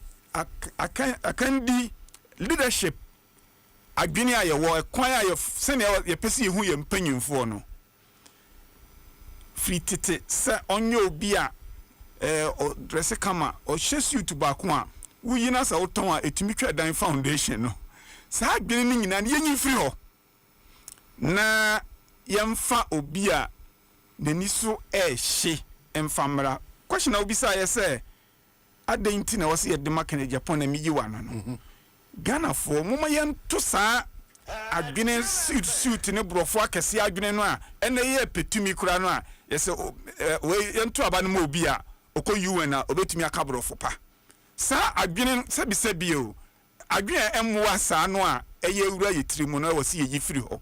leadership adwene aye wo kwan aye sene ye pese ye hu ye mpanyimfo no fitete se onye obi a o dress kama o hyesu to ba ko a wuyina sa woton a etumi twa dan foundation no saa adwene ni nyina ne yenyi firi ho na yemfa obi a n'ani so ehye emfamra question na obi sa ye say adenti na wose ye de makane Japan na miyi wa no Ghana for moma yento saa adwene suit ne brofo akese adwene no a ene ye petumi kura no a yese we yento aba no obi a okọ UN a obetumi aka brofo pa saa adwene sebi o adwene emwa saa no a eye wura yetiri mu no wose ye yifiri ho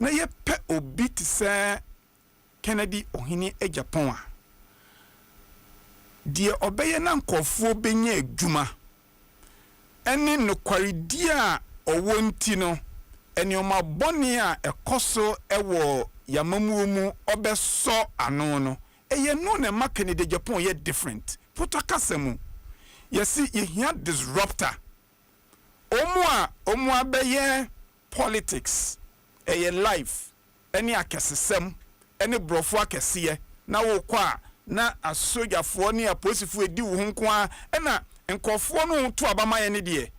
na ye pe obi ti se Kennedy ohini e Japan a die obeye na nkofo benye adwuma ene no kwaridi a owo nti no ene oma boni a ekoso ewo yamamu mu obeso ano no eye no na makene de Japan ye different putakasemu yesi ye hia disruptor omu abeye politics eye life ene akesesem ene brofo akese na wo kwa na asojafo ne aposifo edi wo nko a na nkofo no to abama ye ne de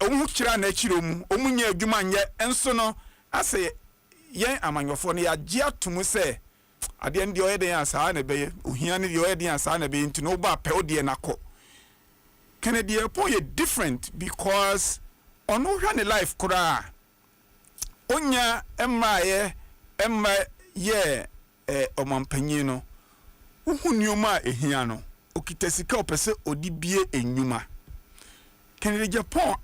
omu kira na akiro mu omu nya adwuma nye enso no ase yen amanyofo no ya gye atom se ade ndi oyeden asa na beye ohia ne de oyeden asa na beye ntino ba pe ode na ko Kennedy po ye different because ono hwa ne life kura onya emma ye omampanyin no uhunioma ehia no okitasika opese odibie enyuma Kennedy Japan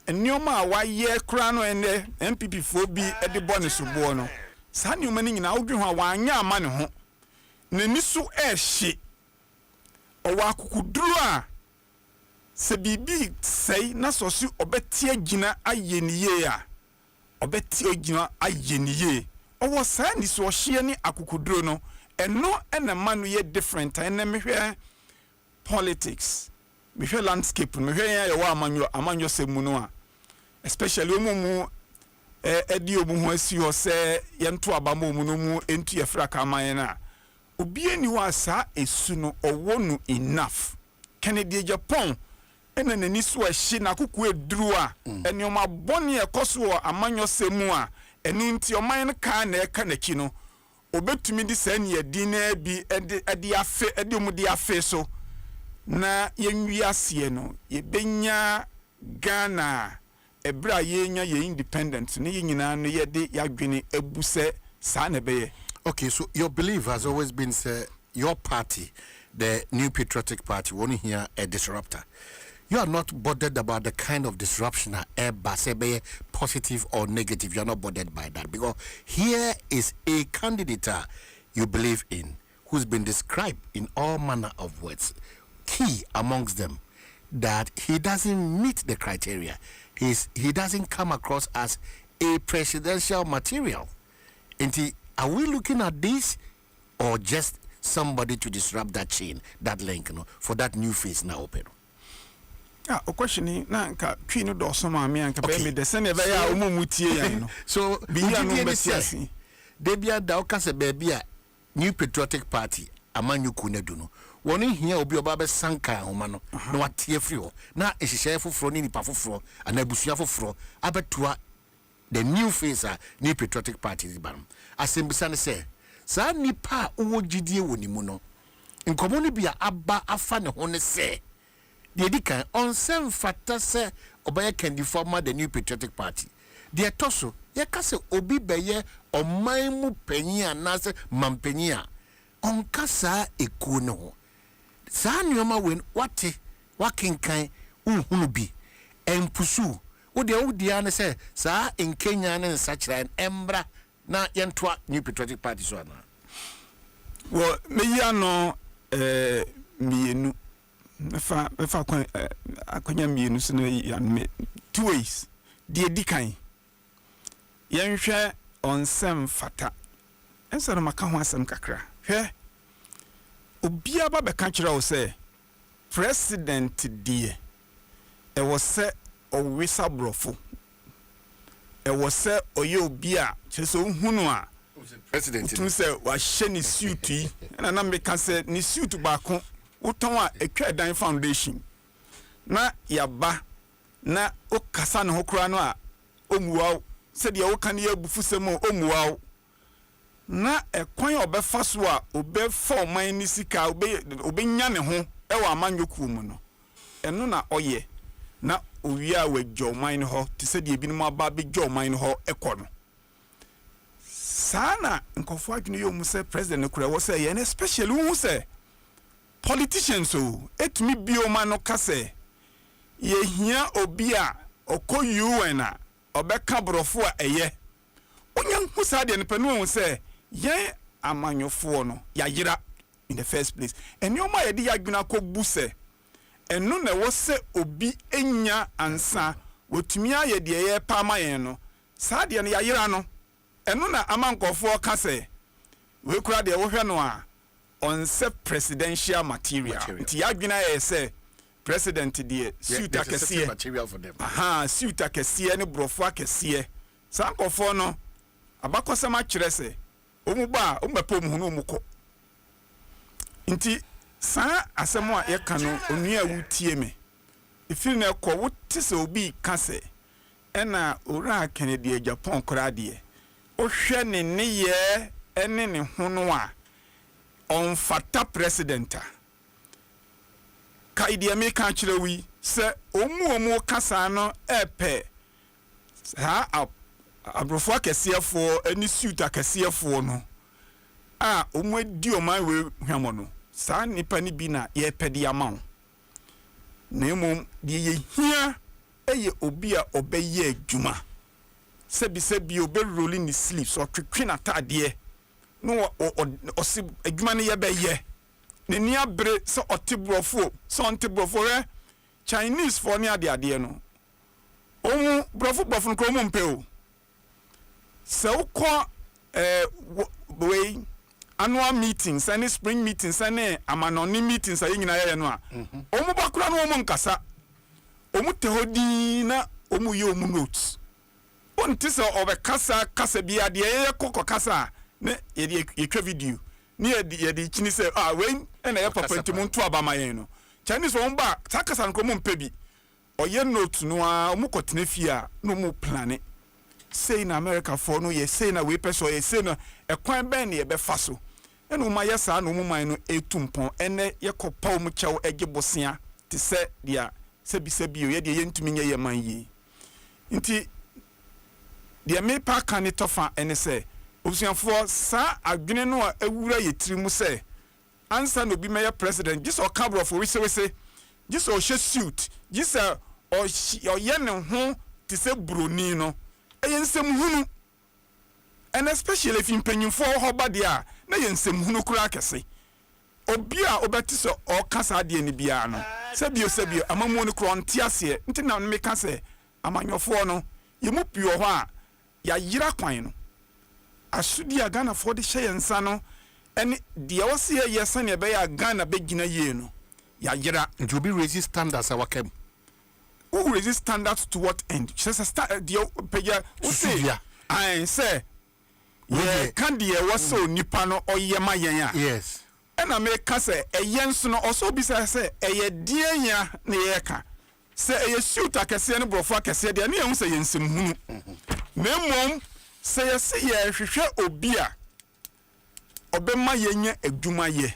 enioma waye kura no ene MPP fo bi de bone sobo no saa nioma ni nyina odwe ho wanya ama ne ho nani so ehye owa akukuduru a se bibi sei na so si obeti agina ayeniye a obeti agina ayeniye owo saa ni so hye ni akukuduru no eno ena manu ye different ena mehwe politics mehwe landscape mehwe ya wa amanyo semu no a especially omumu edi omu ho asi ho se yento abamo mu no mu entu ye fraka amaye na obi eni wa saa esu no owo no enough Kennedy Japan ena nani so ahye na kuku eduru a eni oma boni ekoso amanyo semu a enu nti oman no ka na eka na ki no obetumi di saa ni adi na bi edi afe edi omu di afe so na yenwi ase no ye benya Ghana ebra yenya ye independent ne nyina no ye de yadwene ebuse sa na beye. Okay, so your belief has always been say your party, the New Patriotic Party, won't hear a disruptor. You are not bothered about the kind of disruption be positive or negative. You are not bothered by that because here is a candidate you believe in who's been described in all manner of words. Key amongst them that he doesn't meet the criteria. He doesn't come across as a presidential material. And are we looking at this or just somebody to disrupt that chain, that link, for that new face now open? O question na nka twi no do so ma me anka be me de se ne be ya o mutie yan no. So bi ya no be siasi. De bia da o ka se be bia New Patriotic Party amanyuku na du no. Woni hia obi oba be sanka homa no na watie firi ho na ehihye foforo ni nipa foforo anabusua foforo abetua the new face New Patriotic Party ban asembisa ne se sa nipa owo gidie woni mu no nkomo no bia aba afa ne ho ne se de dikan onsem fata se obaya kandi former the New Patriotic Party de toso ye ka se obi beye oman mu panyi anase mampanyi a onkasa eku ne ho saa nioma wen wate wakenkan unhunu bi empusu wode awudia ne se saa enkenya ne nsachira embra na yentoa New Patriotic Party so ana wo meya no mienu mefa akonya mienu so na ya me two ways de dikan yenhwe onsem fata enso no maka ho asem kakra hwe obia ba be ka kira wo se president die e wo se o wisa brofo e wo se oye obia chese ohunu a president tun se wa hye ni suit yi na me ka se ni suit ba ko Uton a etwa dan foundation. Na yaba na okasa ne ho kura no a omuwa said ya woka ne abufu sem omuwa na ekwan obefa so a obefa oman ni sika obenya ne ho e wa amanyoku mu no eno na oye na owi a wagyo oman ne ho te said ye binom aba begyo oman ne ho ekọ no sana nkofo adwene yo mu se president kura wo se ye na especially wo se politicians so etumi bioma no kase ye hia obi a okọ UN a obeka brofo a eye onya nhu sa de ne panu wo se ye amanyofo no ya yira in the first place enioma ye de yadwena ko buse enu na wo se obi enya ansa wotumi aye de ye pa mayen no sa de ne ya yira no enu na amankofo kase we kura de wo hwe no a on se presidential material nti yadwena ye se president de suit akese material for them suit akese ne brofo akese sankofo no abakosema kire se omuba ombepo muhunu omuko nti sa asemo a yeka no onua wutie me ifiri na ekọ wote se obi kase ena ora Kennedy Japan kora de ohwe ne ye ene ne hono a onfata presidenta ka ide me ka kire wi se omu kasa no epe ha abrofo akesiefo ani suit akesiefo no a omu adi oman we hwamo no sa nipa ni bi na ye pedi amawo na emom de ye hia eye obi a obeye adwuma sebi obe rolling the sleeves so twetwe na tade no osi adwuma ne ye beye ne ni abre so otebrofo so ontebrofo re Chinese for ni ade no omu brofo no ko mu mpeo se ukọ way annual meetings and spring meetings and amanoni meetings ayi nyina ye no a omu bakura no omu nkasa omu tehodi na omu ye omu notes onti se obekasa bi ade ye kokọ kasa ne ye twa video ne ye chini se we na ye papa ntimu nto abama ye no Chinese won ba takasa nko mu mpebi oye note no a omu kotene fia no mu plane say na America for no ye say na we person ye say na ekwan ben ne ye be fa so enu ma ye sa no mu man no etumpon ene ye kopa mu chew egebosia te se dia sebi o ye de ye ntumi nye ye man yi nti dia me pa kan tofa ene se obusuafo sa adwene no a ewura ye tirimu se ansa no bi me ye president just o cabro for we say just o she suit just o ye ne ho te se broni no yensem hunu and especially if impanyimfo hoba dia na yensem hunu kura kese obi a obeti so o kasa de ni bia no sebio amamu no kro ntiase nti na me kase amanyofo no yemu pio ho a ya yira kwan no asudi a Ghana for de hyeyensa no ene de wose ye yesa ne be ya Ghana begina ye no ya yira nti obi resist standards awakam who resist standards to what end? She says, "Dear, I say, yeah, candy was so nipano or yamaya." Yes, and I make say a yensuno also be say a dear ya neaka. Say a suit I can see any brofaka said, "The name say yensim." Mem say a say a share obia obema yenye eduma ye.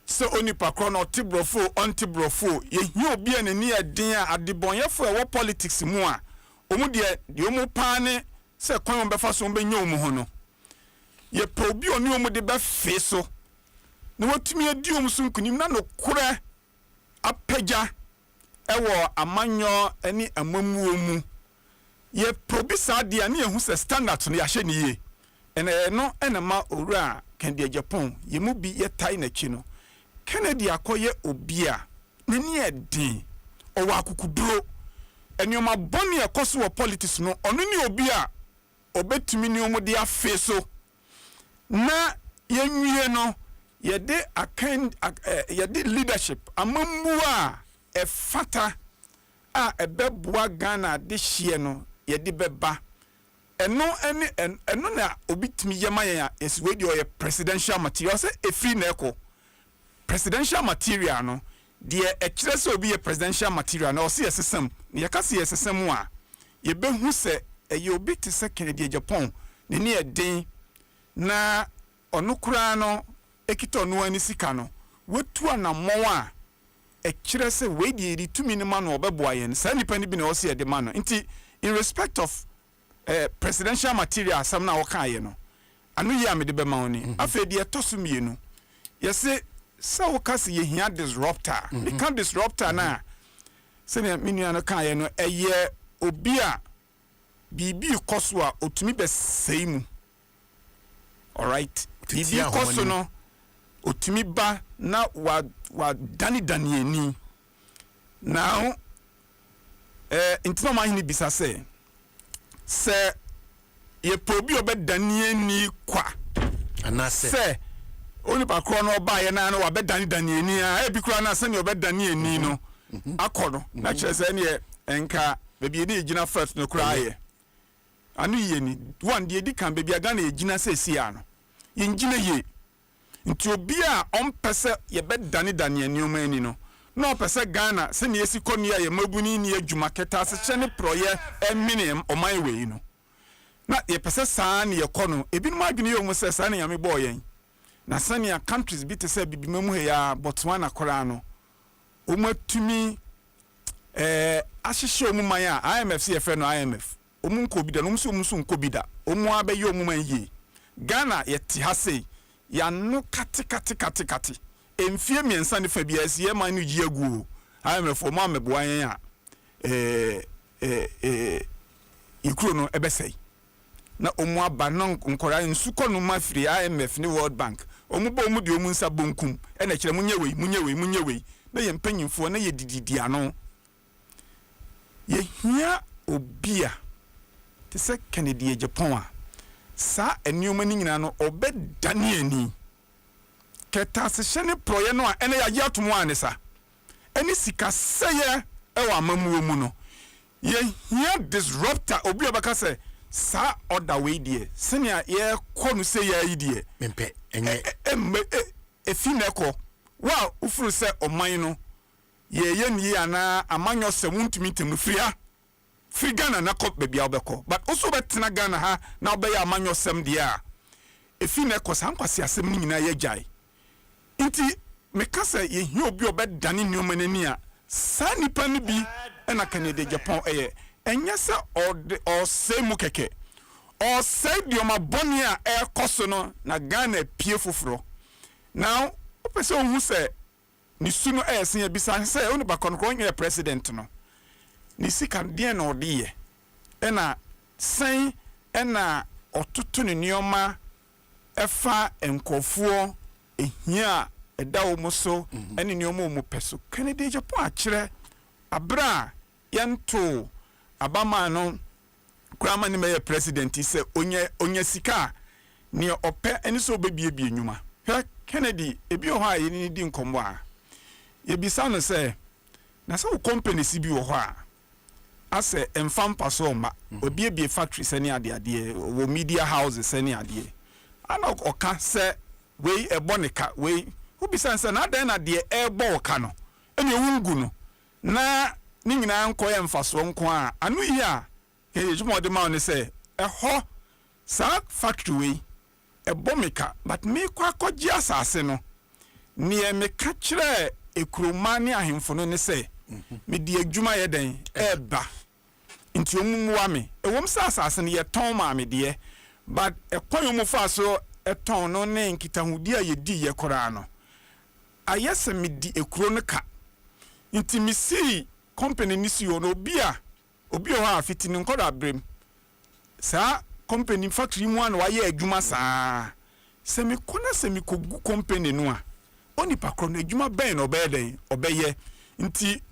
So oni pakro no tibrofo ontibrofo ye hi obi anani adin a adebonyefo e wo politics mu a omu de omu paane se kwan be fa so be nya omu ho no ye pa obi oni omu de be fe so na watumi adi omu so nkunim na no kure apagya e wo amanyo ani amamu omu ye probi sa dia na ehu se standard no ya hye ne ye ene no ene ma owura Kennedy Japan ye mu bi ye tai na chi no Kennedy akoye obia nani edin o wa kukuduro enioma boni ekoso wo politics no onu ni obia obetumi ni omo de afe so na yenwie no yede yede leadership amambu a efata a ebeboa Ghana de hye no yede beba eno na obitumi yema ya esiwe de o presidential material se efri na eko presidential material no de ekire se obi ye presidential material na o se yesesam ye ka se yesesam a ye behu se eye obi te se Kennedy Japan ne ne eden na onukura no ekito no ani sika no wetu anammo a ekire se we de tumi ne ma no obeboa ye sa nipa ni bi na o se ye de ma no nti in respect of presidential material asam na woka ye no anu ye amede be ma oni afa de etosu mienu ye se sa woka se ye hia disruptor we can disruptor na se ne minua no ka ye no eye obi a bibi koso a otumi be sei mu all right bibi koso no otumi ba na wa dani eni now intino ma hini bisa se ye probi obedani eni kwa anase se oni pa kro no ba ye na no wabedani eni a bi kro na se ne obedani eni no akono na kire se ne enka bebi eni ejina first no kra ye anu ye ni one de edi kan bebi aga na ejina se si ano ye njina ye nti obi a ompese ye bedani eni o mani no no pese Ghana se ne esi konu ya ye mabuni ni adwuma keta se chene proye eminem oman we no na ye pese saa ne ye kono ebi no adwene ye omo se saa ne yame boy yen na sania countries bi te se bibi mamu he ya Botswana kora no omo atumi ahihye omo man a IMF ye fe no IMF omo nkobida no omo so nkobida omo abaye omo man ye Ghana ye ti ha sei ya no kati emfie miensa ne fa bia sie man no gi agu IMF omo ameboa yen a ikuro no ebesei na omo aba no nkora nsuko no mafiri IMF ne World Bank omo bo omo de omo nsa bonkum e na kire munye wei na ye mpanyimfo na ye dididi ano ye hia obia te se Kennedy Japan a sa enioma ni nyina no obedani ani keta se hye proye no a ene ya yatomo anesa eni sika seye e wa mamuo mu no ye hia disruptor obi obaka se sa other way die senia ye konu se ya idie mempe enye efineko wa ufuru se oman no ye ni ana amanyo se wuntumi temu free Ghana na kop bebia obeko but also betena Ghana ha na obeya amanyo sem dia efineko sankwase asem ni nyina ye jai nti mekasa ye hi obi obedane nyoma nani a sa nipa ne bi na Kennedy Japan enye se o semu keke o se dioma boni a koso no na Ghana pie foforo now opese ohu se ni sunu sen ya bisa se oni ba konkro nye president no ni sika de na odiye na sen na otutu ne nioma efa enkofuo ehia eda omuso ene nioma omupeso Kennedy Japan akire abra yento abama no kurama ni meye president se onye sika ni ope eni so obebie nyuma Kennedy ebi o ha ye ni di nkombo a ye bisa no se na so company si bi o ha ase enfam paso ma obiebie factory se ni ade wo media houses se ni ade ana oka se we ebonika we who bisa se na den na de ebo oka no eni ewungu no na ni nyina nko ye mfaso nko a anu yi a ye jumo de ma ne se ho sa factory we ebomika but me kwa koji asase no ni e me ka kire ekuroma ne ahemfo no ne se me di adwuma ye den eba nti omumuwa me ewom sa asase ne ye ton ma me de but ekwan omu fa so eton no ne nkitahudi a ye di ye kora no ayese me di ekuro no ka nti me si company ni si yo no obi o ha fiti ni nkoda brem sa company factory mu an wa ye adwuma saa se me kona se me kogu company no a oni pakro no adwuma ben no obeden obeye nti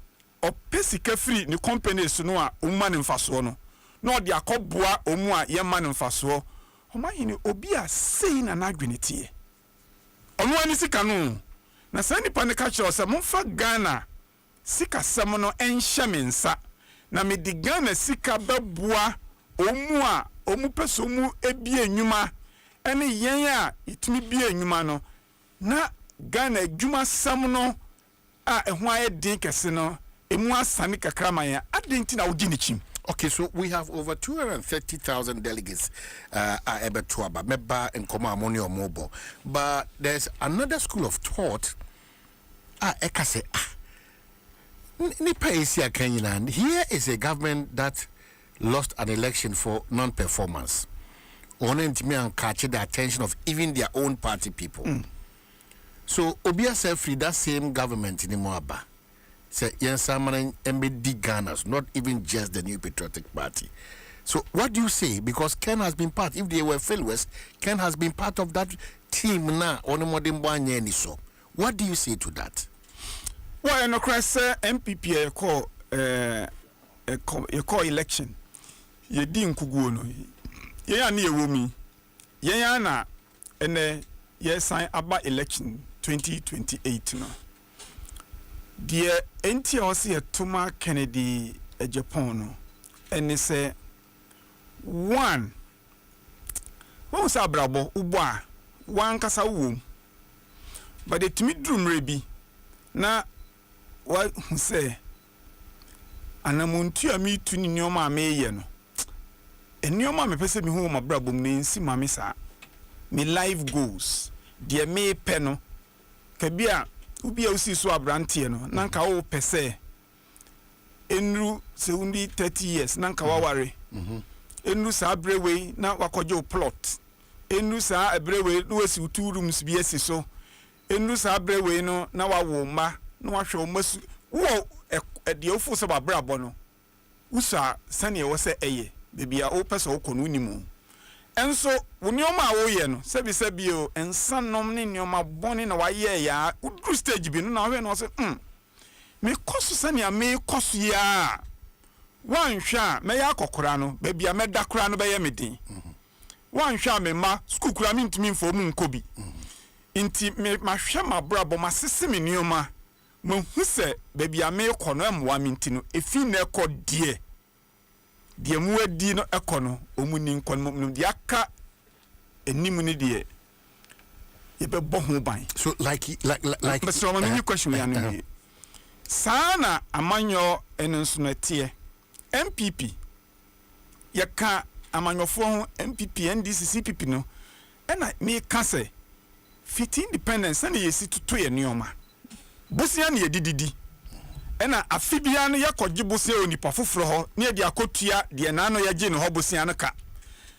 opesika free ni company so no a omma ne mfaso no na odi akoboa omu a ye ma ne mfaso omahini obi a sei na nadwene tie onu ani sika no na sa nipa ne ka kire se momfa Ghana sika sem no enhye mensa na me di Ghana sika beboa omu a omu peso mu ebie enwuma ene yen a itimi bie enwuma no na Ghana Juma Samuno why din kese no emu asane kakra man ya adenti na wodi ne chim. Okay, so we have over 230,000 delegates to aba meba nkoma amoni omobo, but there's another school of thought eka say nipa esi akanyina. Here is a government that lost an election for non-performance. Onentimi and catch the attention of even their own party people. So Obia said free that same government in Moaba. Say Yansaman MBD Ghana's, not even just the New Patriotic Party. So what do you say? Because Ken has been part, if they were failures, Ken has been part of that team now on the modern one. So what do you say to that? Well, no cross MPP call election. Ye din kuguono. Ye ya ni ewumi. Ye ya na ene ye sign about election 2028 no. Dear enti osi Tuma Kennedy Japan no. Ene say one sa brabo ubwa one kasa wo. But the timi drum rebi na wa say anamuntu ami tu ni nyoma ameye no. Enyoma me pese mi hu ma brabo mu nsi mame sa. Me life goals de me pe no kabia ubi usi so abrante no nanka wo pese enru se undi 30 years nanka waware enru sa brewe na wakoje plot enru sa brewe no wasi 2 rooms bi esi so enru sa brewe no na wawo ma na wahwe masu wo de ofu so babrabo no usa sane wo se eye bibia o pese wo kono nimu enso wonioma awoye no sebi o ensanom ne nioma boni na waye ya udru stage bi no na hwe no se me koso sane me koso ya wanhwa me ya kokora no bibia me dakora no be ye medin wanhwa me ma school kura me ntimi mfo mu nkobi inti me mahwe mabrabo masese me nioma mo hu se bibia me kono amwa me ntino efi na ekode die mu adi no ekono omuni nkon mum die aka enimu ni die ye be bo ho ban. So like but so many question ya no sana amanyo enenso na tie MPP ye ka amanyofo ho MPP NDC CPP no ena me ka se fit independence na ye si tutu ye nioma busia na ye dididi ena afibia no yakoje busia onipa foforo ho ne de akotua de na no yaje ne ho busia no ka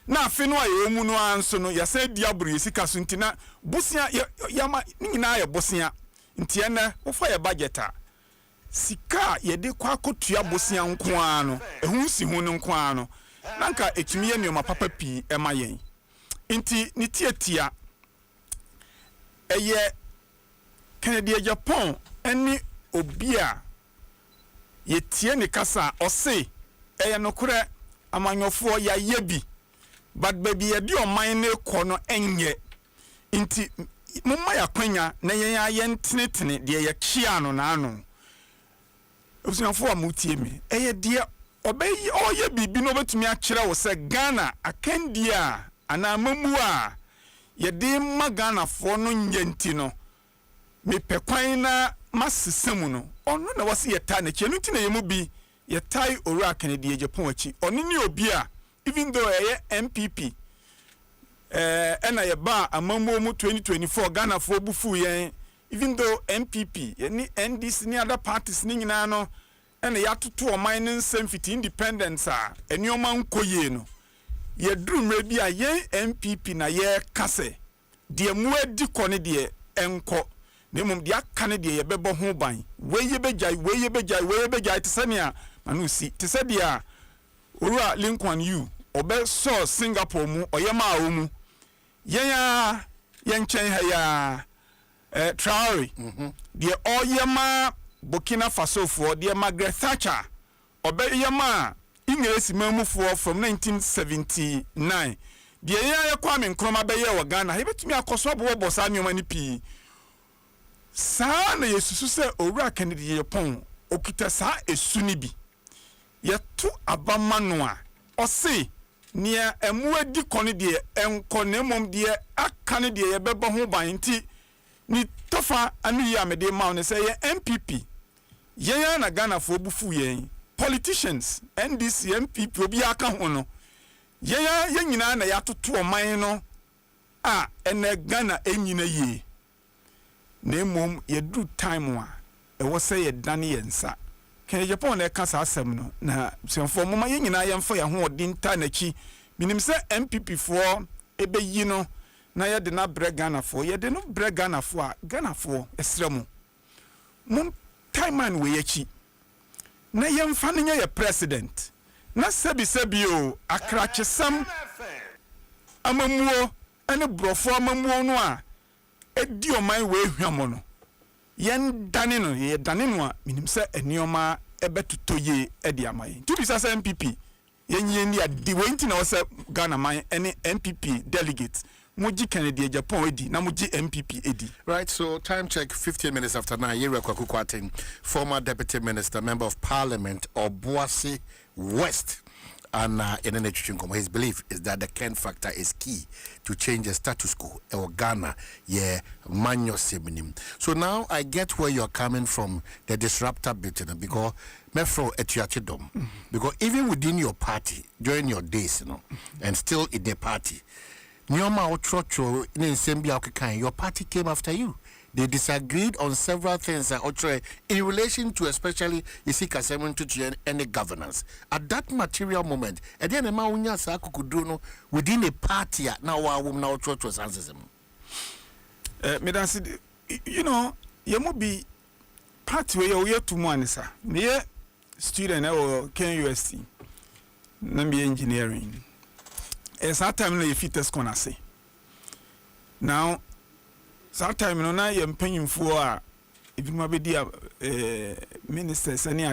na afi no ayo mu no anso no yasa di aburu yesika so ntina busia yama nyina ya busia ntia na wo fa ya budgeta sika ye de kwa akotua busia nko ano ehun si hu no nko ano nanka etimi ye nioma papa pi ema yen nti ni tietia eye Kennedy Japan eni obia yetie ne kasa ose eye nokure amanyofo ya yebi but baby ye di oman ne kɔ no enye nti mumma ya kwanya na ye ntenetene de ye kia no na ano osunafo amutie me eye de obeyi oye bibi no betumi akire wo se Ghana akandia ana mamu a ye de magana fo no nyenti no me pekwan na masesemu no ono na wase yeta na chenu nti na yemu bi yetai owura Kennedy Japan achi oni ni obi a even though MPP ena ye ba amammo mu 2024 Ghana for bufu yen even though MPP ni NDC ni other parties ni nyina no ena ya toto o man nsem fit independence a enioma nkoye no ye drumre bi a yen MPP na ye kase de mu adi kone de enko nemum dia kane de ye bebo ho ban weye bejai tesania manusi tesadia orua Lincoln you obe so Singapore mu oyema awu yenchen ha ya Traore de oyema Burkina Faso for de Margaret Thatcher obe yema English mamufuo from 1979 de ya Kwame Nkrumah be ye wa Ghana he betumi akoso bo sa nyoma ni pi saa na yesusu se owura Kennedy Japan okita saa esuni bi yetu abamano a ose nia emu adi kone de enko nemom de aka ne de yebebo ho ban nti ni tofa anu ya me de ma on say ye MPP yen na Ghana fo bufu yen politicians NDC MPP obi aka ho no yen nyina na ya toto oman no a ene Ghana enyina ye na emom ye do time a e wo say ye dane ye nsa kan Japan na ka sa asem no na senfo moma yen nyina ye mfa ya ho odin ta na chi minim say MPP fo ebe yi no na ye de na bre Ghana fo ye de no bre Ghana fo a Ghana fo esremu mum time man we yachi na ye mfa no ye president na sebi o akrachesam amamuo ene brofo amamuo no a edi oman we hwamo no yen dane no ye dane no a minim se enioma ebetuto ye edi amaye to bisa se MPP yen ni adi we nti na wose Ghana man ene MPP delegate Muji Kennedy Japan edi na muji MPP edi. Right, so time check 15 minutes after 9. Yere Kwaku, former deputy minister, member of parliament of Dwaso West. And in an his belief is that the Ken factor is key to change the status quo in Ghana. Yeah, manyo seminim. So now I get where you're coming from, the disruptor bit, because mefro etiachidom. Because even within your party, during your days, and still in the party, Nyoma Otrocho in your party came after you. They disagreed on several things in relation to especially Isika 72 and the governance. At that material moment, and then within a party now now Otrocho's answers. You know, you must be party where you're to one, sir. Me student or KUST, Nambi engineering. It's that time you fit test corner say. Now, that time no na you paying for if you maybe ministers any